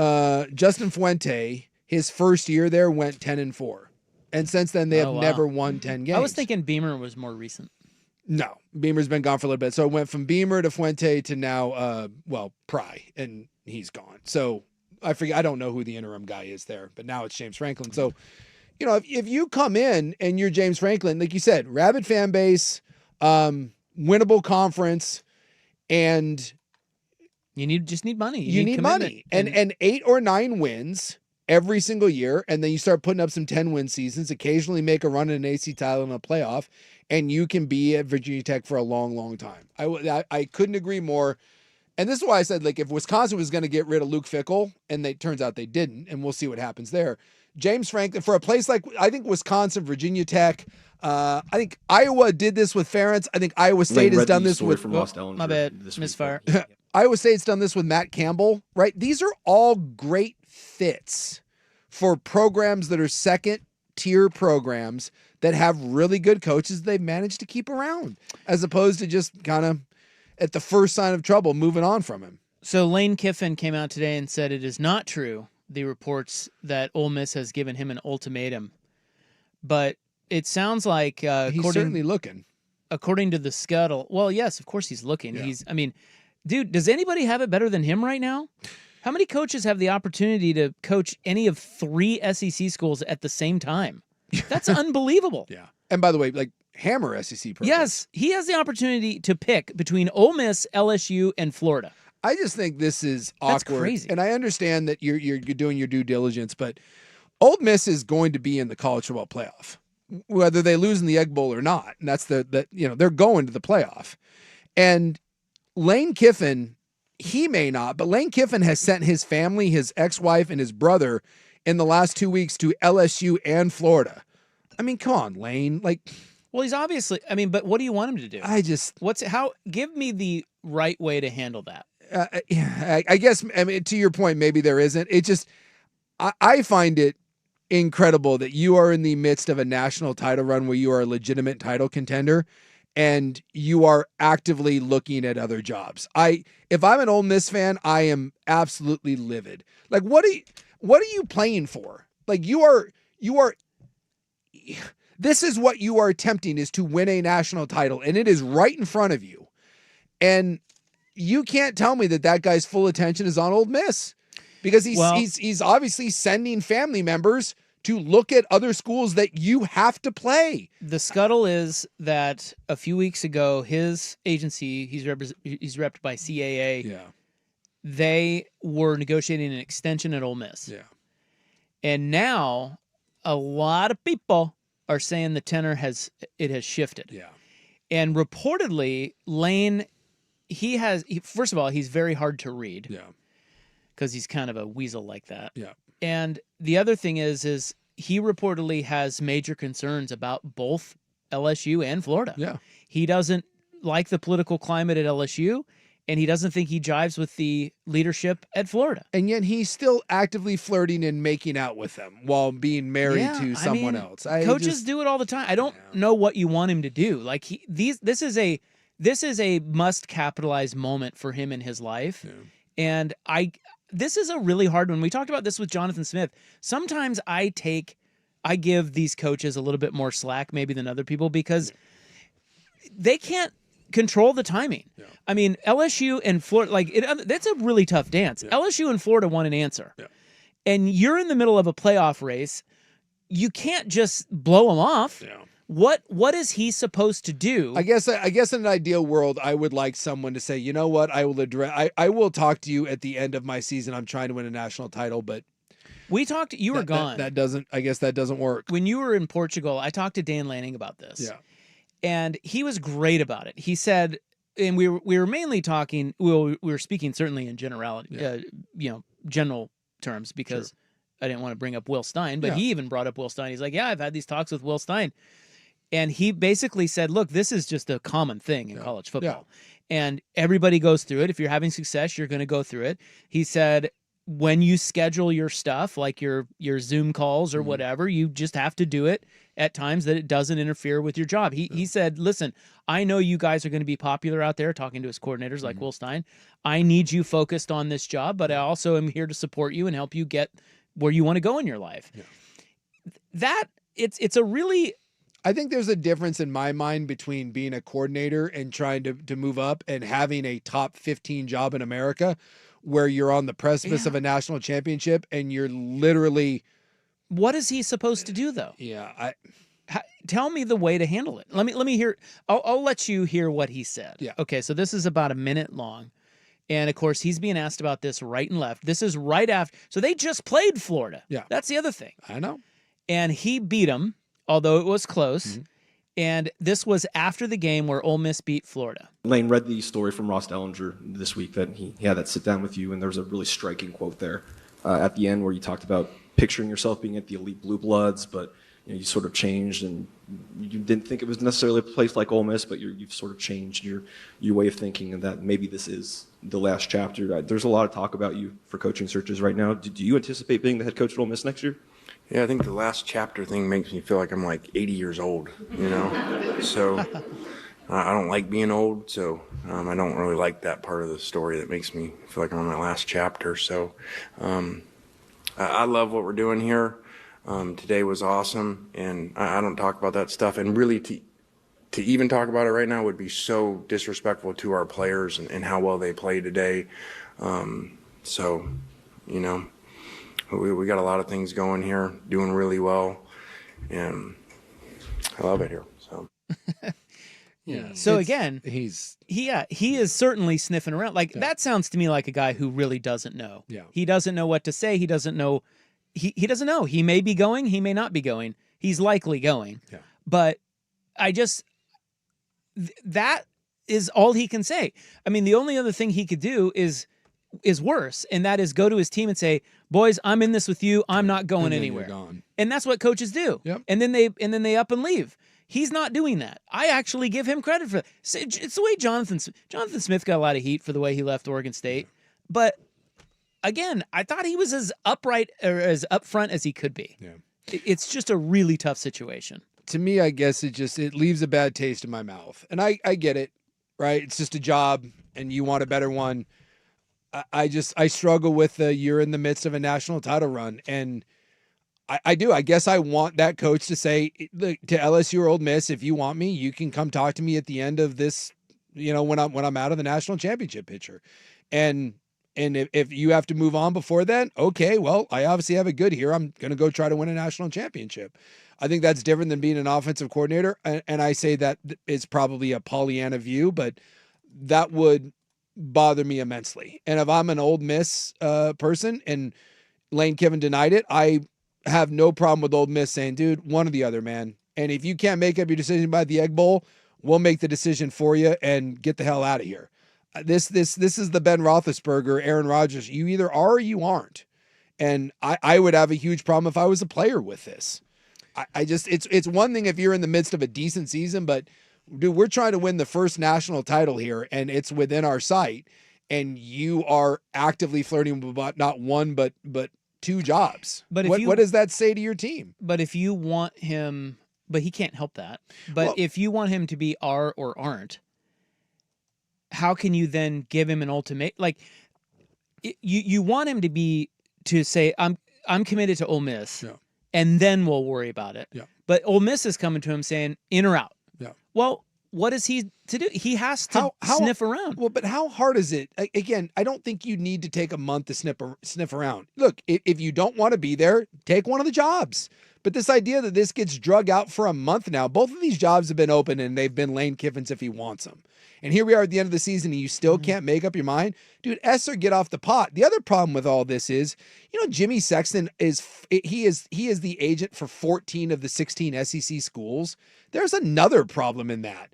Justin Fuente, his first year there, went 10-4. And since then, they have never won 10 games. I was thinking Beamer was more recent. No, Beamer's been gone for a little bit. So it went from Beamer to Fuente to now, Pry, and he's gone. So I forget. I don't know who the interim guy is there, but now it's James Franklin. So, if you come in and you're James Franklin, like you said, rabid fan base, winnable conference, and You just need money. You need commitment. money. And 8 or 9 wins every single year, and then you start putting up some 10-win seasons, occasionally make a run at an AC title in a playoff, and you can be at Virginia Tech for a long, long time. I couldn't agree more. And this is why I said, like, if Wisconsin was going to get rid of Luke Fickell, and it turns out they didn't, and we'll see what happens there. James Franklin, for a place like, I think Wisconsin, Virginia Tech, I think Iowa did this with Ferentz. I think Iowa State has done this with... My bad, misfire. Iowa State's done this with Matt Campbell, right? These are all great fits for programs that are second-tier programs that have really good coaches they've managed to keep around, as opposed to just kind of at the first sign of trouble moving on from him. So Lane Kiffin came out today and said it is not true, the reports that Ole Miss has given him an ultimatum. But it sounds like he's certainly looking. According to the Scuttle, well, yes, of course he's looking. Yeah. Dude, does anybody have it better than him right now? How many coaches have the opportunity to coach any of 3 SEC schools at the same time? That's unbelievable. Yeah. And by the way, like, hammer SEC programs. Yes, he has the opportunity to pick between Ole Miss, LSU, and Florida. I just think this is awkward. That's crazy. And I understand that you're doing your due diligence, but Ole Miss is going to be in the college football playoff, whether they lose in the Egg Bowl or not. And that's they're going to the playoff. And Lane Kiffin, he may not, but Lane Kiffin has sent his family, his ex-wife, and his brother in the last 2 weeks to LSU and Florida. I mean, come on, Lane. Like, well, he's obviously, but what do you want him to do? Give me the right way to handle that. I guess, to your point, maybe there isn't. It just, I find it incredible that you are in the midst of a national title run where you are a legitimate title contender and you are actively looking at other jobs. If I'm an Ole Miss fan, I am absolutely livid. Like, what are you playing for? Like, you are, this is what you are attempting, is to win a national title, and it is right in front of you. And you can't tell me that guy's full attention is on Ole Miss, because he's obviously sending family members to look at other schools that you have to play. The scuttle is that a few weeks ago, his agency, he's repped by CAA. Yeah. They were negotiating an extension at Ole Miss. Yeah. And now a lot of people are saying the tenor has shifted. Yeah. And reportedly, Lane, first of all, he's very hard to read. Yeah. Because he's kind of a weasel like that. Yeah. And the other thing is he reportedly has major concerns about both LSU and Florida. Yeah. He doesn't like the political climate at LSU, and he doesn't think he jives with the leadership at Florida. And yet he's still actively flirting and making out with them while being married to someone else. Coaches do it all the time. I don't know what you want him to do. Like, this is a must capitalize moment for him in his life. Yeah. And this is a really hard one. We talked about this with Jonathan Smith. Sometimes I give these coaches a little bit more slack maybe than other people because they can't control the timing. Yeah. I mean, LSU and Florida, that's a really tough dance. Yeah. LSU and Florida want an answer. Yeah. And you're in the middle of a playoff race. You can't just blow them off. Yeah. What is he supposed to do? I guess in an ideal world, I would like someone to say, you know what, I will talk to you at the end of my season. I'm trying to win a national title, but we talked. You were gone. That doesn't work. When you were in Portugal, I talked to Dan Lanning about this. Yeah, and he was great about it. He said, and we were mainly talking. We were speaking certainly in generality, general terms, because Sure. I didn't want to bring up Will Stein, but he even brought up Will Stein. He's like, yeah, I've had these talks with Will Stein. And he basically said, look, this is just a common thing in college football. Yeah. And everybody goes through it. If you're having success, you're going to go through it. He said, when you schedule your stuff, like your Zoom calls or whatever, you just have to do it at times that it doesn't interfere with your job. He said, listen, I know you guys are going to be popular out there, talking to his coordinators like Will Stein. I need you focused on this job, but I also am here to support you and help you get where you want to go in your life. Yeah. It's a really... I think there's a difference in my mind between being a coordinator and trying to move up and having a top 15 job in America where you're on the precipice of a national championship and you're literally... What is he supposed to do, though? Yeah, tell me the way to handle it. Let me hear... I'll let you hear what he said. Yeah. Okay, so this is about a minute long, And of course, he's being asked about this right and left. This is right after. So they just played Florida. Yeah. That's the other thing. I know. And he beat them, although it was close. Mm-hmm. And this was after the game where Ole Miss beat Florida. Lane read the story from Ross Dellinger this week that he had that sit down with you, and there was a really striking quote there at the end where you talked about picturing yourself being at the elite blue bloods, but you sort of changed, and you didn't think it was necessarily a place like Ole Miss, but you've sort of changed your way of thinking, and that maybe this is the last chapter. There's a lot of talk about you for coaching searches right now. Do you anticipate being the head coach at Ole Miss next year? Yeah, I think the last chapter thing makes me feel like I'm like 80 years old, So I don't like being old, so I don't really like that part of the story that makes me feel like I'm on my last chapter. So I love what we're doing here. Today was awesome, and I don't talk about that stuff. And really, to even talk about it right now would be so disrespectful to our players and how well they played today. We got a lot of things going here, doing really well, and I love it here. So, yeah. So again, he is certainly sniffing around. Like that sounds to me like a guy who really doesn't know. Yeah. He doesn't know what to say. He doesn't know. He doesn't know. He may be going. He may not be going. He's likely going. Yeah. But that is all he can say. I mean, the only other thing he could do is worse, and that is go to his team and say, "Boys, I'm in this with you. I'm not going anywhere." And that's what coaches do. Yep. And then they up and leave. He's not doing that. I actually give him credit for that. It's the way Jonathan Smith got a lot of heat for the way he left Oregon State, but again, I thought he was as upright or as upfront as he could be. Yeah. It's just a really tough situation. To me, I guess it leaves a bad taste in my mouth. And I get it, right? It's just a job and you want a better one. I struggle with you're in the midst of a national title run. And I do. I guess I want that coach to say to LSU or Ole Miss, if you want me, you can come talk to me at the end of this, when I'm out of the national championship picture. And if you have to move on before then, okay, well, I obviously have it good here. I'm going to go try to win a national championship. I think that's different than being an offensive coordinator. And I say that is probably a Pollyanna view, but that would bother me immensely. And if I'm an Ole Miss person and Lane Kiffin denied it, I have no problem with Ole Miss saying, dude, one or the other, man. And if you can't make up your decision by the Egg Bowl, we'll make the decision for you and get the hell out of here. This is the Ben Roethlisberger, Aaron Rodgers. You either are or you aren't. And I would have a huge problem if I was a player with this. It's one thing if you're in the midst of a decent season, but dude, we're trying to win the first national title here and it's within our sight. And you are actively flirting with not one, but two jobs. But what does that say to your team? But if you want him, but he can't help that. But if you want him to be are or aren't, how can you then give him an ultimate? Like you want him to say, I'm committed to Ole Miss, and then we'll worry about it. Yeah. But Ole Miss is coming to him saying, in or out. Yeah. Well, what is he to do? He has to sniff around. Well, but how hard is it? Again, I don't think you need to take a month to sniff around. Look, if you don't want to be there, take one of the jobs. But this idea that this gets drug out for a month now, both of these jobs have been open and they've been Lane Kiffin's if he wants them. And here we are at the end of the season and you still can't make up your mind. Dude, Esser, get off the pot. The other problem with all this is, Jimmy Sexton is the agent for 14 of the 16 SEC schools. There's another problem in that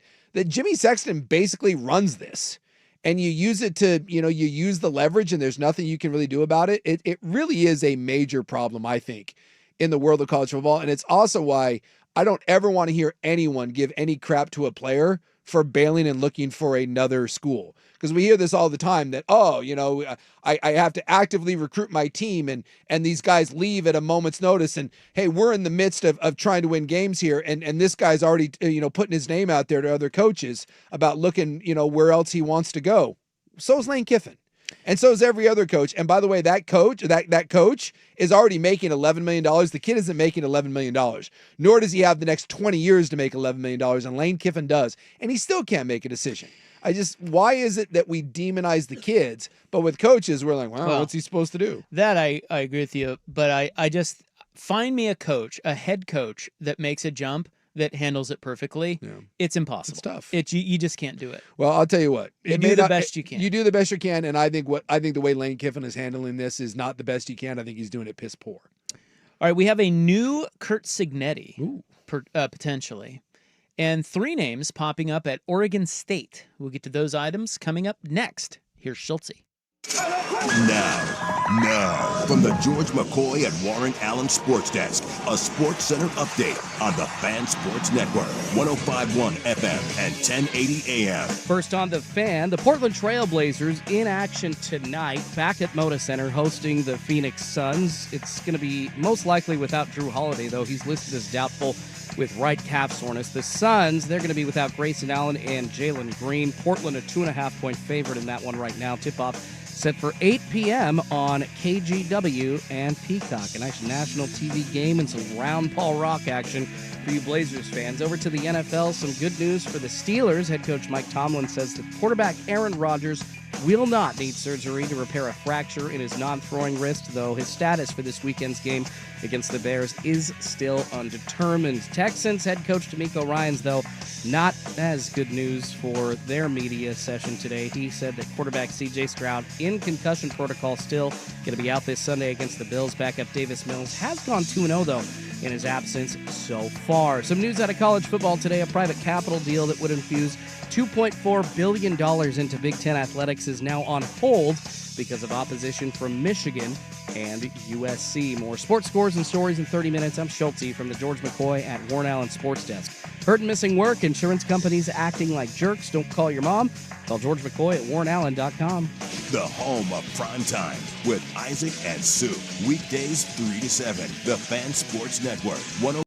Jimmy Sexton basically runs this. And you use it to, you use the leverage and there's nothing you can really do about it. It really is a major problem, I think, in the world of college football. And it's also why I don't ever want to hear anyone give any crap to a player for bailing and looking for another school. Because we hear this all the time that, I have to actively recruit my team and these guys leave at a moment's notice. And hey, we're in the midst of trying to win games here. And this guy's already, putting his name out there to other coaches about looking, where else he wants to go. So is Lane Kiffin. And so is every other coach. And by the way, that coach is already making $11 million. The kid isn't making $11 million, nor does he have the next 20 years to make $11 million. And Lane Kiffin does. And he still can't make a decision. Why is it that we demonize the kids, but with coaches, we're like, well, what's he supposed to do? That I agree with you. But I just find me a head coach that makes a jump. that handles it perfectly. It's impossible. It's tough. You just can't do it. Well, I'll tell you what. You do the best you can. You do the best you can, and I think the way Lane Kiffin is handling this is not the best you can. I think he's doing it piss poor. All right, we have a new Kurt Signetti, potentially, and 3 names popping up at Oregon State. We'll get to those items coming up next. Here's Schultze. Now, from the George McCoy at Warren Allen Sports Desk, a Sports Center update on the Fan Sports Network, 105.1 FM and 1080 AM. First on the Fan, the Portland Trailblazers in action tonight, back at Moda Center, hosting the Phoenix Suns. It's going to be most likely without Drew Holiday, though he's listed as doubtful with right calf soreness. The Suns, they're going to be without Grayson Allen and Jalen Green. Portland a 2.5-point favorite in that one right now. Tip-off set for 8 p.m. on KGW and Peacock. A nice national TV game and some round Paul Rock action for you Blazers fans. Over to the NFL, some good news for the Steelers. Head coach Mike Tomlin says that quarterback Aaron Rodgers will not need surgery to repair a fracture in his non-throwing wrist, though his status for this weekend's game against the Bears is still undetermined. Texans head coach DeMeco Ryans, though, not as good news for their media session today. He said that quarterback C.J. Stroud in concussion protocol, still going to be out this Sunday against the Bills. Backup Davis Mills has gone 2-0, though, in his absence so far. Some news out of college football today. A private capital deal that would infuse $2.4 billion into Big Ten athletics is now on hold because of opposition from Michigan and USC. More sports scores and stories in 30 minutes. I'm Schultze from the George McCoy at Warren Allen Sports Desk. Hurt and missing work, insurance companies acting like jerks. Don't call your mom. Call George McCoy at warrenallen.com. The home of Primetime with Isaac and Sue. Weekdays 3 to 7. The Fan Sports Network. 105.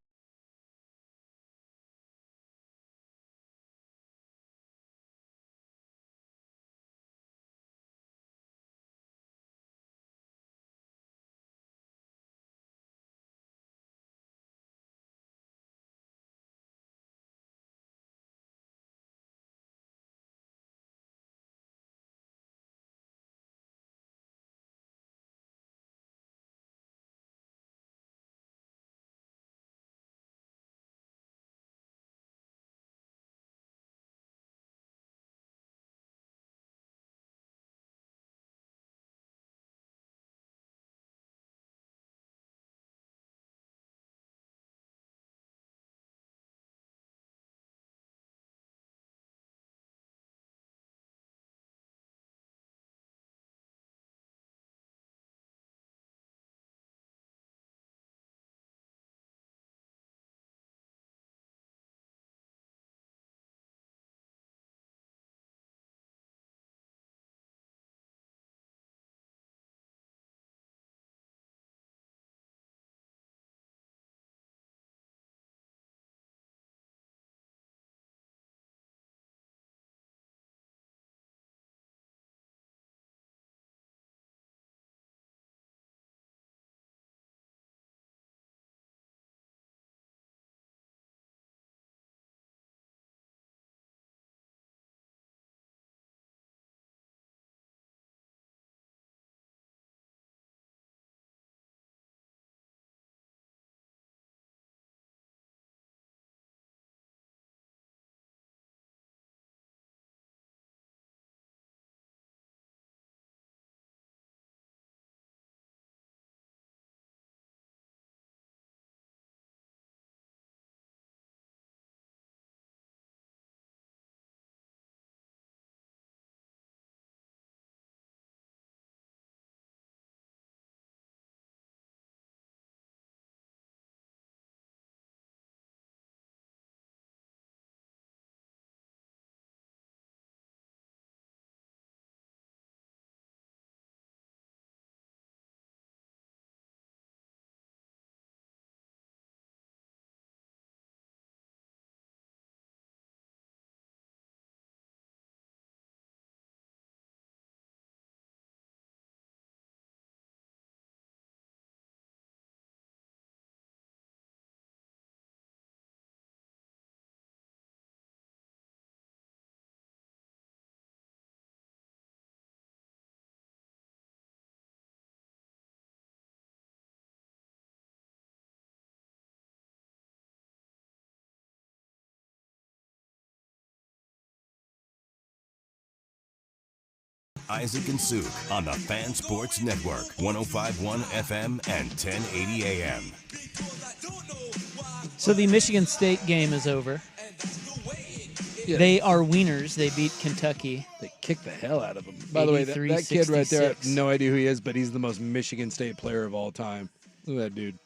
Isaac and Suk on the Fan Sports Network, 105.1 FM and 1080 AM. So the Michigan State game is over. Yeah. They are wieners. They beat Kentucky. They kicked the hell out of them. By the way, that kid right there, I have no idea who he is, but he's the most Michigan State player of all time. Look at that dude.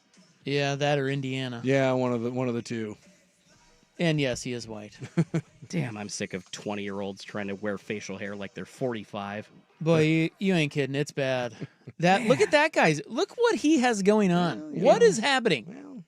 Yeah, that or Indiana. Yeah, one of the two. And yes, he is white. Damn, I'm sick of 20-year-olds trying to wear facial hair like they're 45. Boy, you ain't kidding. It's bad. Look at that guy's. Look what he has going on. Well, what is happening?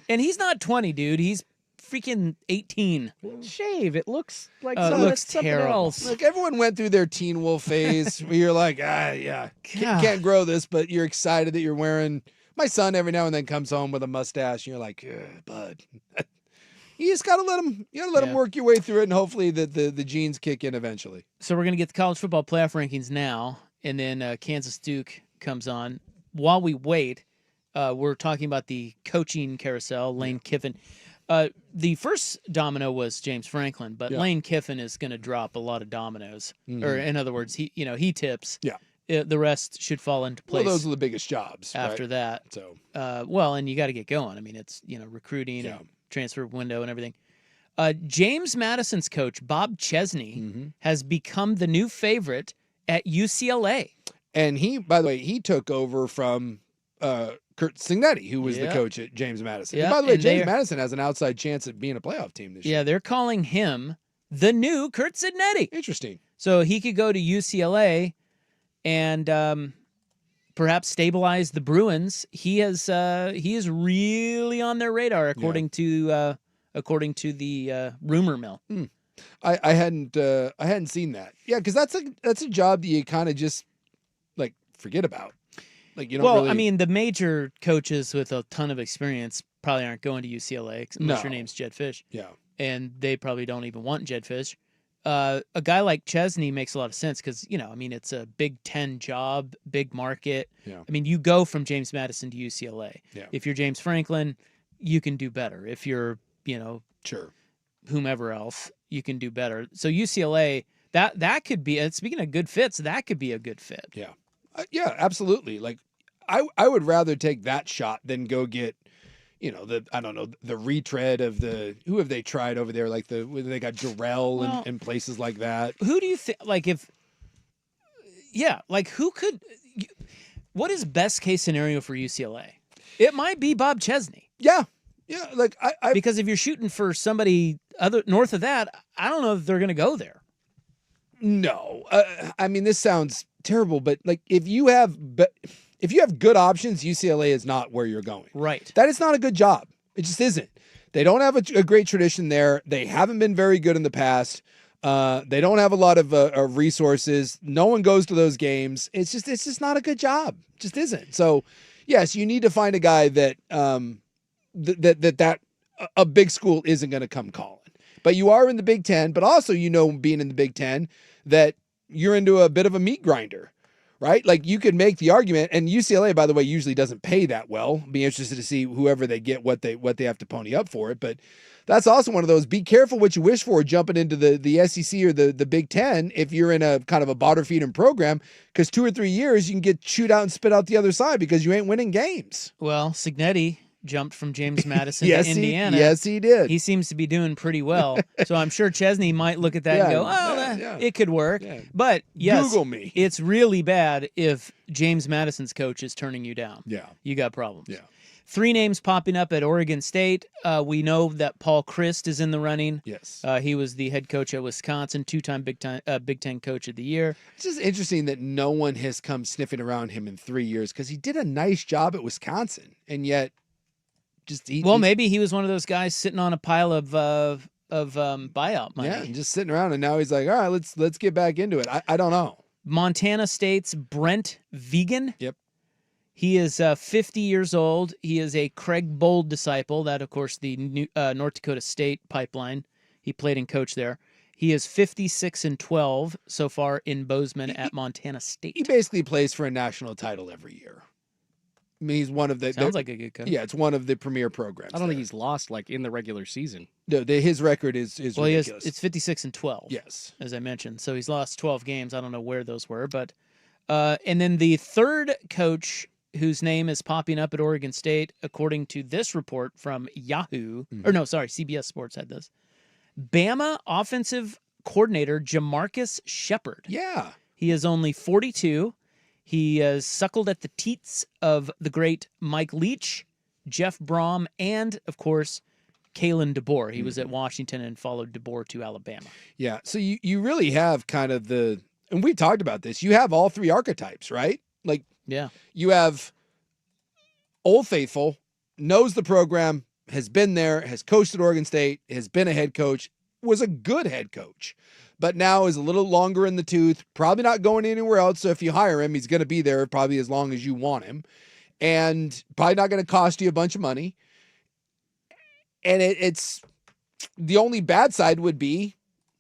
And he's not 20, dude. He's freaking 18. Shave. It looks like it looks something terrible. else. Look, everyone went through their Teen Wolf phase where you're like, yeah, can't grow this, but you're excited that you're wearing. My son every now and then comes home with a mustache, and you're like, bud. You just gotta let him work your way through it, and hopefully the genes kick in eventually. So we're gonna get the college football playoff rankings now, and then Kansas Duke comes on. While we wait, we're talking about the coaching carousel. Lane Kiffin. The first domino was James Franklin, but Lane Kiffin is going to drop a lot of dominoes. Or in other words, he tips. Yeah. The rest should fall into place. Well, those are the biggest jobs after that. So, and you got to get going. I mean, it's recruiting and transfer window and everything. James Madison's coach Bob Chesney has become the new favorite at UCLA. And he, by the way, he took over from Kurt Cignetti, who was the coach at James Madison. And by the way, James Madison has an outside chance at being a playoff team this year. Yeah, they're calling him the new Kurt Cignetti. Interesting. So he could go to UCLA and perhaps stabilize the Bruins. He is really on their radar, according to the rumor mill. I hadn't seen that. Yeah, because that's a job that you kind of just like forget about. Like you don't. Well, really... I mean, the major coaches with a ton of experience probably aren't going to UCLA unless your name's Jed Fish. Yeah, and they probably don't even want Jed Fish. A guy like Chesney makes a lot of sense because it's a Big Ten job, big market. Yeah. I mean, you go from James Madison to UCLA. Yeah. If you're James Franklin, you can do better. If you're sure, whomever else, you can do better. So UCLA, that could be. Speaking of good fits, that could be a good fit. Yeah. Yeah, absolutely. Like, I would rather take that shot than go get, the retread of who have they tried over there? Like they got Jarrell and places like that. Who do you think? Who could? What is best case scenario for UCLA? It might be Bob Chesney. Yeah. Like because if you're shooting for somebody other north of that, I don't know if they're going to go there. No, I mean this sounds terrible, but like if you have good options, UCLA is not where you're going. Right. That is not a good job. It just isn't. They don't have a great tradition there. They haven't been very good in the past. They don't have a lot of resources. No one goes to those games. It's just not a good job. It just isn't. So, yes, you need to find a guy that a big school isn't going to come calling. But you are in the Big Ten, but also being in the Big Ten that you're into a bit of a meat grinder, right? Like you could make the argument, and UCLA, by the way, usually doesn't pay that well. Be interested to see whoever they get, what they have to pony up for it. But that's also one of those, be careful what you wish for jumping into the SEC or the Big Ten if you're in a kind of a bottom feeding program, because 2 or 3 years you can get chewed out and spit out the other side because you ain't winning games. Well, Cignetti jumped from James Madison to Indiana. Yes, he did. He seems to be doing pretty well. So I'm sure Chesney might look at that and go, it could work. Yeah. But yes, Google me. It's really bad if James Madison's coach is turning you down. Yeah. You got problems. Yeah. 3 names popping up at Oregon State. We know that Paul Chryst is in the running. Yes. He was the head coach at Wisconsin, 2-time Big Ten Coach of the Year. It's just interesting that no one has come sniffing around him in 3 years because he did a nice job at Wisconsin, and yet maybe he was one of those guys sitting on a pile of buyout money. Yeah, and just sitting around, and now he's like, all right, let's get back into it. I don't know. Montana State's Brent Vigen. Yep. He is 50 years old. He is a Craig Bold disciple. That, of course, the North Dakota State pipeline. He played and coached there. He is 56-12 so far in Bozeman at Montana State. He basically plays for a national title every year. I mean, he's one of the. Sounds like a good coach. Yeah, it's one of the premier programs. I don't think he's lost like in the regular season. No, his record is well, ridiculous. It's 56-12. Yes, as I mentioned. So he's lost 12 games. I don't know where those were, but and then the third coach whose name is popping up at Oregon State, according to this report from Yahoo, or no, sorry, CBS Sports had this. Bama offensive coordinator Jamarcus Shepard. Yeah, he is only 42. He has suckled at the teats of the great Mike Leach, Jeff Brom, and, of course, Kalen DeBoer. He was at Washington and followed DeBoer to Alabama. Yeah, so you really have kind of and we talked about this, you have all three archetypes, right? Like, yeah, you have Old Faithful, knows the program, has been there, has coached at Oregon State, has been a head coach, was a good head coach, but now is a little longer in the tooth, probably not going anywhere else. So if you hire him, he's going to be there probably as long as you want him, and probably not going to cost you a bunch of money. And it's the only bad side would be,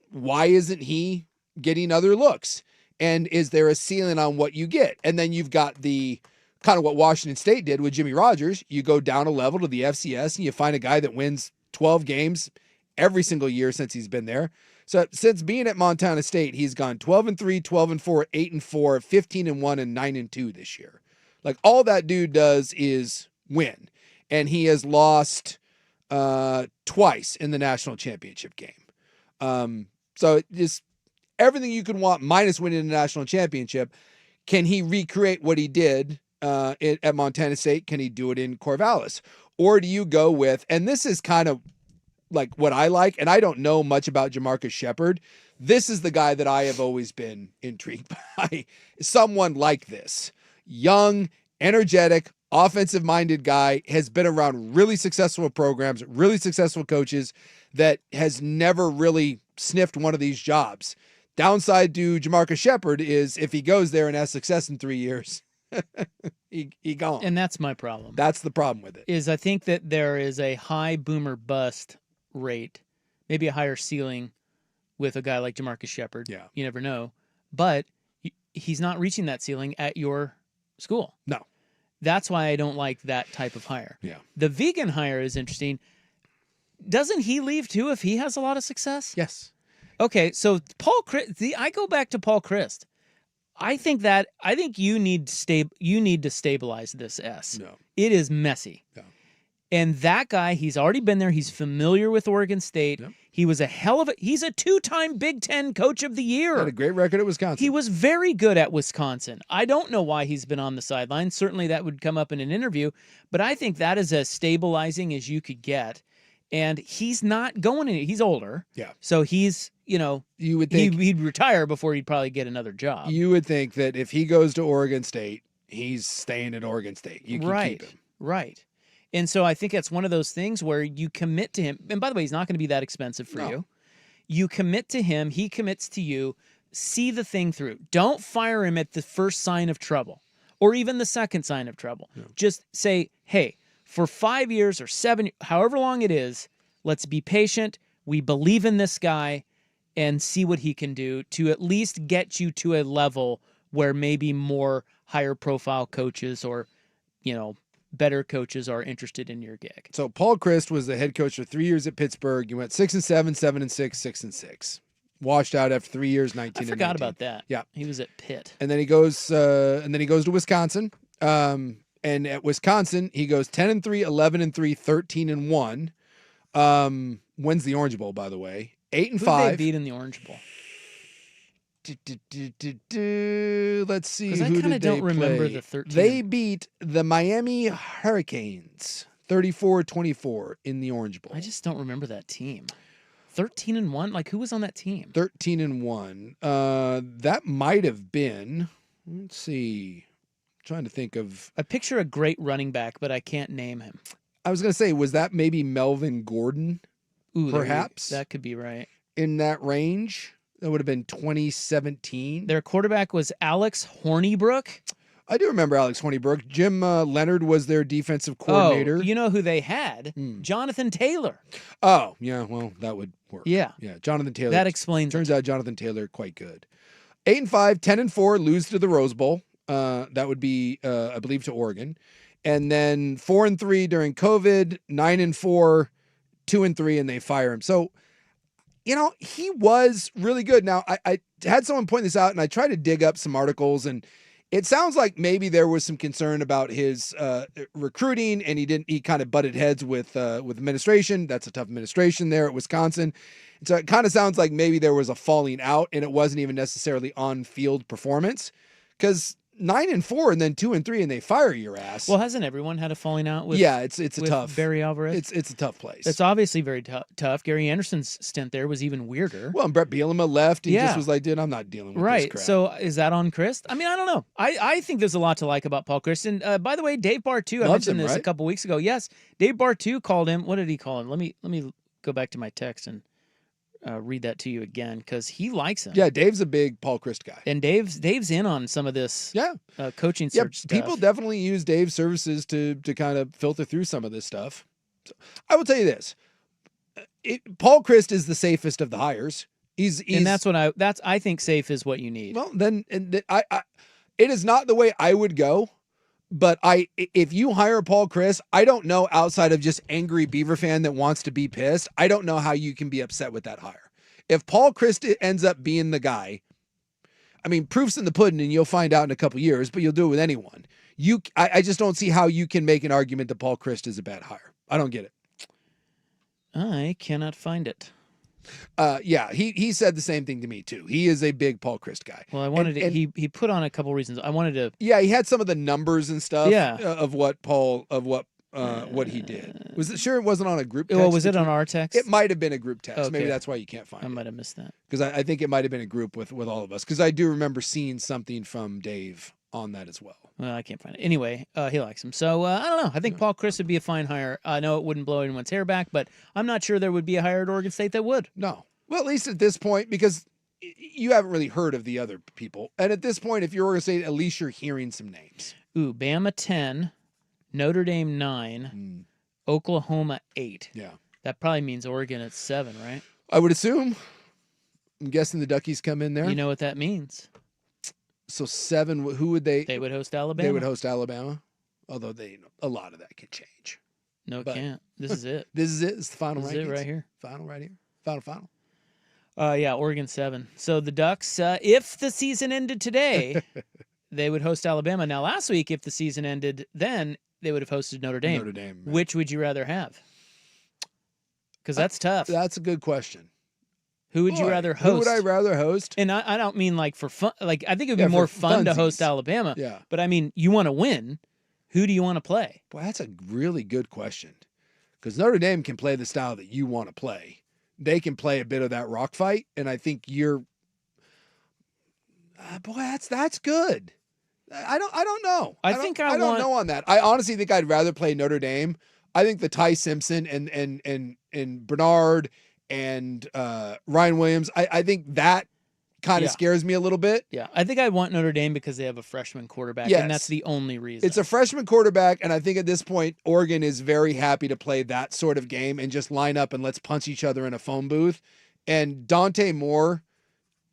why isn't he getting other looks? And is there a ceiling on what you get? And then you've got the kind of what Washington State did with Jimmy Rogers. You go down a level to the FCS and you find a guy that wins 12 games every single year since he's been there. So since being at Montana State, he's gone 12-3, 12-4, 8-4, 15-1, and 9-2 this year. Like, all that dude does is win. And he has lost twice in the national championship game. So just everything you could want minus winning the national championship. Can he recreate what he did at Montana State? Can he do it in Corvallis? Or do you go with, and this is kind of like what I like, and I don't know much about Jamarcus Shepard. This is the guy that I have always been intrigued by. Someone like this, young, energetic, offensive-minded guy, has been around really successful programs, really successful coaches, that has never really sniffed one of these jobs. Downside to Jamarcus Shepard is if he goes there and has success in 3 years, he gone. And that's my problem. That's the problem with it. Is I think that there is a high boomer bust rate, maybe a higher ceiling with a guy like Jamarcus Shepard. Yeah. You never know. But he's not reaching that ceiling at your school. No. That's why I don't like that type of hire. Yeah. The vegan hire is interesting. Doesn't he leave too if he has a lot of success? Yes. Okay, so Paul Christ, I go back to Paul Christ. I think you need to stabilize this S. No. It is messy. Yeah. And that guy, he's already been there. He's familiar with Oregon State. Yep. He was he's a 2-time Big Ten Coach of the Year. Had a great record at Wisconsin. He was very good at Wisconsin. I don't know why he's been on the sideline. Certainly that would come up in an interview, but I think that is as stabilizing as you could get. And he's not going in. He's older. Yeah. So he's, you would think he'd retire before he'd probably get another job. You would think that if he goes to Oregon State, he's staying at Oregon State. You can keep him. Right. And so I think that's one of those things where you commit to him. And by the way, he's not going to be that expensive for you. You commit to him. He commits to you. See the thing through. Don't fire him at the first sign of trouble or even the second sign of trouble. No. Just say, hey, for 5 years or 7, however long it is, let's be patient. We believe in this guy and see what he can do to at least get you to a level where maybe more higher profile coaches or, better coaches are interested in your gig. So Paul Christ was the head coach for 3 years at Pittsburgh. You went 6-7, 7-6, 6-6. Washed out after 3 years, 19. I forgot about that. Yeah, he was at Pitt, and then he goes to Wisconsin. And at Wisconsin, he goes 10-3, 11-3, 13-1. Wins the Orange Bowl, by the way. 8-5. Who did they beat in the Orange Bowl? Let's see. Because I kind of don't remember the 13. They beat the Miami Hurricanes 34-24 in the Orange Bowl. I just don't remember that team. 13-1. Like, who was on that team? 13-1. That might have been. Let's see. I'm trying to think of. I picture a great running back, but I can't name him. I was going to say, was that maybe Melvin Gordon? Ooh, perhaps that could be right. In that range. That would have been 2017. Their quarterback was Alex Hornibrook. I do remember Alex Hornibrook. Jim Leonard was their defensive coordinator. Oh, you know who they had? Jonathan Taylor. Oh, yeah. Well, that would work. Yeah. Yeah. Jonathan Taylor. That explains Turns out Jonathan Taylor quite good. 8-5, 10-4, lose to the Rose Bowl. That would be, I believe, to Oregon. and then 4-3 during COVID, 9-4, 2-3, and they fire him. So, he was really good. Now, I had someone point this out, and I tried to dig up some articles, and it sounds like maybe there was some concern about his recruiting, and he kind of butted heads with administration. That's a tough administration there at Wisconsin. And so it kind of sounds like maybe there was a falling out, and it wasn't even necessarily on-field performance, because 9-4 and then 2-3 and they fire your ass. Well, hasn't everyone had a falling out with? Yeah, it's a with tough. Barry Alvarez. It's a tough place. It's obviously very tough. Gary Anderson's stint there was even weirder. Well, and Brett Bielema left. He Yeah. just was like, dude, I'm not dealing with this Right. crap. So is that on Chris? I mean, I don't know. I think there's a lot to like about Paul Chris. And by the way, Dave Bartu, I Loves mentioned him, this a right? couple weeks ago. Yes, Dave Bartu called him. What did he call him? Let me go back to my text and read that to you again, because he likes him. Yeah, Dave's a big Paul Christ guy. And Dave's in on some of this coaching search stuff. People definitely use Dave's services to kind of filter through some of this stuff. So, I will tell you this. Paul Christ is the safest of the hires. He's and that's what I think safe is what you need. Well, then it is not the way I would go, but if you hire Paul Christ, I don't know, outside of just angry Beaver fan that wants to be pissed, I don't know how you can be upset with that hire. If Paul Christ ends up being the guy, I mean, proof's in the pudding, and you'll find out in a couple years, but you'll do it with anyone. I just don't see how you can make an argument that Paul Christ is a bad hire. I don't get it. I cannot find it. Yeah, he said the same thing to me too. He is a big Paul Christ guy. Well, I wanted to, he put on a couple reasons. I wanted to. Yeah, he had some of the numbers and stuff. Yeah. Of what he did. Was it sure it wasn't on a group text? Well, was it on our text? It might have been a group text. Okay. Maybe that's why you can't find it. I might have missed that. Because I think it might have been a group with all of us. Because I do remember seeing something from Dave on that as well. Well, I can't find it. Anyway, he likes him. So, I don't know. I think Paul Christ would be a fine hire. I know it wouldn't blow anyone's hair back, but I'm not sure there would be a hire at Oregon State that would. No. Well, at least at this point, because you haven't really heard of the other people. And at this point, if you're Oregon State, at least you're hearing some names. Ooh, Bama 10, Notre Dame 9, Oklahoma 8. Yeah. That probably means Oregon at 7, right? I would assume. I'm guessing the Duckies come in there. You know what that means. So 7, who would they? They would host Alabama. They would host Alabama. Although a lot of that can change. No, it can't. This is it. This is it. It's the final This rankings. is it right here. Final right here. Final. Yeah, Oregon 7. So the Ducks, if the season ended today, they would host Alabama. Now, last week, if the season ended then, they would have hosted Notre Dame. Notre Dame. Right. Which would you rather have? Because that's tough. That's a good question. Who would you rather host? Who would I rather host? And I don't mean like for fun. Like, I think it would be more fun to host Alabama. Yeah. But I mean, you want to win. Who do you want to play? Boy, that's a really good question. Because Notre Dame can play the style that you want to play. They can play a bit of that rock fight, and I think you're. Boy, that's good. I don't know. I don't know on that. I honestly think I'd rather play Notre Dame. I think the Ty Simpson and Bernard and Ryan Williams. I think that kind of scares me a little bit. Yeah, I think I want Notre Dame because they have a freshman quarterback, Yes. and that's the only reason. It's a freshman quarterback, and I think at this point, Oregon is very happy to play that sort of game and just line up and let's punch each other in a phone booth. And Dante Moore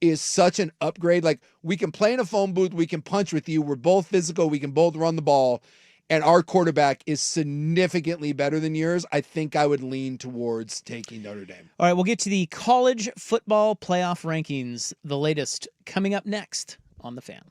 is such an upgrade. Like, we can play in a phone booth, we can punch with you, we're both physical, we can both run the ball, and our quarterback is significantly better than yours. I think I would lean towards taking Notre Dame. All right, we'll get to the college football playoff rankings, the latest, coming up next on The Fan.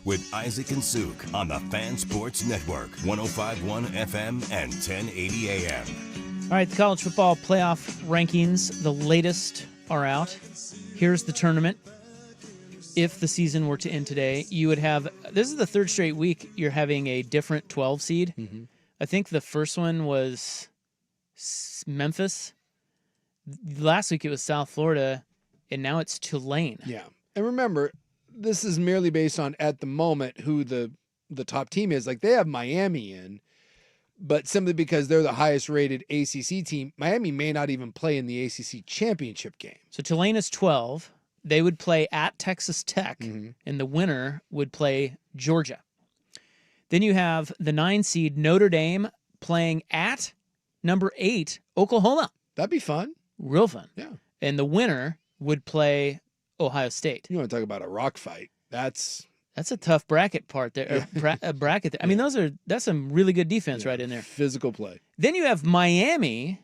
with Isaac and Suk on the Fan Sports Network, 105.1 FM and 1080 AM. All right, the college football playoff rankings, the latest are out. Here's the tournament. If the season were to end today, you would have, this is the third straight week you're having a different 12 seed. Mm-hmm. I think the first one was Memphis. Last week it was South Florida, and now it's Tulane. Yeah. And remember, this is merely based on, at the moment, who the top team is. Like, they have Miami in, but simply because they're the highest rated ACC team, Miami may not even play in the ACC championship game. So Tulane is 12. They would play at Texas Tech, Mm-hmm. and the winner would play Georgia. Then you have the 9 seed Notre Dame playing at number 8 Oklahoma. That'd be fun. Real fun. Yeah. And the winner would play Ohio State. You want to talk about a rock fight? That's a tough bracket part there. Bracket there. I mean, that's some really good defense right in there. Physical play. Then you have Miami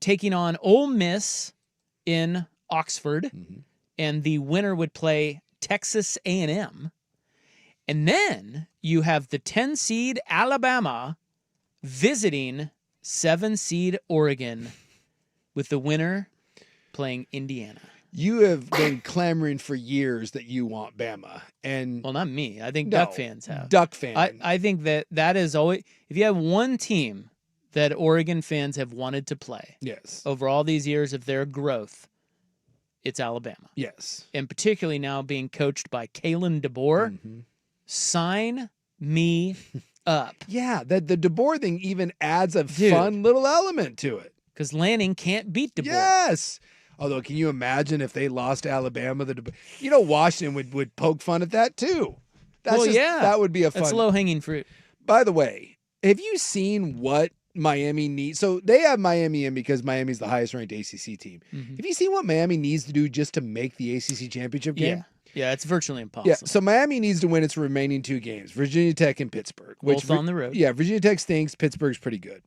taking on Ole Miss in Oxford, Mm-hmm. and the winner would play Texas A&M. And then you have the 10 seed Alabama visiting 7 seed Oregon, with the winner playing Indiana. You have been clamoring for years that you want Bama, and Well, not me. I think No, Duck fans have. Duck fan. I think that is always, if you have one team that Oregon fans have wanted to play yes, over all these years of their growth, it's Alabama. yes. And particularly now being coached by Kalen DeBoer. Mm-hmm. Sign me up. Yeah, the DeBoer thing even adds a Dude. fun little element to it. Because Lanning can't beat DeBoer. Yes. Although, can you imagine if they lost to Alabama? Washington would poke fun at that too. That would be a fun. That's low-hanging fruit. By the way, have you seen what Miami needs? So they have Miami in because Miami's the highest ranked ACC team. Mm-hmm. Have you seen what Miami needs to do just to make the ACC championship game? Yeah, it's virtually impossible. Yeah, so Miami needs to win its remaining 2 games, Virginia Tech and Pittsburgh. Both on the road. Yeah, Virginia Tech stinks. Pittsburgh's pretty good.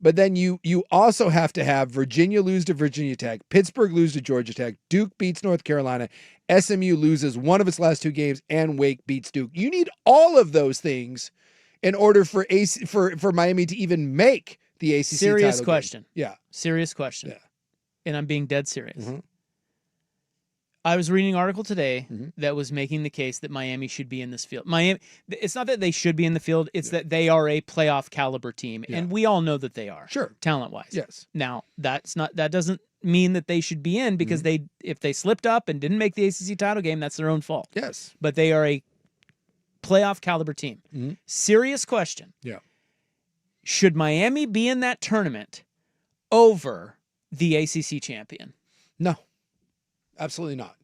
But then you also have to have Virginia lose to Virginia Tech, Pittsburgh lose to Georgia Tech, Duke beats North Carolina, SMU loses one of its last 2 games, and Wake beats Duke. You need all of those things in order for Miami to even make the ACC Serious title question. game. Yeah. Serious question. Yeah. And I'm being dead serious. Mhm. I was reading an article today Mhm. that was making the case that Miami should be in this field. Miami, it's not that they should be in the field, it's that they are a playoff caliber team, and we all know that they are. Sure. Talent-wise. Yes. Now, that doesn't mean that they should be in, because if they slipped up and didn't make the ACC title game, that's their own fault. Yes. But they are a playoff caliber team. Mhm. Serious question. Yeah. Should Miami be in that tournament over the ACC champion? No. Absolutely not.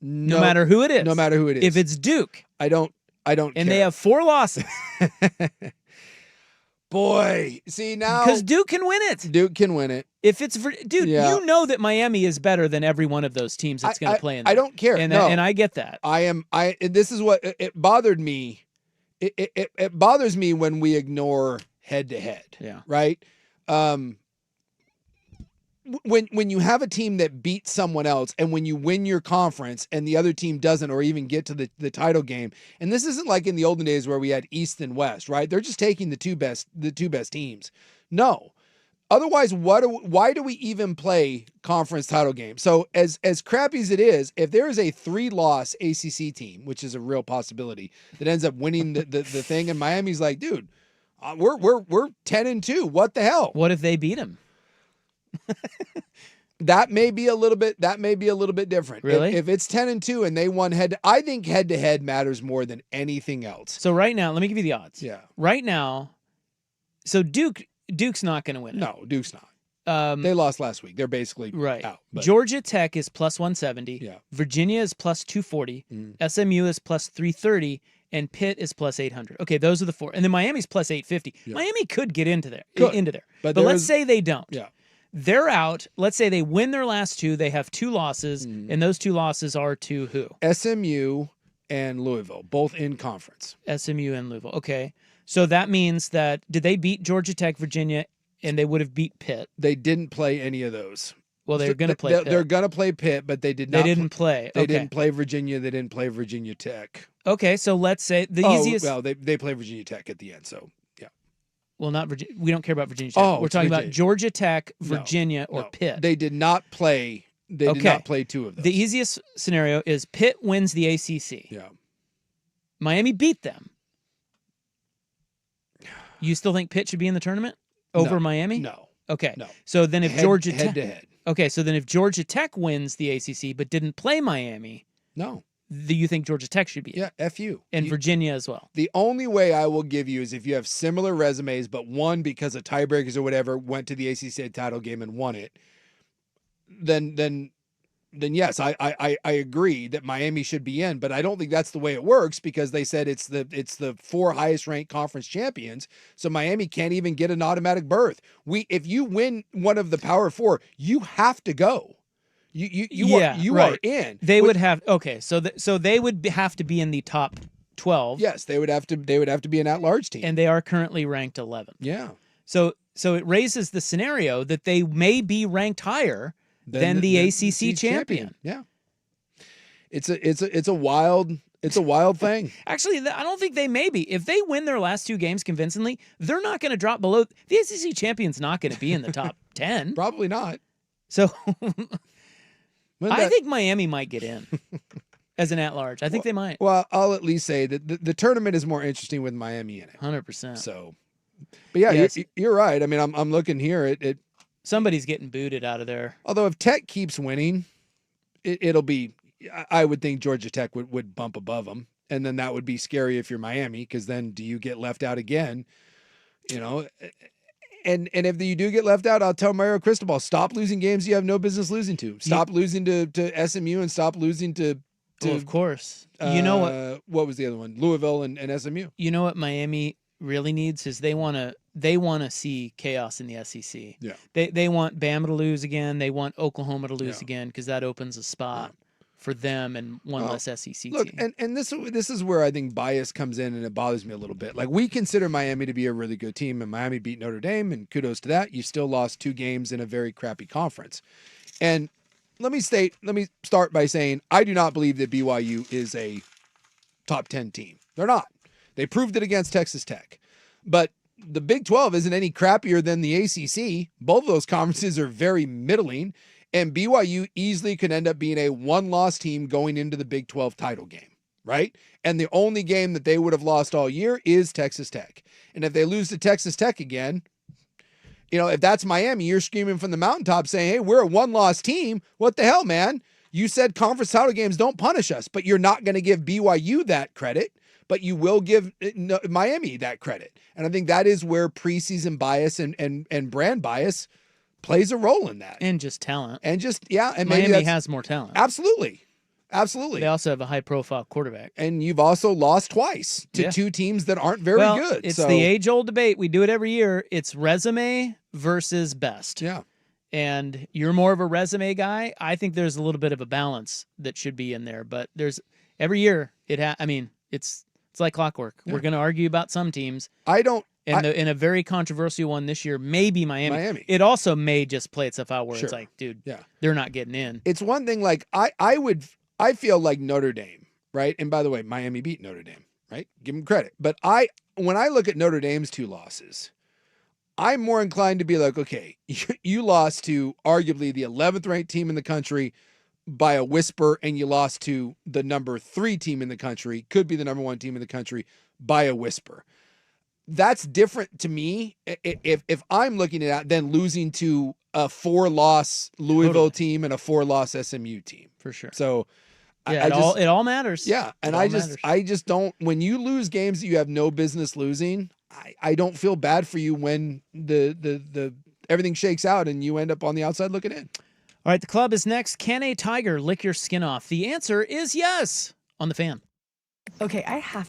No matter who it is. No matter who it is. If it's Duke. I don't And care. they have 4 losses. Boy, see now Because Duke can win it. Duke can win it. If it's dude, Yeah. you know that Miami is better than every one of those teams that's going to play in there. I don't care. And No. and I get that. This is what it bothered me. It bothers me when we ignore head to head. Yeah. Right. When you have a team that beats someone else, and when you win your conference and the other team doesn't, or even get to the title game, and this isn't like in the olden days where we had East and West, right? They're just taking the two best teams. No. Otherwise, why do we even play conference title games? So as crappy as it is, if there is a 3-loss ACC team, which is a real possibility, that ends up winning the thing, and Miami's like, dude, we're 10-2. What the hell? What if they beat them? That may be a little bit different. Really? If it's 10-2 and they won I think head to head matters more than anything else. So right now, let me give you the odds. Yeah. Right now, so Duke's not going to win it. No, Duke's not. They lost last week. They're basically out. But Georgia Tech is plus 170. Yeah. Virginia is plus 240. SMU is plus 330. And Pitt is plus 800. Okay, those are the 4. And then Miami's plus 850. Yeah. Miami could get into there. But let's say they don't. Yeah. They're out. Let's say they win their last 2. They have 2 losses, and those 2 losses are to who? SMU and Louisville, both in conference. SMU and Louisville. Okay. So that means that, did they beat Georgia Tech, Virginia, and they would have beat Pitt? They didn't play any of those. Well, they're going to play Pitt. They're going to play Pitt, but they did not. They didn't play. They Okay. didn't play Virginia. They didn't play Virginia Tech. Okay, so let's say the easiest. Well, they play Virginia Tech at the end, so yeah. Well, not Virginia. We don't care about Virginia Tech. Oh, We're it's talking about Virginia. Georgia Tech, Virginia, or No. Pitt. They did not play. They did not play two of those. The easiest scenario is Pitt wins the ACC. Yeah. Miami beat them. You still think Pitt should be in the tournament over Miami? No. Okay. No. So then if Georgia Tech. Head to head. Okay, so then if Georgia Tech wins the ACC but didn't play Miami. No. Do you think Georgia Tech should be in? Yeah, F you. And Virginia as well. The only way I will give you is if you have similar resumes, but one, because of tiebreakers or whatever, went to the ACC title game and won it, then yes, I agree that Miami should be in, but I don't think that's the way it works because they said it's the 4 highest ranked conference champions, so Miami can't even get an automatic berth. If you win one of the Power 4, you have to go. You are in. They would have so they would have to be in the top 12. Yes, they would have to be an at-large team. And they are currently ranked 11th. Yeah. So it raises the scenario that they may be ranked higher than the ACC champion. Yeah. It's a wild thing. Actually, I don't think they may be. If they win their last 2 games convincingly, they're not going to drop below. The ACC champion's not going to be in the top 10. Probably not. So I think Miami might get in as an at-large. I think they might. Well, I'll at least say that the tournament is more interesting with Miami in it. 100%. So, but yeah, you're right. I mean, I'm looking here at somebody's getting booted out of there. Although if Tech keeps winning, it'll be. I would think Georgia Tech would bump above them, and then that would be scary if you're Miami, because then do you get left out again? You know. And if you do get left out, I'll tell Mario Cristobal, stop losing games you have no business losing to. Stop losing to SMU and stop losing to of course. You know what? What was the other one? Louisville and SMU. You know what Miami really needs is they want to see chaos in the SEC. Yeah. They want Bama to lose again. They want Oklahoma to lose again because that opens a spot for them and one less SEC look, team. And this is where I think bias comes in, and it bothers me a little bit. Like, we consider Miami to be a really good team, and Miami beat Notre Dame, and kudos to that. You still lost 2 games in a very crappy conference. And let me start by saying I do not believe that BYU is a top 10 team. They're not. They proved it against Texas Tech. But the Big 12 isn't any crappier than the ACC. Both of those conferences are very middling. And BYU easily could end up being a 1-loss team going into the Big 12 title game, right? And the only game that they would have lost all year is Texas Tech. And if they lose to Texas Tech again, if that's Miami, you're screaming from the mountaintop saying, hey, we're a 1-loss team. What the hell, man? You said conference title games don't punish us, but you're not going to give BYU that credit, but you will give Miami that credit. And I think that is where preseason bias and brand bias plays a role in that. And just talent. And and Miami has more talent. Absolutely. They also have a high-profile quarterback. And you've also lost twice to 2 teams that aren't very good. It's the age-old debate. We do it every year. It's resume versus best. Yeah. And you're more of a resume guy. I think there's a little bit of a balance that should be in there. But there's every year it's like clockwork. Yeah. We're going to argue about some teams. In a very controversial one this year, maybe Miami. It also may just play itself out where it's like, dude, they're not getting in. It's one thing, like, I feel like Notre Dame, right? And by the way, Miami beat Notre Dame, right? Give them credit. But when I look at Notre Dame's 2 losses, I'm more inclined to be like, okay, you lost to arguably the 11th ranked team in the country by a whisper, and you lost to the number 3 team in the country, could be the number 1 team in the country, by a whisper. That's different to me if I'm looking at than losing to a 4-loss Louisville team and a 4-loss SMU team. For sure. So it all matters. Yeah. And I just don't, when you lose games that you have no business losing, I don't feel bad for you when the everything shakes out and you end up on the outside looking in. All right, the club is next. Can a tiger lick your skin off? The answer is yes on The Fan. Okay, I have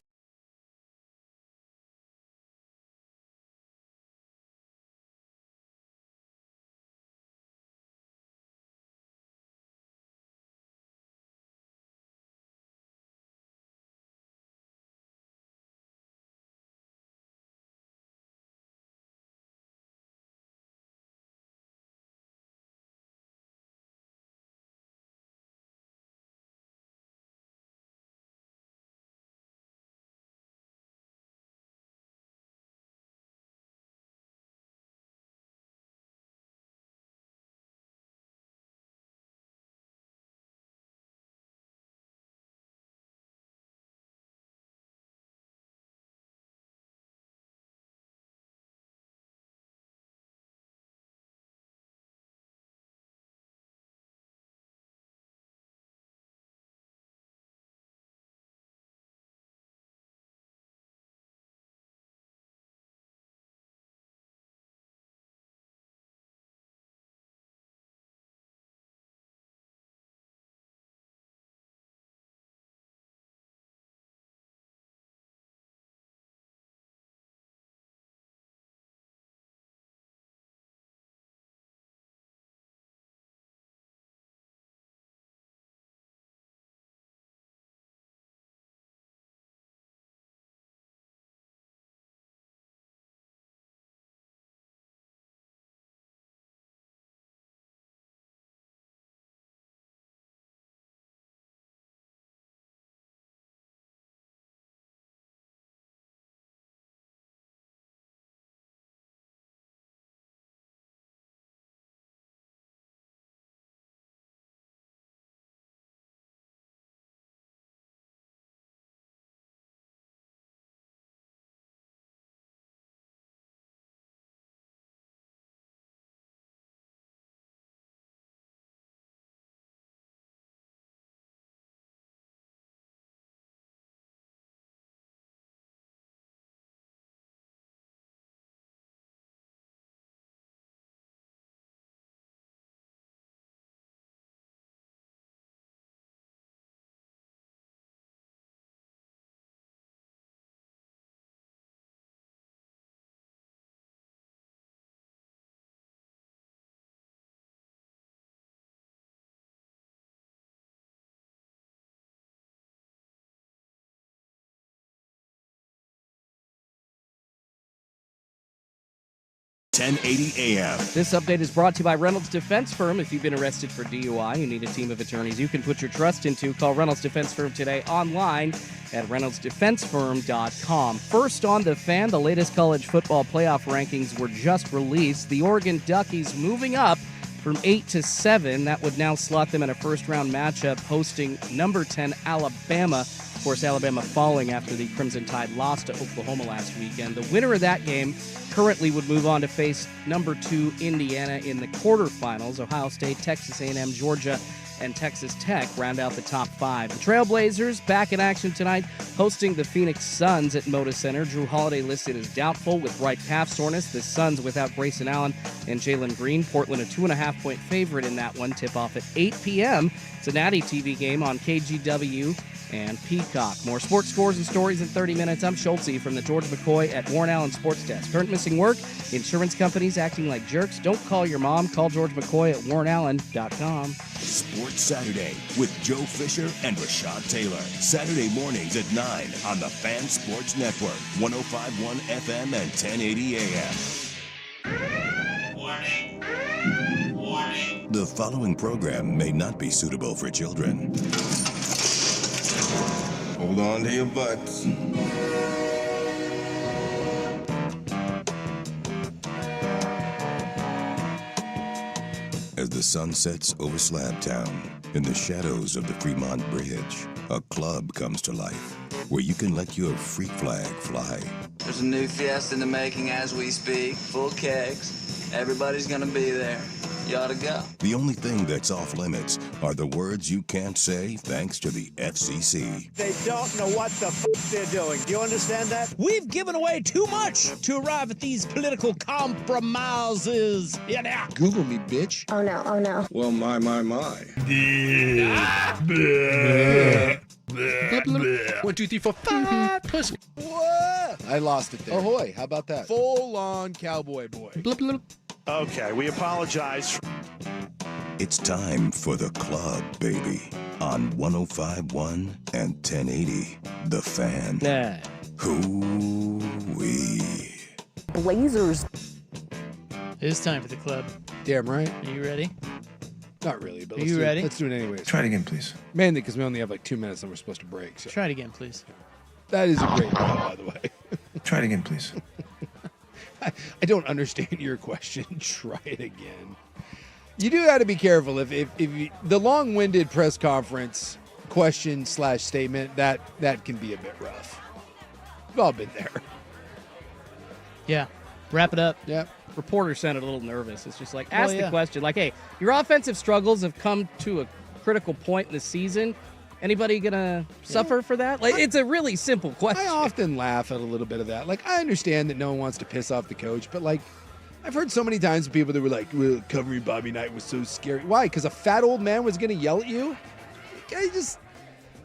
1080 AM. This update is brought to you by Reynolds Defense Firm. If you've been arrested for DUI, you need a team of attorneys you can put your trust into. Call Reynolds Defense Firm today online at reynoldsdefensefirm.com. First on the Fan, the latest college football playoff rankings were just released. The Oregon Duckies moving up from 8 to 7. That would now slot them in a first-round matchup hosting number 10 Alabama. Of course, Alabama falling after the Crimson Tide lost to Oklahoma last weekend. The winner of that game currently would move on to face number 2 Indiana in the quarterfinals. Ohio State, Texas A&M, Georgia, and Texas Tech round out the top 5. The Trailblazers back in action tonight, hosting the Phoenix Suns at Moda Center. Drew Holiday listed as doubtful with right calf soreness. The Suns without Grayson Allen and Jalen Green. Portland a 2.5-point favorite in that one. Tip-off at 8 p.m. It's a Natty TV game on KGW and Peacock. More sports scores and stories in 30 minutes. I'm Schultze from the George McCoy at Warren Allen Sports Desk. Current missing work, insurance companies acting like jerks. Don't call your mom. Call George McCoy at warrenallen.com. Sports Saturday with Joe Fisher and Rashad Taylor. Saturday mornings at 9 on the Fan Sports Network. 105.1 FM and 1080 AM. Warning. The following program may not be suitable for children. Hold on to your butts. As the sun sets over Slabtown, in the shadows of the Fremont Bridge, a club comes to life where you can let your freak flag fly. There's a new fiesta in the making as we speak, full kegs. Everybody's gonna be there. You ought to go. The only thing that's off limits are the words you can't say thanks to the FCC. They don't know what the f*** they're doing. Do you understand that? We've given away too much to arrive at these political compromises. Yeah. Google me, bitch. Oh no, oh no. Well, my. One, two, three, four, five. Pussy. What? I lost it there. Ahoy, how about that? Full-on cowboy boy. Blip, blip. Okay, we apologize. It's time for the club, baby, on 105.1 and 1080. The Fan. Nah. Hoo-wee. Blazers. It's time for the club. Damn right. Are you ready? Not really, but Are you ready? Let's do it anyways. Try it again, please. Mainly because we only have like 2 minutes and we're supposed to break. So. Try it again, please. That is a great call, by the way. Try it again, please. I don't understand your question. Try it again. You do have to be careful if you, the long-winded press conference question/statement that can be a bit rough. We've all been there. Yeah. Wrap it up. Yep. Reporter sounded a little nervous. It's just like, ask the question. Like, hey, your offensive struggles have come to a critical point in the season. Anybody gonna suffer for that? Like, it's a really simple question. I often laugh at a little bit of that. Like, I understand that no one wants to piss off the coach, but like, I've heard so many times people that were like, well, covering Bobby Knight was so scary. Why? Because a fat old man was gonna yell at you?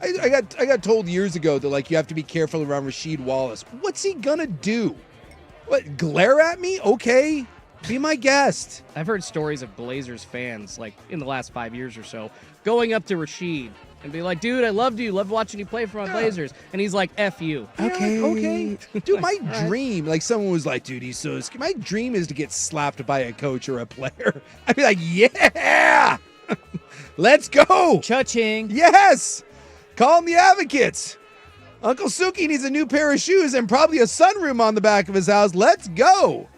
I got told years ago that like you have to be careful around Rasheed Wallace. What's he gonna do? What, glare at me? Okay. Be my guest. I've heard stories of Blazers fans, like in the last 5 years or so, going up to Rasheed and be like, dude, I loved you. Loved watching you play for my Blazers. And he's like, F you. Okay. Okay. Dude, my dream, like someone was like, dude, he's so scary. My dream is to get slapped by a coach or a player. I'd be like, yeah, let's go. Cha-ching. Yes. Call him the Advocates. Uncle Suki needs a new pair of shoes and probably a sunroom on the back of his house. Let's go.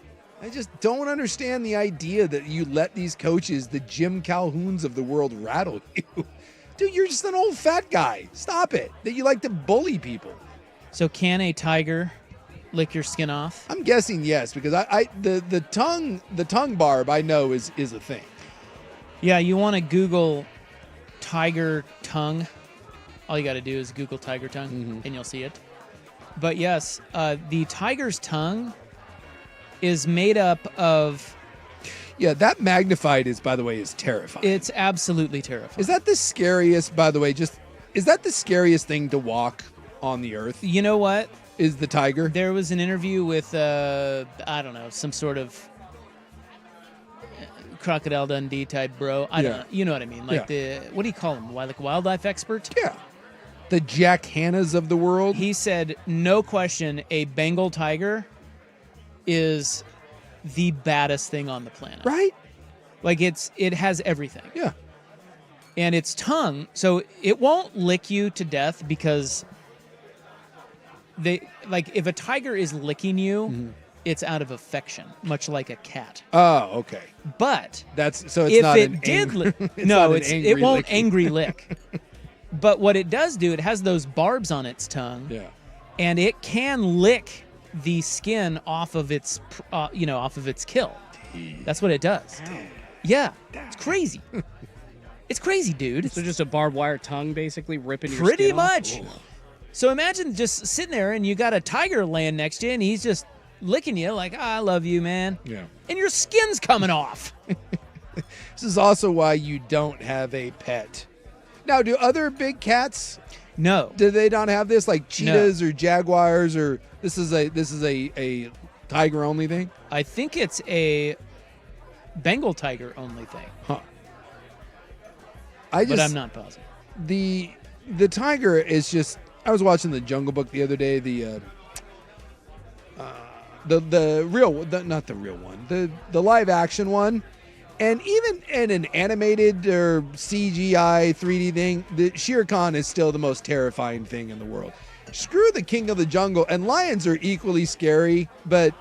I just don't understand the idea that you let these coaches, the Jim Calhouns of the world, rattle you. Dude, you're just an old fat guy. Stop it. That you like to bully people. So can a tiger lick your skin off? I'm guessing yes, because the tongue barb I know is a thing. Yeah, you want to Google tiger tongue. All you got to do is Google tiger tongue, and you'll see it. But yes, the tiger's tongue is made up of... Yeah, that magnified is, by the way, is terrifying. It's absolutely terrifying. Is that the scariest, by the way, is that the scariest thing to walk on the earth? You know what? Is the tiger? There was an interview with, I don't know, some sort of Crocodile Dundee type bro. I don't know. You know what I mean? Like what do you call him? Like a wildlife expert? Yeah. The Jack Hannas of the world. He said, no question, a Bengal tiger is the baddest thing on the planet. Right? Like it has everything. Yeah. And its tongue, so it won't lick you to death because if a tiger is licking you, it's out of affection, much like a cat. Oh, okay. But it's if not it an did angry, lick, it's no, not an it won't licking. angry lick. But what it does do, it has those barbs on its tongue. Yeah. And it can lick the skin off of its off of its kill. That's what it does. Yeah. It's crazy. It's crazy, dude. So just a barbed wire tongue basically ripping your Pretty skin off? much. So imagine just sitting there and you got a tiger laying next to you and he's just licking you like, I love you, man. Yeah. And your skin's coming off. This is also why you don't have a pet. Now, do other big cats? No. Do they not have this, like cheetahs or jaguars, or this is a tiger only thing? I think it's a Bengal tiger only thing. Huh. But I'm not positive. The tiger is just. I was watching the Jungle Book the other day. The real, not the real one, the live action one. And even in an animated or CGI 3D thing, the Shere Khan is still the most terrifying thing in the world. Screw the King of the Jungle, and lions are equally scary, but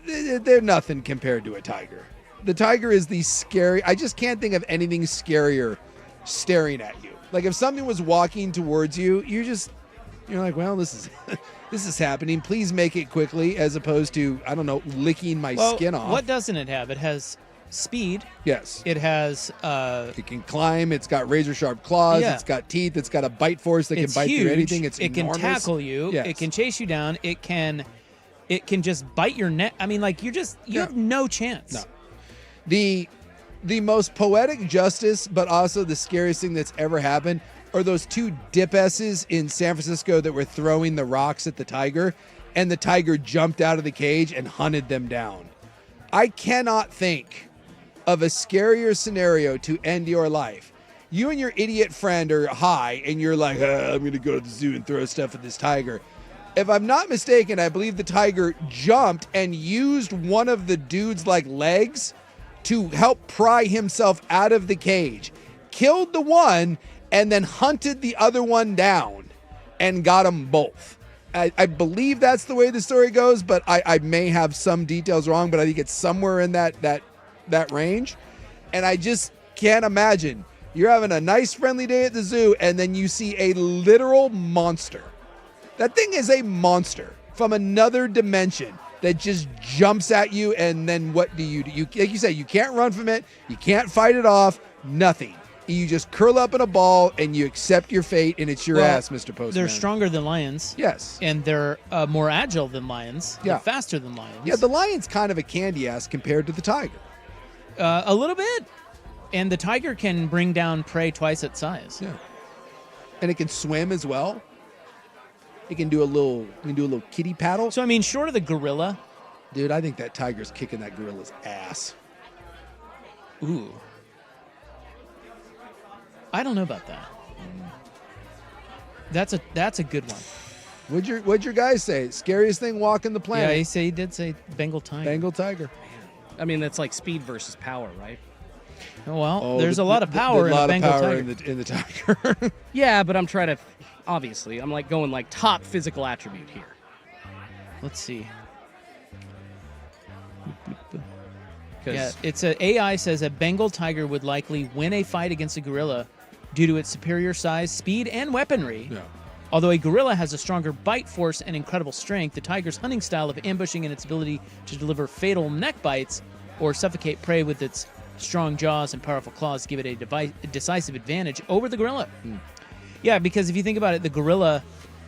they're nothing compared to a tiger. The tiger is the scary. I just can't think of anything scarier staring at you. Like if something was walking towards you, you're like, well, this is happening. Please make it quickly, as opposed to, I don't know, licking my skin off. What doesn't it have? It has speed. Yes. It has it can climb, it's got razor sharp claws, Yeah. it's got teeth, it's got a bite force that can it's bite huge. through anything. It can tackle you. Yes. It can chase you down. It can just bite your neck. I mean, like you have no chance. No. The most poetic justice, but also the scariest thing that's ever happened are those two dip-esses in San Francisco that were throwing the rocks at the tiger, and the tiger jumped out of the cage and hunted them down. I cannot think of a scarier scenario to end your life. You and your idiot friend are high, and you're like, I'm going to go to the zoo and throw stuff at this tiger. If I'm not mistaken, I believe the tiger jumped and used one of the dude's legs to help pry himself out of the cage, killed the one, and then hunted the other one down and got them both. I believe that's the way the story goes, but I may have some details wrong, but I think it's somewhere in that range. And I just can't imagine you're having a nice friendly day at the zoo and then you see a literal monster. That thing is a monster from another dimension that just jumps at you, and then what do? You like you say, you can't run from it, you can't fight it off, nothing. You just curl up in a ball and you accept your fate, and it's your ass, Mr. Postman. They're stronger than lions. Yes. And they're more agile than lions. Yeah. They're faster than lions. Yeah, the lion's kind of a candy ass compared to the tiger. A little bit. And the tiger can bring down prey twice its size. Yeah. And it can swim as well. It can do a little kitty paddle. So I mean, short of the gorilla. Dude, I think that tiger's kicking that gorilla's ass. Ooh. I don't know about that. That's a good one. What'd your guys say? Scariest thing walking the planet? Yeah, he did say Bengal tiger. Bengal tiger. I mean, that's like speed versus power, right? Well, there's a lot of power in a Bengal tiger. In the tiger. Yeah, but I'm trying to, obviously, I'm going top physical attribute here. Let's see. Yeah, AI says a Bengal tiger would likely win a fight against a gorilla due to its superior size, speed, and weaponry. Yeah. Although a gorilla has a stronger bite force and incredible strength, the tiger's hunting style of ambushing and its ability to deliver fatal neck bites or suffocate prey with its strong jaws and powerful claws give it a decisive advantage over the gorilla. Yeah, because if you think about it, the gorilla,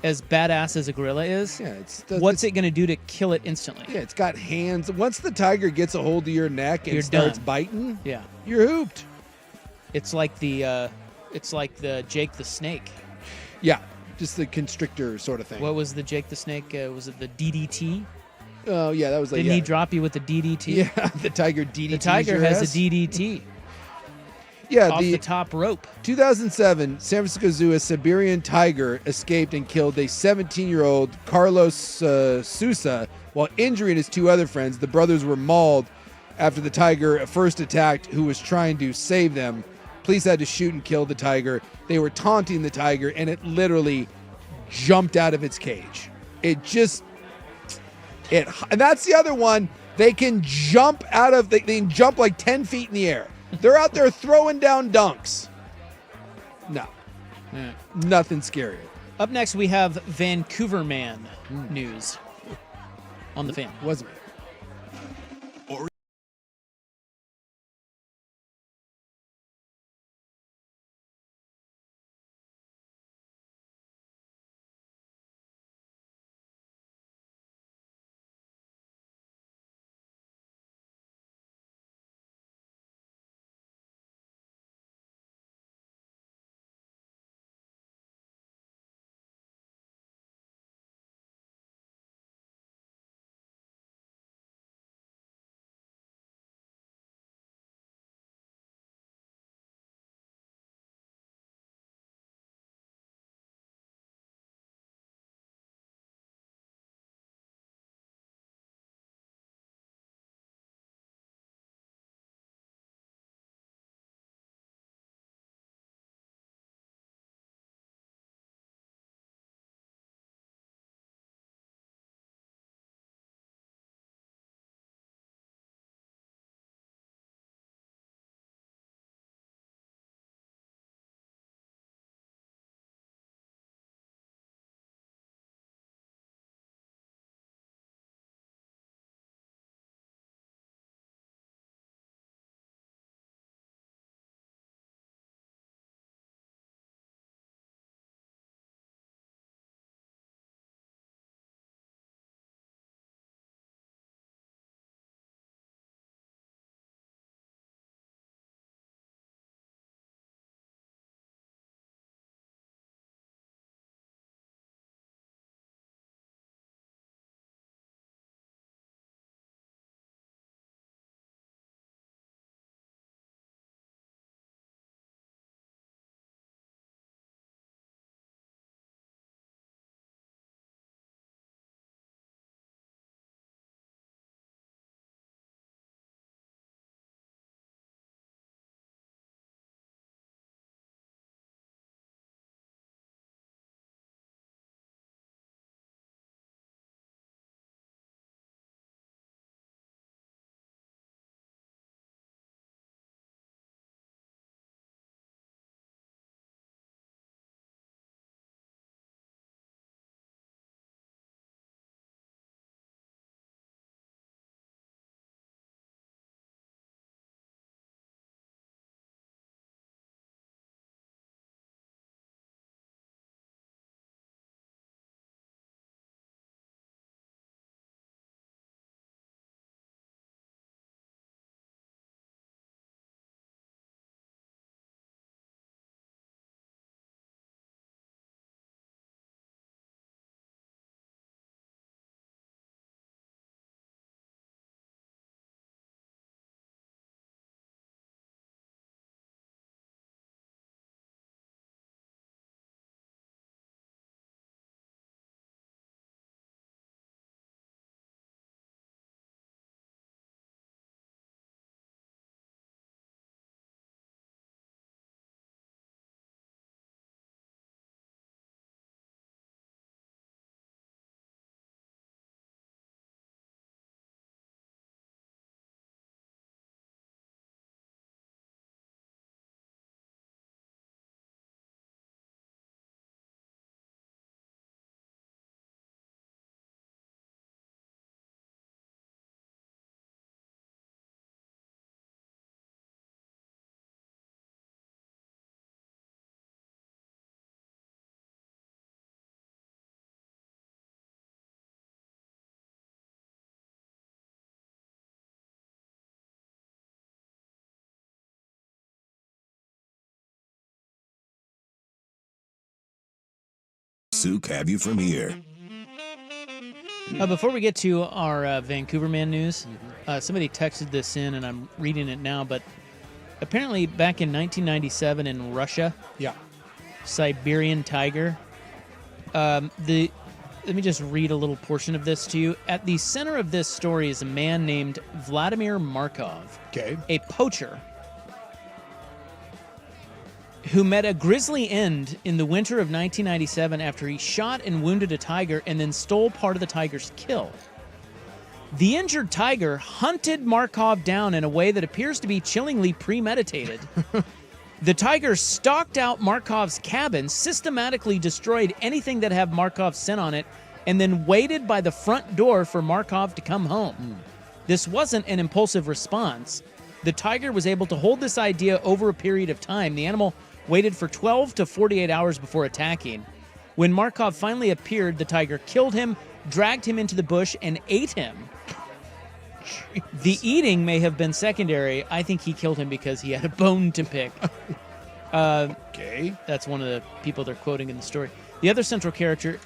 as badass as a gorilla is, what's it going to do to kill it instantly? Yeah, it's got hands. Once the tiger gets a hold of your neck and starts biting, you're hooped. It's like the Jake the Snake. Yeah, just the constrictor sort of thing. What was the Jake the Snake? Was it the DDT? Oh, yeah, that was Didn't he drop you with the DDT? Yeah, the tiger DDT. The tiger has a DDT. Yeah, off the top rope. 2007, San Francisco Zoo, a Siberian tiger escaped and killed a 17-year-old Carlos Sousa while injuring his 2 other friends. The brothers were mauled after the tiger first attacked who was trying to save them. Police had to shoot and kill the tiger. They were taunting the tiger, and it literally jumped out of its cage. And that's the other one. They can jump they can jump like 10 feet in the air. They're out there throwing down dunks. No. Nothing scary. Up next, we have Vancouver Man news on the Fan. Wasn't it? Suk have you from here. Before we get to our Vancouver Man news, somebody texted this in, and I'm reading it now, but apparently back in 1997 in Russia, yeah, Siberian tiger, the let me just read a little portion of this to you. At the center of this story is a man named Vladimir Markov, a poacher who met a grisly end in the winter of 1997 after he shot and wounded a tiger and then stole part of the tiger's kill. The injured tiger hunted Markov down in a way that appears to be chillingly premeditated. The tiger stalked out Markov's cabin, systematically destroyed anything that had Markov's scent on it, and then waited by the front door for Markov to come home. This wasn't an impulsive response. The tiger was able to hold this idea over a period of time. The animal waited for 12 to 48 hours before attacking. When Markov finally appeared, the tiger killed him, dragged him into the bush, and ate him. The eating may have been secondary. I think he killed him because he had a bone to pick. That's one of the people they're quoting in the story. The other central character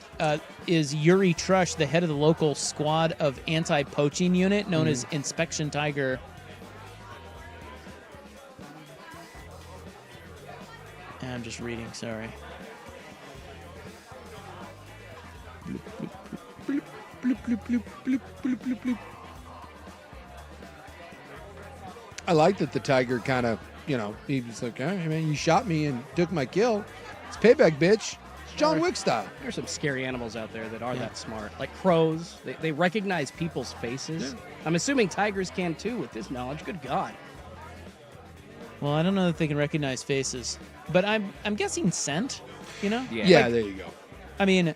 is Yuri Trush, the head of the local squad of anti-poaching unit known as Inspection Tiger. I'm just reading, sorry. Bloop, bloop, bloop, bloop, bloop, bloop, bloop, bloop. I like that the tiger kind of, he was like, all right, man, you shot me and took my kill. It's payback, bitch. It's John Wick style. There's some scary animals out there that are that smart. Like crows. They recognize people's faces. Yeah. I'm assuming tigers can too with this knowledge. Good God. Well, I don't know that they can recognize faces, but I'm guessing scent, Yeah, there you go. I mean,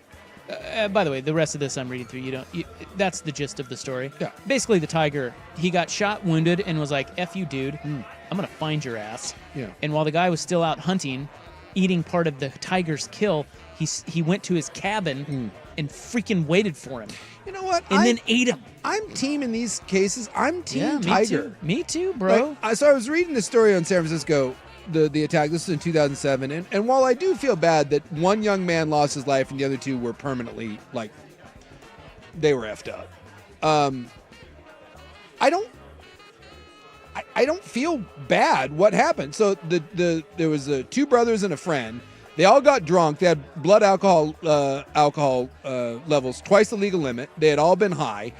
by the way, the rest of this I'm reading through, that's the gist of the story. Yeah. Basically, the tiger, he got shot, wounded, and was like, F you, dude. I'm going to find your ass. Yeah. And while the guy was still out hunting, eating part of the tiger's kill, he went to his cabin and freaking waited for him. You know what? And then ate him. I'm team in these cases. I'm team me tiger. Too. Me too, bro. So I was reading the story on San Francisco, the attack. This was in 2007. And while I do feel bad that one young man lost his life and the other two were permanently, they were effed up. I don't feel bad what happened. So there was two brothers and a friend. They all got drunk. They had blood alcohol levels twice the legal limit. They had all been high.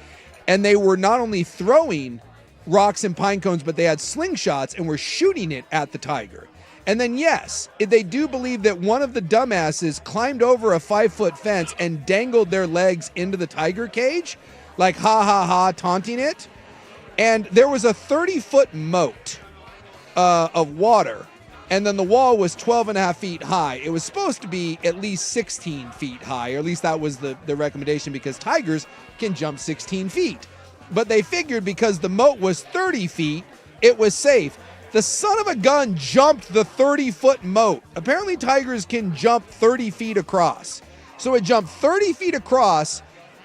And they were not only throwing rocks and pine cones, but they had slingshots and were shooting it at the tiger. And then, yes, they do believe that one of the dumbasses climbed over a 5-foot fence and dangled their legs into the tiger cage, like ha ha ha, taunting it. And there was a 30-foot moat of water, and then the wall was 12 and a half feet high. It was supposed to be at least 16 feet high, or at least that was the recommendation, because tigers can jump 16 feet. But they figured because the moat was 30 feet, it was safe. The son of a gun jumped the 30-foot moat. Apparently tigers can jump 30 feet across. So it jumped 30 feet across,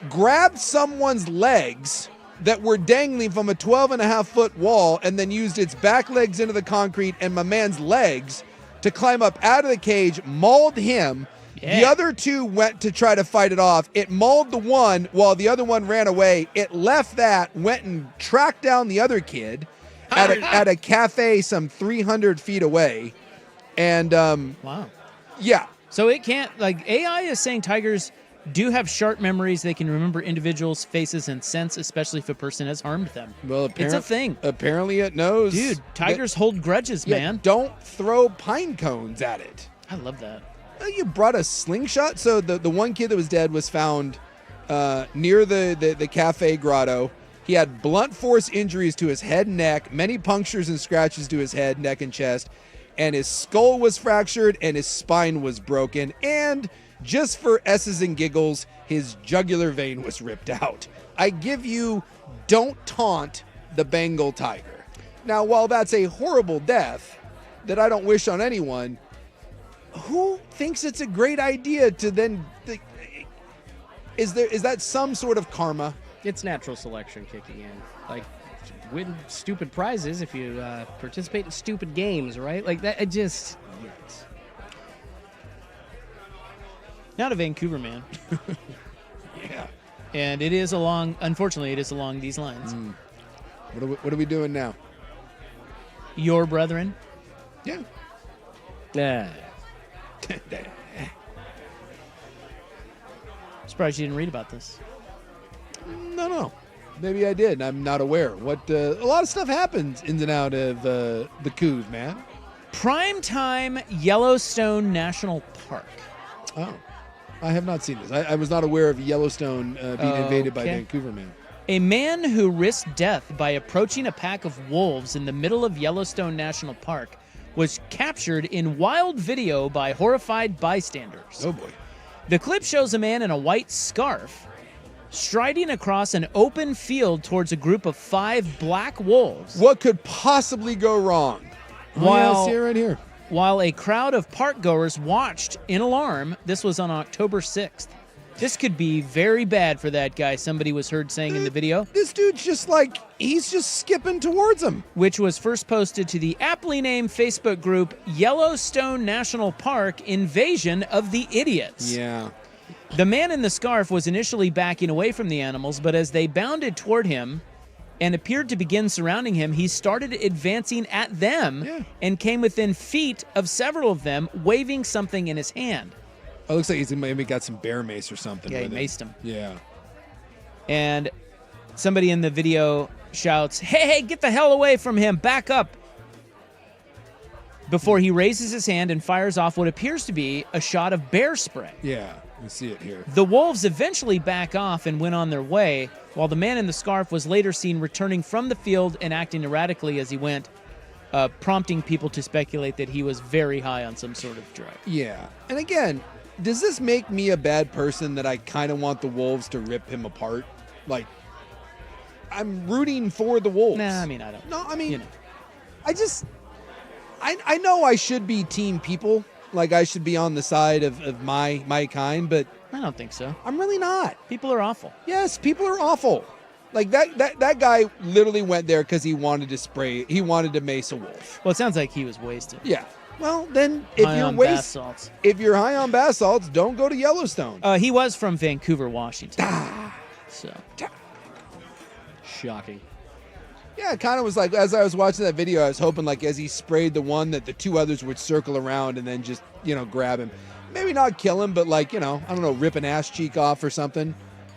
grabbed someone's legs that were dangling from a 12-and-a-half-foot wall, and then used its back legs into the concrete and my man's legs to climb up out of the cage, mauled him. Yeah. The other two went to try to fight it off. It mauled the one while the other one ran away. It left that, went and tracked down the other kid at a cafe some 300 feet away. And, wow. Yeah. So it can't, AI is saying tigers do have sharp memories. They can remember individuals' faces and scents, especially if a person has harmed them. Well, it's a thing. Apparently it knows. Dude, tigers hold grudges, man. Don't throw pine cones at it. I love that. You brought a slingshot? So the one kid that was dead was found near the cafe grotto. He had blunt force injuries to his head and neck, many punctures and scratches to his head, neck, and chest, and his skull was fractured and his spine was broken, and just for S's and giggles, his jugular vein was ripped out. I give you, don't taunt the Bengal tiger. Now, while that's a horrible death that I don't wish on anyone, who thinks it's a great idea to then... Is that some sort of karma? It's natural selection kicking in. Win stupid prizes if you participate in stupid games, right? That, it just... Yes. Not a Vancouver man. Yeah. And unfortunately, it is along these lines. What are we doing now? Your brethren? Yeah. Surprised you didn't read about this. No. Maybe I did. I'm not aware. What? A lot of stuff happens in and out of the couve, man. Primetime Yellowstone National Park. Oh, I have not seen this. I was not aware of Yellowstone being invaded by Vancouver man. A man who risked death by approaching a pack of wolves in the middle of Yellowstone National Park was captured in wild video by horrified bystanders. Oh boy. The clip shows a man in a white scarf striding across an open field towards a group of 5 black wolves. What could possibly go wrong? I see it right here. While a crowd of parkgoers watched in alarm, this was on October 6th. This could be very bad for that guy, somebody was heard saying in the video. This dude's just like, he's just skipping towards him. Which was first posted to the aptly named Facebook group Yellowstone National Park Invasion of the Idiots. Yeah. The man in the scarf was initially backing away from the animals, but as they bounded toward him and appeared to begin surrounding him, he started advancing at them and came within feet of several of them, waving something in his hand. Oh, it looks like he's maybe got some bear mace or something. Yeah, he with it. maced him. Yeah. And somebody in the video shouts, hey, get the hell away from him, back up, before he raises his hand and fires off what appears to be a shot of bear spray. Yeah, we see it here. The wolves eventually back off and went on their way, while the man in the scarf was later seen returning from the field and acting erratically as he went, prompting people to speculate that he was very high on some sort of drug. Yeah. And again, does this make me a bad person that I kind of want the wolves to rip him apart? Like, I'm rooting for the wolves. Nah, I mean, I don't. No, I mean, you know. I know I should be team people. Like, I should be on the side of my kind, but I don't think so. I'm really not. People are awful. Yes, people are awful. Like, that guy literally went there because he wanted to mace a wolf. Well, it sounds like he was wasted. Yeah. Well, then if you're high on bath salts, don't go to Yellowstone. He was from Vancouver, Washington. So shocking. Yeah, it kind of was like, as I was watching that video, I was hoping like as he sprayed the one that the 2 others would circle around and then just, grab him. Maybe not kill him, but like, I don't know, rip an ass cheek off or something.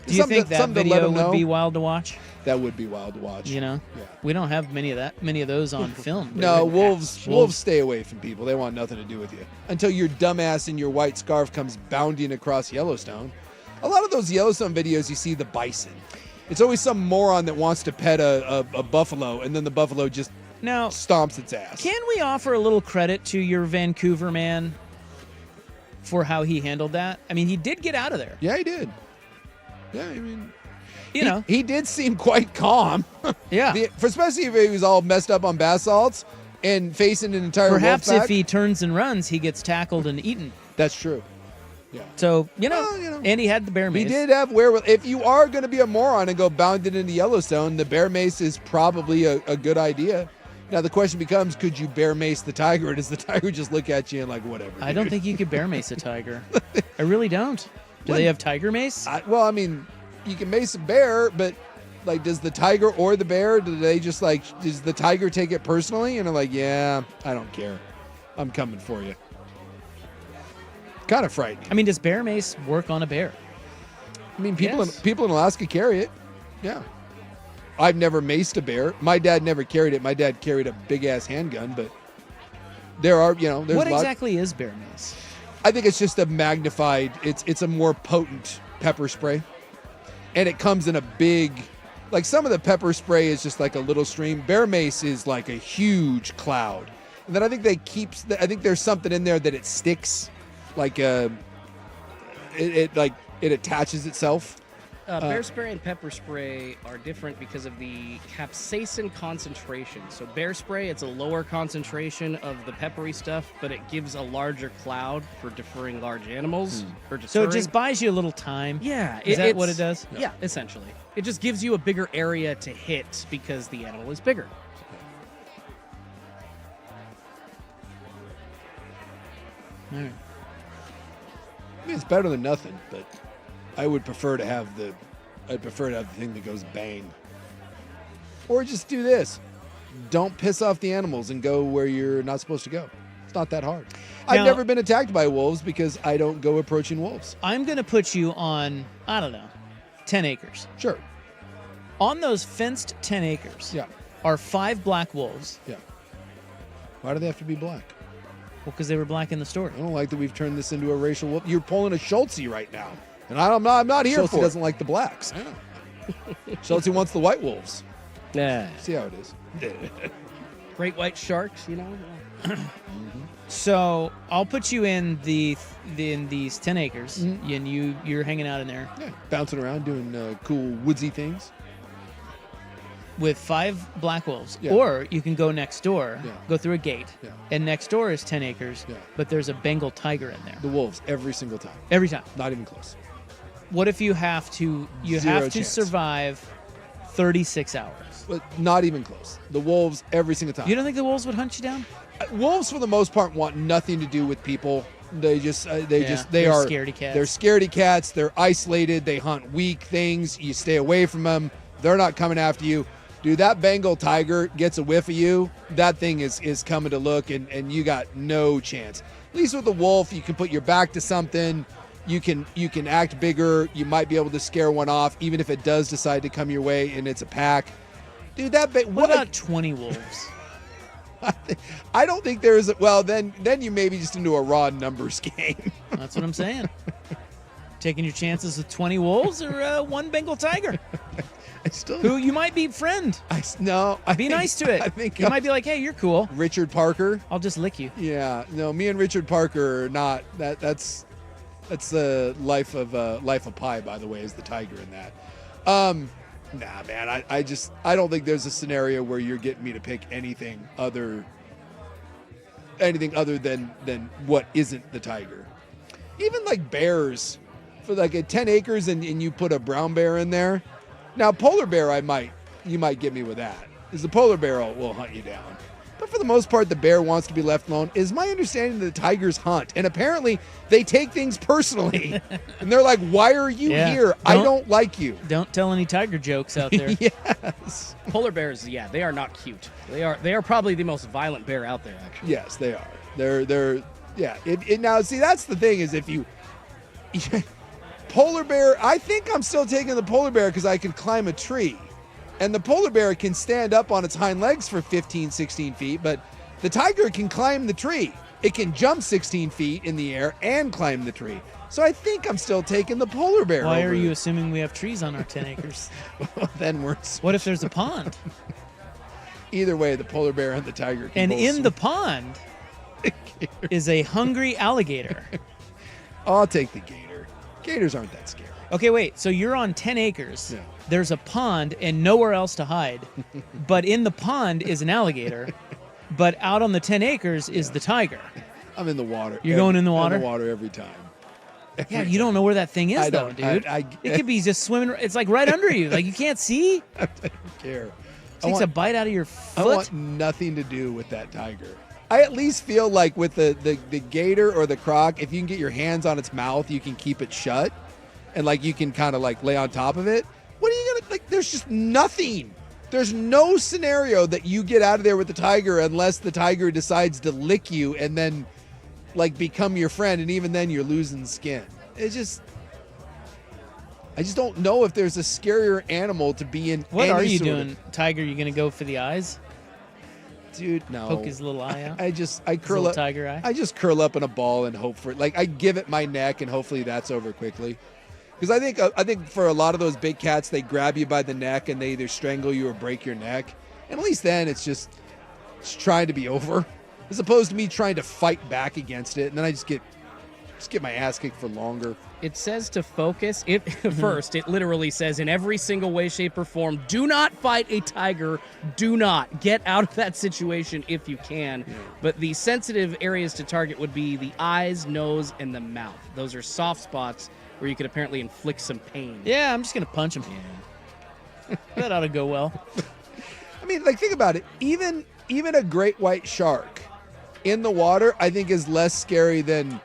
Do you think that video would be wild to watch? That would be wild to watch. Yeah. We don't have many of those on film. No, wolves stay away from people. They want nothing to do with you. Until your dumbass in your white scarf comes bounding across Yellowstone. A lot of those Yellowstone videos, you see the bison. It's always some moron that wants to pet a buffalo, and then the buffalo just stomps its ass. Can we offer a little credit to your Vancouver man for how he handled that? I mean, he did get out of there. Yeah, he did. Yeah, I mean, he did seem quite calm. Yeah. Especially if he was all messed up on bath salts and facing an entire Perhaps wolf pack. if he turns and runs, he gets tackled and eaten. That's true. Yeah. So, and he had the bear mace. He did have wherewithal. If you are going to be a moron and go bounding into Yellowstone, the bear mace is probably a good idea. Now, the question becomes, could you bear mace the tiger, or does the tiger just look at you and like, whatever? I don't think you could bear mace a tiger. I really don't. Do they have tiger mace? Well, I mean, you can mace a bear, but like, does the tiger or the bear, do they just like, does the tiger take it personally? And I'm like, yeah, I don't care. I'm coming for you. Kind of frightening. I mean, does bear mace work on a bear? I mean, people in Alaska carry it. Yeah. I've never maced a bear. My dad never carried it. My dad carried a big ass handgun, but there are, there's what exactly is bear mace? I think it's just a magnified, it's a more potent pepper spray. And it comes in a big, like some of the pepper spray is just like a little stream. Bear mace is like a huge cloud. And then I think I think there's something in there that it sticks, like it attaches itself. Bear spray and pepper spray are different because of the capsaicin concentration. So bear spray, it's a lower concentration of the peppery stuff, but it gives a larger cloud for deferring large animals. So it just buys you a little time? Yeah. Is that what it does? Yeah, essentially. It just gives you a bigger area to hit because the animal is bigger. All right. I mean, it's better than nothing, but I would prefer to have the thing that goes bang. Or just do this. Don't piss off the animals and go where you're not supposed to go. It's not that hard. I've Now- never been attacked by wolves because I don't go approaching wolves. I'm going to put you on, I don't know, 10 acres. Sure. On those fenced 10 acres Yeah. are 5 black wolves. Yeah. Why do they have to be black? Well, because they were black in the story. I don't like that we've turned this into a racial wolf. You're pulling a Schultze right now. And I'm not here Schultze for it. doesn't like the blacks. Schultze wants the white wolves. Yeah. See how it is. Great white sharks, you know. So I'll put you in in these 10 acres, and you're hanging out in there. Yeah, bouncing around, doing cool woodsy things. With 5 black wolves. Yeah. Or you can go next door, Yeah. go through a gate, Yeah. and next door is 10 acres, Yeah. but there's a Bengal tiger in there. The wolves every single time. Every time. Not even close. What if you have to Zero chance. survive 36 hours? But not even close. The wolves every single time. You don't think the wolves would hunt you down? Wolves, for the most part, want nothing to do with people. They just, they they're are scaredy cats. They're scaredy cats. They're isolated. They hunt weak things. You stay away from them. They're not coming after you. Dude, that Bengal tiger gets a whiff of you. That thing is coming to look, and you got no chance. At least with the wolf, you can put your back to something. You can act bigger. You might be able to scare one off, even if it does decide to come your way and it's a pack. Dude, what about 20 wolves? I don't think there is. Well, then you may be just into a raw numbers game. That's what I'm saying. Taking your chances with 20 wolves or one Bengal tiger? Who you might befriend. Be nice to it. I think you might be like, hey, you're cool. Richard Parker. I'll just lick you. Yeah, no, me and Richard Parker are not. That's the life of Pi, by the way, is the tiger in that. Nah, man, I don't think there's a scenario where you're getting me to pick anything other than what isn't the tiger. Even like bears, for like at 10 acres and you put a brown bear in there. Now, polar bear, you might get me with that, because the polar bear will hunt you down. But for the most part, the bear wants to be left alone, is my understanding that the tigers hunt. And apparently, they take things personally. And they're like, why are you here? I don't like you. Don't tell any tiger jokes out there. Yes. Polar bears, yeah, they are not cute. They are probably the most violent bear out there, actually. Yes, they are. They're yeah. Now, see, that's the thing, is if you... Polar bear, I think I'm still taking the polar bear because I can climb a tree. And the polar bear can stand up on its hind legs for 15, 16 feet, but the tiger can climb the tree. It can jump 16 feet in the air and climb the tree. So I think I'm still taking the polar bear. Why are you assuming we have trees on our 10 acres? Then we're... What if there's a pond? Either way, the polar bear and the tiger can And both in swim. the pond is a hungry alligator. I'll take the gator. Gators aren't that scary. Okay, wait. So you're on 10 acres. Yeah. There's a pond and nowhere else to hide. But in the pond is an alligator. But out on the 10 acres is the tiger. I'm in the water. You're going in the water? In the water every time. Yeah, you don't know where that thing is, I though, don't. dude. It could be just swimming. It's like right under you. Like you can't see. I don't care. Takes a bite out of your I foot. want nothing to do with that tiger. I at least feel like with the gator or the croc, if you can get your hands on its mouth, you can keep it shut. And like you can kind of like lay on top of it. What are you gonna like? There's just nothing. There's no scenario that you get out of there with the tiger unless the tiger decides to lick you and then like become your friend, and even then you're losing skin. I just don't know if there's a scarier animal to be in. What any are you sort doing, tiger? You gonna go for the eyes? Dude, no. Poke his little eye out. I curl little up. tiger eye? I just curl up in a ball and hope for it. Like I give it my neck and hopefully that's over quickly. Because I think for a lot of those big cats, they grab you by the neck and they either strangle you or break your neck. And at least then it's trying to be over, as opposed to me trying to fight back against it. And then I just get my ass kicked for longer. It says to focus. First, it literally says in every single way, shape, or form, do not fight a tiger. Do not. Get out of that situation if you can. Yeah. But the sensitive areas to target would be the eyes, nose, and the mouth. Those are soft spots where you could apparently inflict some pain. Yeah, I'm just going to punch him. Yeah. That ought to go well. I mean, like, think about it. Even a great white shark in the water, I think, is less scary than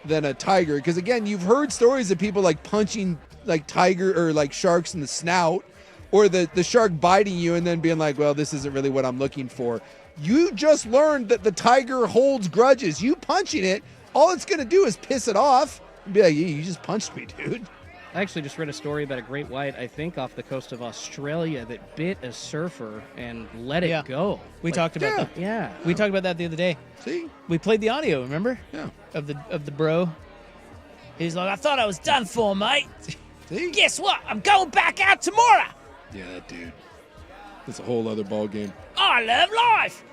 a tiger. Because, again, you've heard stories of people, like, punching, like, tiger or, like, sharks in the snout, or the shark biting you and then being like, well, this isn't really what I'm looking for. You just learned that the tiger holds grudges. You punching it, all it's going to do is piss it off and be like, you just punched me, dude. I actually just read a story about a great white, I think off the coast of Australia, that bit a surfer and let it go. We talked about that. Yeah. We talked about that the other day. See? We played the audio, remember? Yeah. Of the bro. He's like, I thought I was done for, mate. See? Guess what? I'm going back out tomorrow. Yeah, that dude. That's a whole other ball game. I love life.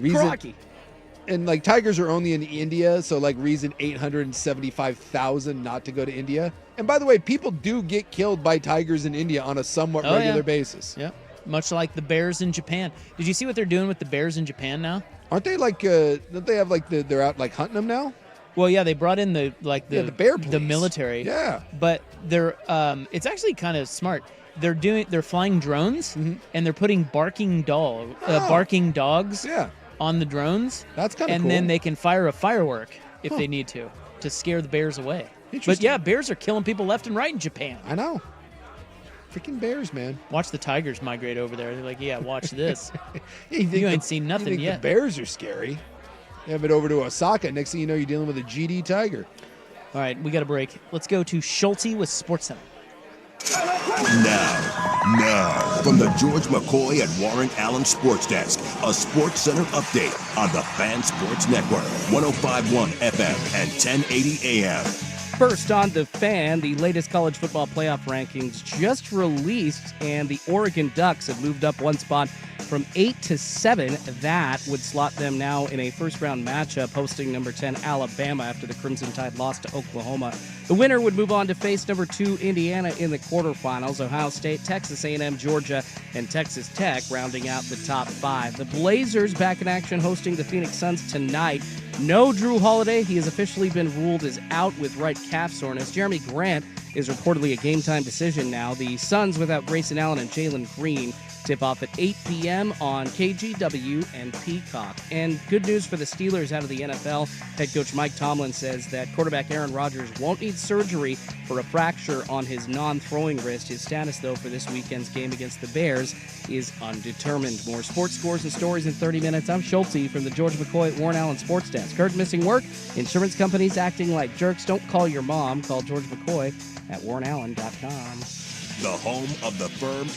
Crocky. And like tigers are only in India, so like reason 875,000 not to go to India. And by the way, people do get killed by tigers in India on a somewhat regular basis. Yep. Much like the bears in Japan. Did you see what they're doing with the bears in Japan now? Aren't they like don't they have like they're out like hunting them now? Well, yeah, they brought in the bear the police. military. Yeah. But they're it's actually kind of smart. They're flying drones and they're putting barking dogs on the drones. That's kind of and cool. then they can fire a firework if they need to scare the bears away. But Interesting. yeah, bears are killing people left and right in Japan. I know. Freaking bears, man. Watch the tigers migrate over there. They're like, yeah, watch this. You you ain't seen nothing think yet. The bears are scary. You have it over to Osaka. Next thing you know, you're dealing with a GD tiger. All right, we got a break. Let's go to Schulte with SportsCenter. Now, from the George McCoy at Warren Allen Sports Desk, a Sports Center update on the Fan Sports Network, 105.1 FM and 1080 AM. First on The Fan, the latest college football playoff rankings just released, and the Oregon Ducks have moved up one spot from 8 to 7. That would slot them now in a first-round matchup hosting number 10 Alabama after the Crimson Tide lost to Oklahoma. The winner would move on to face number 2 Indiana in the quarterfinals. Ohio State, Texas A&M, Georgia, and Texas Tech rounding out the top 5. The Blazers back in action hosting the Phoenix Suns tonight. No Drew Holiday. He has officially been ruled as out with right calf soreness. Jeremy Grant is reportedly a game-time decision now. The Suns without Grayson Allen and Jalen Green tip off at 8 p.m. on KGW and Peacock. And good news for the Steelers out of the NFL. Head coach Mike Tomlin says that quarterback Aaron Rodgers won't need surgery for a fracture on his non-throwing wrist. His status, though, for this weekend's game against the Bears is undetermined. More sports scores and stories in 30 minutes. I'm Schulte from the George McCoy at Warren Allen Sports Desk. Heard missing work? Insurance companies acting like jerks. Don't call your mom. Call George McCoy at warrenallen.com. The home of the firm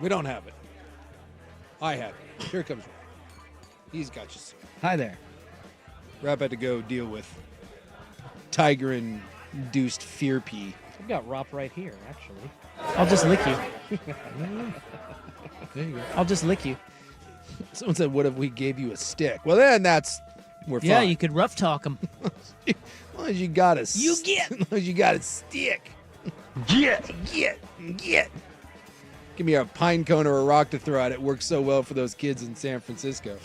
We don't have it. I have it. Here comes Rob. He's got you. Hi there. Rob had to go deal with tiger-induced fear pee. I've got Rop right here, actually. I'll just lick you. There you go. I'll just lick you. Someone said, what if we gave you a stick? Well, then we're fine. Yeah, you could rough talk them. As long as you got a You stick. get. As long as you got a stick. Get. Give me a pine cone or a rock to throw at it. Works so well for those kids in San Francisco.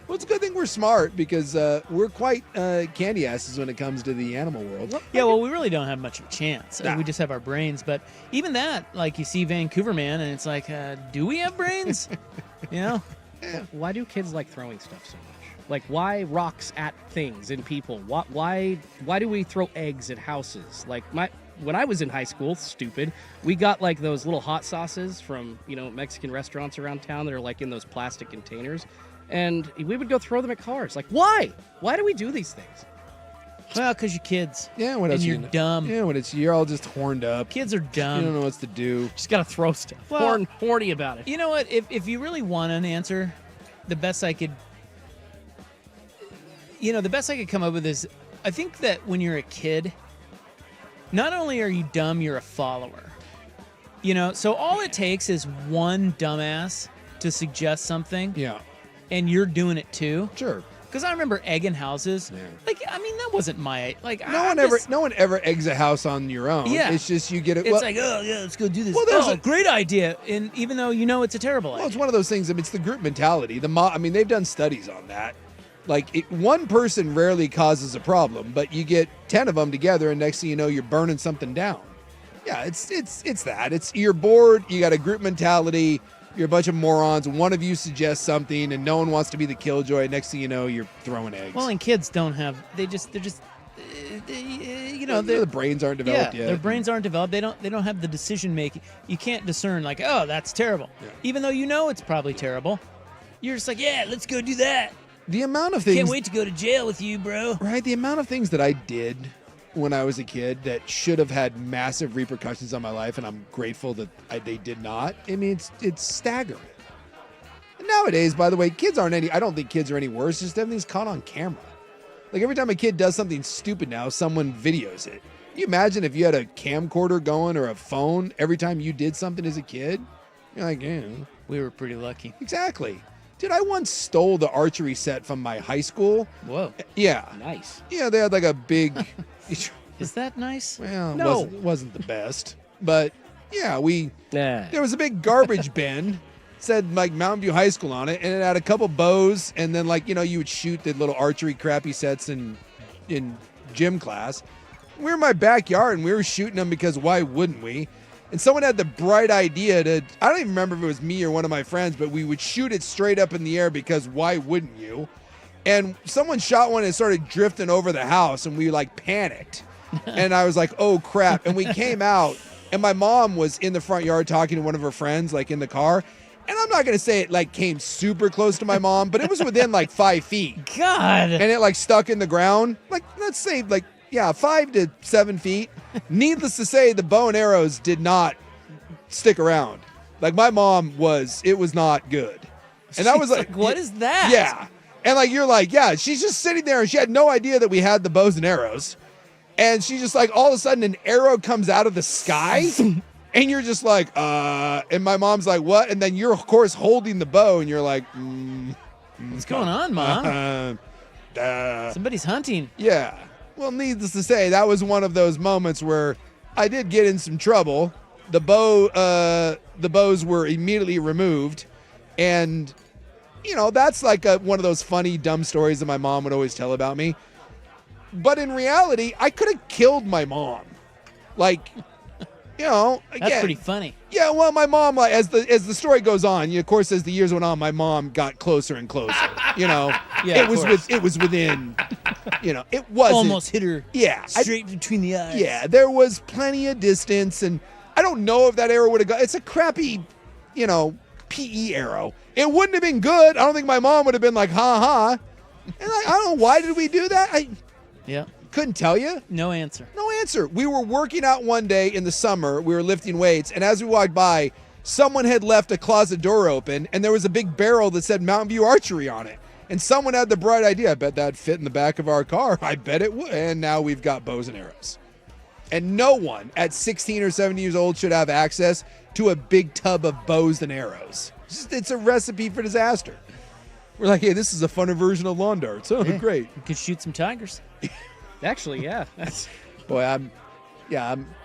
Well, it's a good thing we're smart because we're quite candy asses when it comes to the animal world. Yeah, well, we really don't have much of a chance. Nah. We just have our brains. But even that, like you see Vancouver Man, and it's like, do we have brains? You know? Why do kids like throwing stuff so much? Like, why rocks at things and people? Why do we throw eggs at houses? Like, when I was in high school, stupid, we got like those little hot sauces from, Mexican restaurants around town that are like in those plastic containers. And we would go throw them at cars. Like, why? Why do we do these things? Well, because you're kids. Yeah, what else? And you're you know? dumb. Yeah, you're all just horned up. Kids are dumb. You don't know what to do. Just gotta throw stuff. Well, Horny about it. You know what? If you really want an answer, the best I could come up with is, I think that when you're a kid, not only are you dumb, you're a follower. So all it takes is one dumbass to suggest something. Yeah. And you're doing it too. Sure. Because I remember egging houses. Yeah. That wasn't my No one ever eggs a house on your own. Yeah. It's just you get it. It's like, oh yeah, let's go do this. Well, there's great idea. And even though it's a terrible idea. Well, it's one of those things. It's the group mentality. They've done studies on that. Like, one person rarely causes a problem, but you get 10 of them together, and next thing you know, you're burning something down. Yeah, it's that. It's you're bored. You got a group mentality. You're a bunch of morons. One of you suggests something, and no one wants to be the killjoy. Next thing you know, you're throwing eggs. Well, and kids don't have. The brains aren't developed yet. Their brains aren't developed. They don't have the decision making. You can't discern like, oh, that's terrible. Yeah. Even though it's probably terrible, you're just like, yeah, let's go do that. The amount of things. Can't wait to go to jail with you, bro. Right. The amount of things that I did when I was a kid that should have had massive repercussions on my life, and I'm grateful that they did not. I mean, it's staggering. And nowadays, by the way, I don't think kids are any worse. Just everything's caught on camera. Like, every time a kid does something stupid now, someone videos it. Can you imagine if you had a camcorder going or a phone every time you did something as a kid? You're like, yeah. We were pretty lucky. Exactly. Dude, I once stole the archery set from my high school. Whoa. Yeah. Nice. Yeah, they had like a big... Is that nice? Well, no. It wasn't the best. But, yeah, Nah. there was a big garbage bin. Said, like, Mountain View High School on it. And it had a couple bows. And then, like, you would shoot the little archery crappy sets in gym class. We were in my backyard, and we were shooting them because why wouldn't we? And someone had the bright idea I don't even remember if it was me or one of my friends, but we would shoot it straight up in the air because why wouldn't you? And someone shot one and it started drifting over the house, and we like panicked. And I was like, oh crap. And we came out, and my mom was in the front yard talking to one of her friends, like in the car. And I'm not going to say it like came super close to my mom, but it was within like 5 feet. God. And it like stuck in the ground. Like, let's say like, 5 to 7 feet. Needless to say, the bow and arrows did not stick around. Like, my mom it was not good. And I was like, what is that? Yeah. And like, you're like, yeah, she's just sitting there and she had no idea that we had the bows and arrows. And she just like, all of a sudden an arrow comes out of the sky and you're just like, and my mom's like, what? And then you're of course holding the bow and you're like, what's going on, Mom? Somebody's hunting. Yeah. Well, needless to say, that was one of those moments where I did get in some trouble. The bows were immediately removed. And, that's like one of those funny, dumb stories that my mom would always tell about me. But in reality, I could have killed my mom. Like, again. That's pretty funny. Yeah, well, my mom, like, as the story goes on, of course, as the years went on, my mom got closer and closer. Yeah, it was within. It wasn't almost hit her. Yeah, straight between the eyes. Yeah, there was plenty of distance, and I don't know if that arrow would have gone. It's a crappy, PE arrow. It wouldn't have been good. I don't think my mom would have been like, ha ha. And I don't know, why did we do that? Yeah. Couldn't tell you. No answer. No answer. We were working out one day in the summer. We were lifting weights, and as we walked by, someone had left a closet door open, and there was a big barrel that said Mountain View Archery on it. And someone had the bright idea, I bet that'd fit in the back of our car. I bet it would. And now we've got bows and arrows. And no one at 16 or 17 years old should have access to a big tub of bows and arrows. It's a recipe for disaster. We're like, hey, this is a funner version of lawn darts. Oh, great. You could shoot some tigers. Actually, yeah. That's... Boy, I'm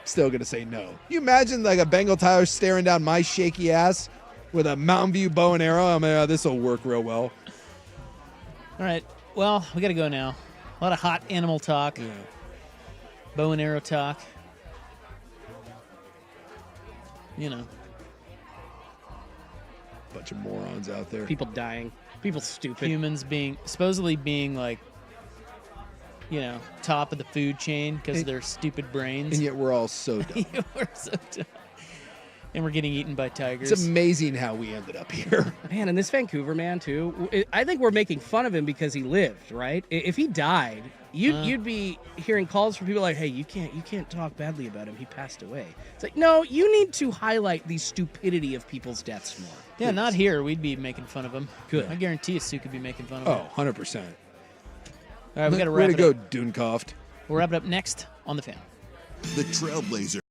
still going to say no. You imagine like a Bengal tiger staring down my shaky ass with a Mountain View bow and arrow? I mean, this will work real well. All right. Well, we got to go now. A lot of hot animal talk. Yeah. Bow and arrow talk. You know. Bunch of morons out there. People dying. People stupid. Humans supposedly being like, you know, top of the food chain because of their stupid brains. And yet we're all so dumb. Yeah, we're so dumb. And we're getting eaten by tigers. It's amazing how we ended up here. Man, and this Vancouver man, too. I think we're making fun of him because he lived, right? If he died, you'd be hearing calls from people like, hey, you can't talk badly about him. He passed away. It's like, no, you need to highlight the stupidity of people's deaths more. Yeah, not here. We'd be making fun of him. Good. I guarantee you Sue could be making fun of him. Oh, 100%. All right, we got to wrap it up. Way up. to go, Dunkoft. We'll wrap it up next on The Fan. The Trailblazer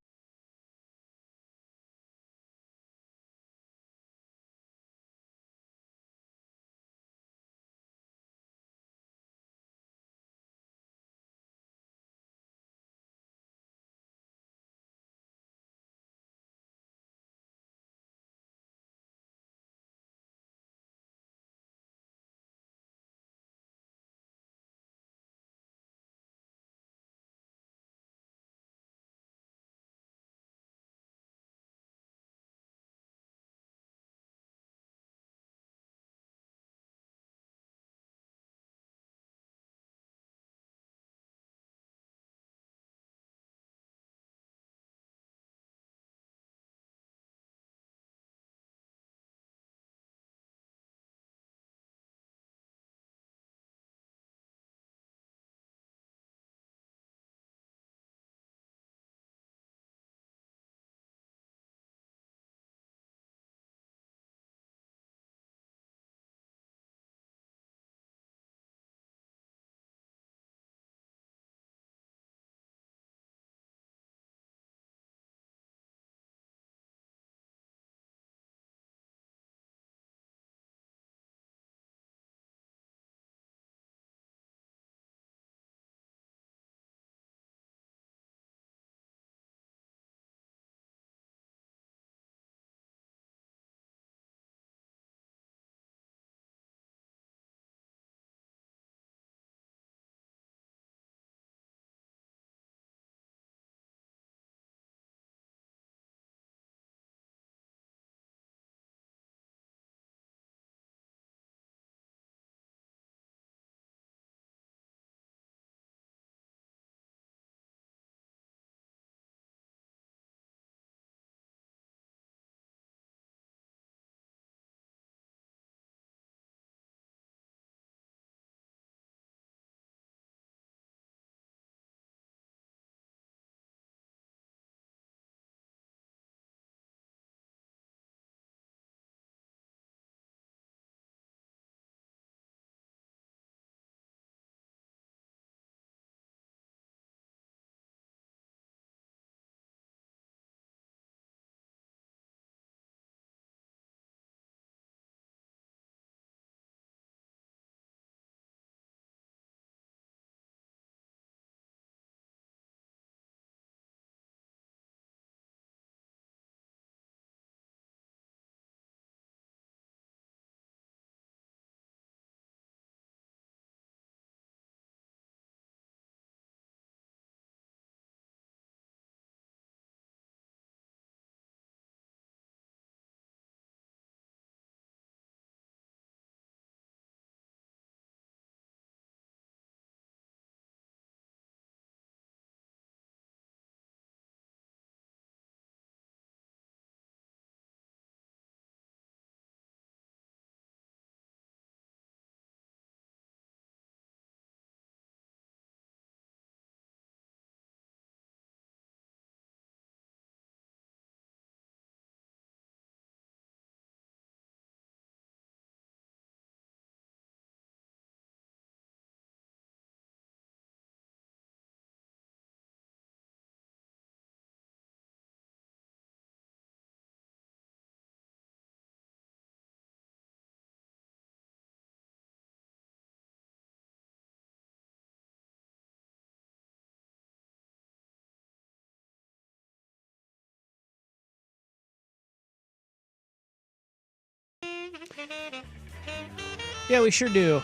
Yeah, we sure do.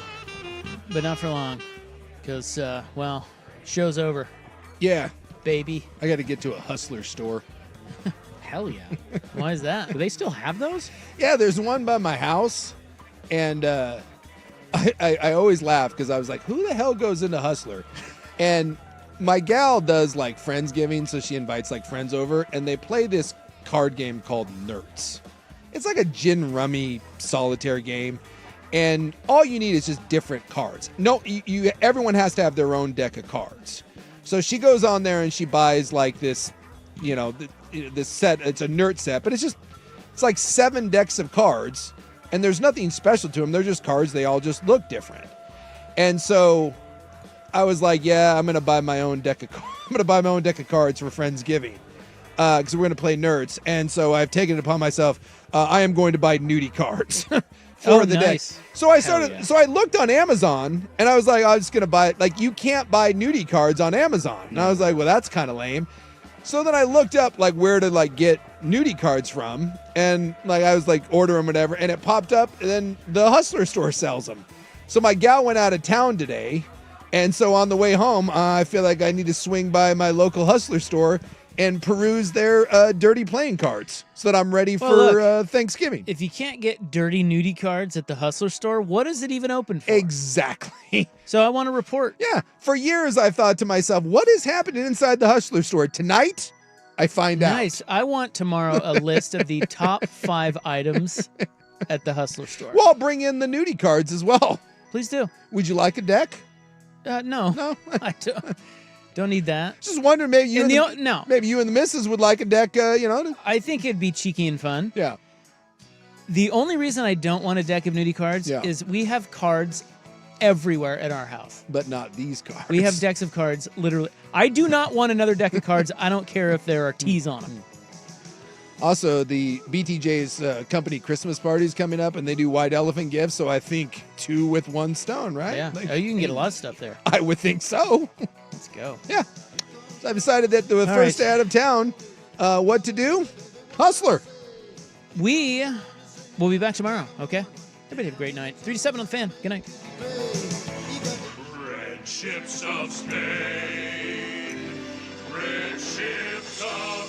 But not for long. Because, well, show's over. Yeah. Baby. I got to get to a Hustler store. Hell yeah. Why is that? Do they still have those? Yeah, there's one by my house. And I always laugh because I was like, who the hell goes into Hustler? And my gal does like Friendsgiving, so she invites like friends over, and they play this card game called Nerds. It's like a gin rummy solitaire game, and all you need is just different cards. No, everyone has to have their own deck of cards. So she goes on there and she buys like this, this set. It's a nerd set, but it's like 7 decks of cards, and there's nothing special to them. They're just cards. They all just look different. And so I was like, yeah, I'm gonna buy my own deck of cards for Friendsgiving, because we're gonna play Nerds. And so I've taken it upon myself. I am going to buy nudie cards for the nice. deck. So I started. So I looked on Amazon, and I was like, I was gonna buy it. Like, you can't buy nudie cards on Amazon. And I was like, well, that's kind of lame. So then I looked up like where to like get nudie cards from, and like I was like order them, whatever, and it popped up. And then the Hustler store sells them. So my gal went out of town today. And so on the way home, I feel like I need to swing by my local Hustler store and peruse their dirty playing cards so that I'm ready for Thanksgiving. If you can't get dirty nudie cards at the Hustler store, what is it even open for? Exactly. So I want to report. Yeah. For years, I've thought to myself, what is happening inside the Hustler store? Tonight, I find out. Nice. I want tomorrow a list of the top 5 items at the Hustler store. Well, I'll bring in the nudie cards as well. Please do. Would you like a deck? No, I don't need that. Just wondering, maybe you no. Maybe you and the missus would like a deck. I think it'd be cheeky and fun. Yeah. The only reason I don't want a deck of nudie cards is we have cards everywhere at our house, but not these cards. We have decks of cards literally. I do not want another deck of cards. I don't care if there are T's on them. Also, the BTJ's company Christmas party is coming up, and they do white elephant gifts, so I think 2 with 1 stone, right? Yeah. You can get a lot of stuff there. I would think so. Let's go. Yeah. So I decided that the first day out of town, what to do? Hustler. We will be back tomorrow, okay? Everybody have a great night. 3 to 7 on the Fan. Good night. Red ships of Spain. Red ships of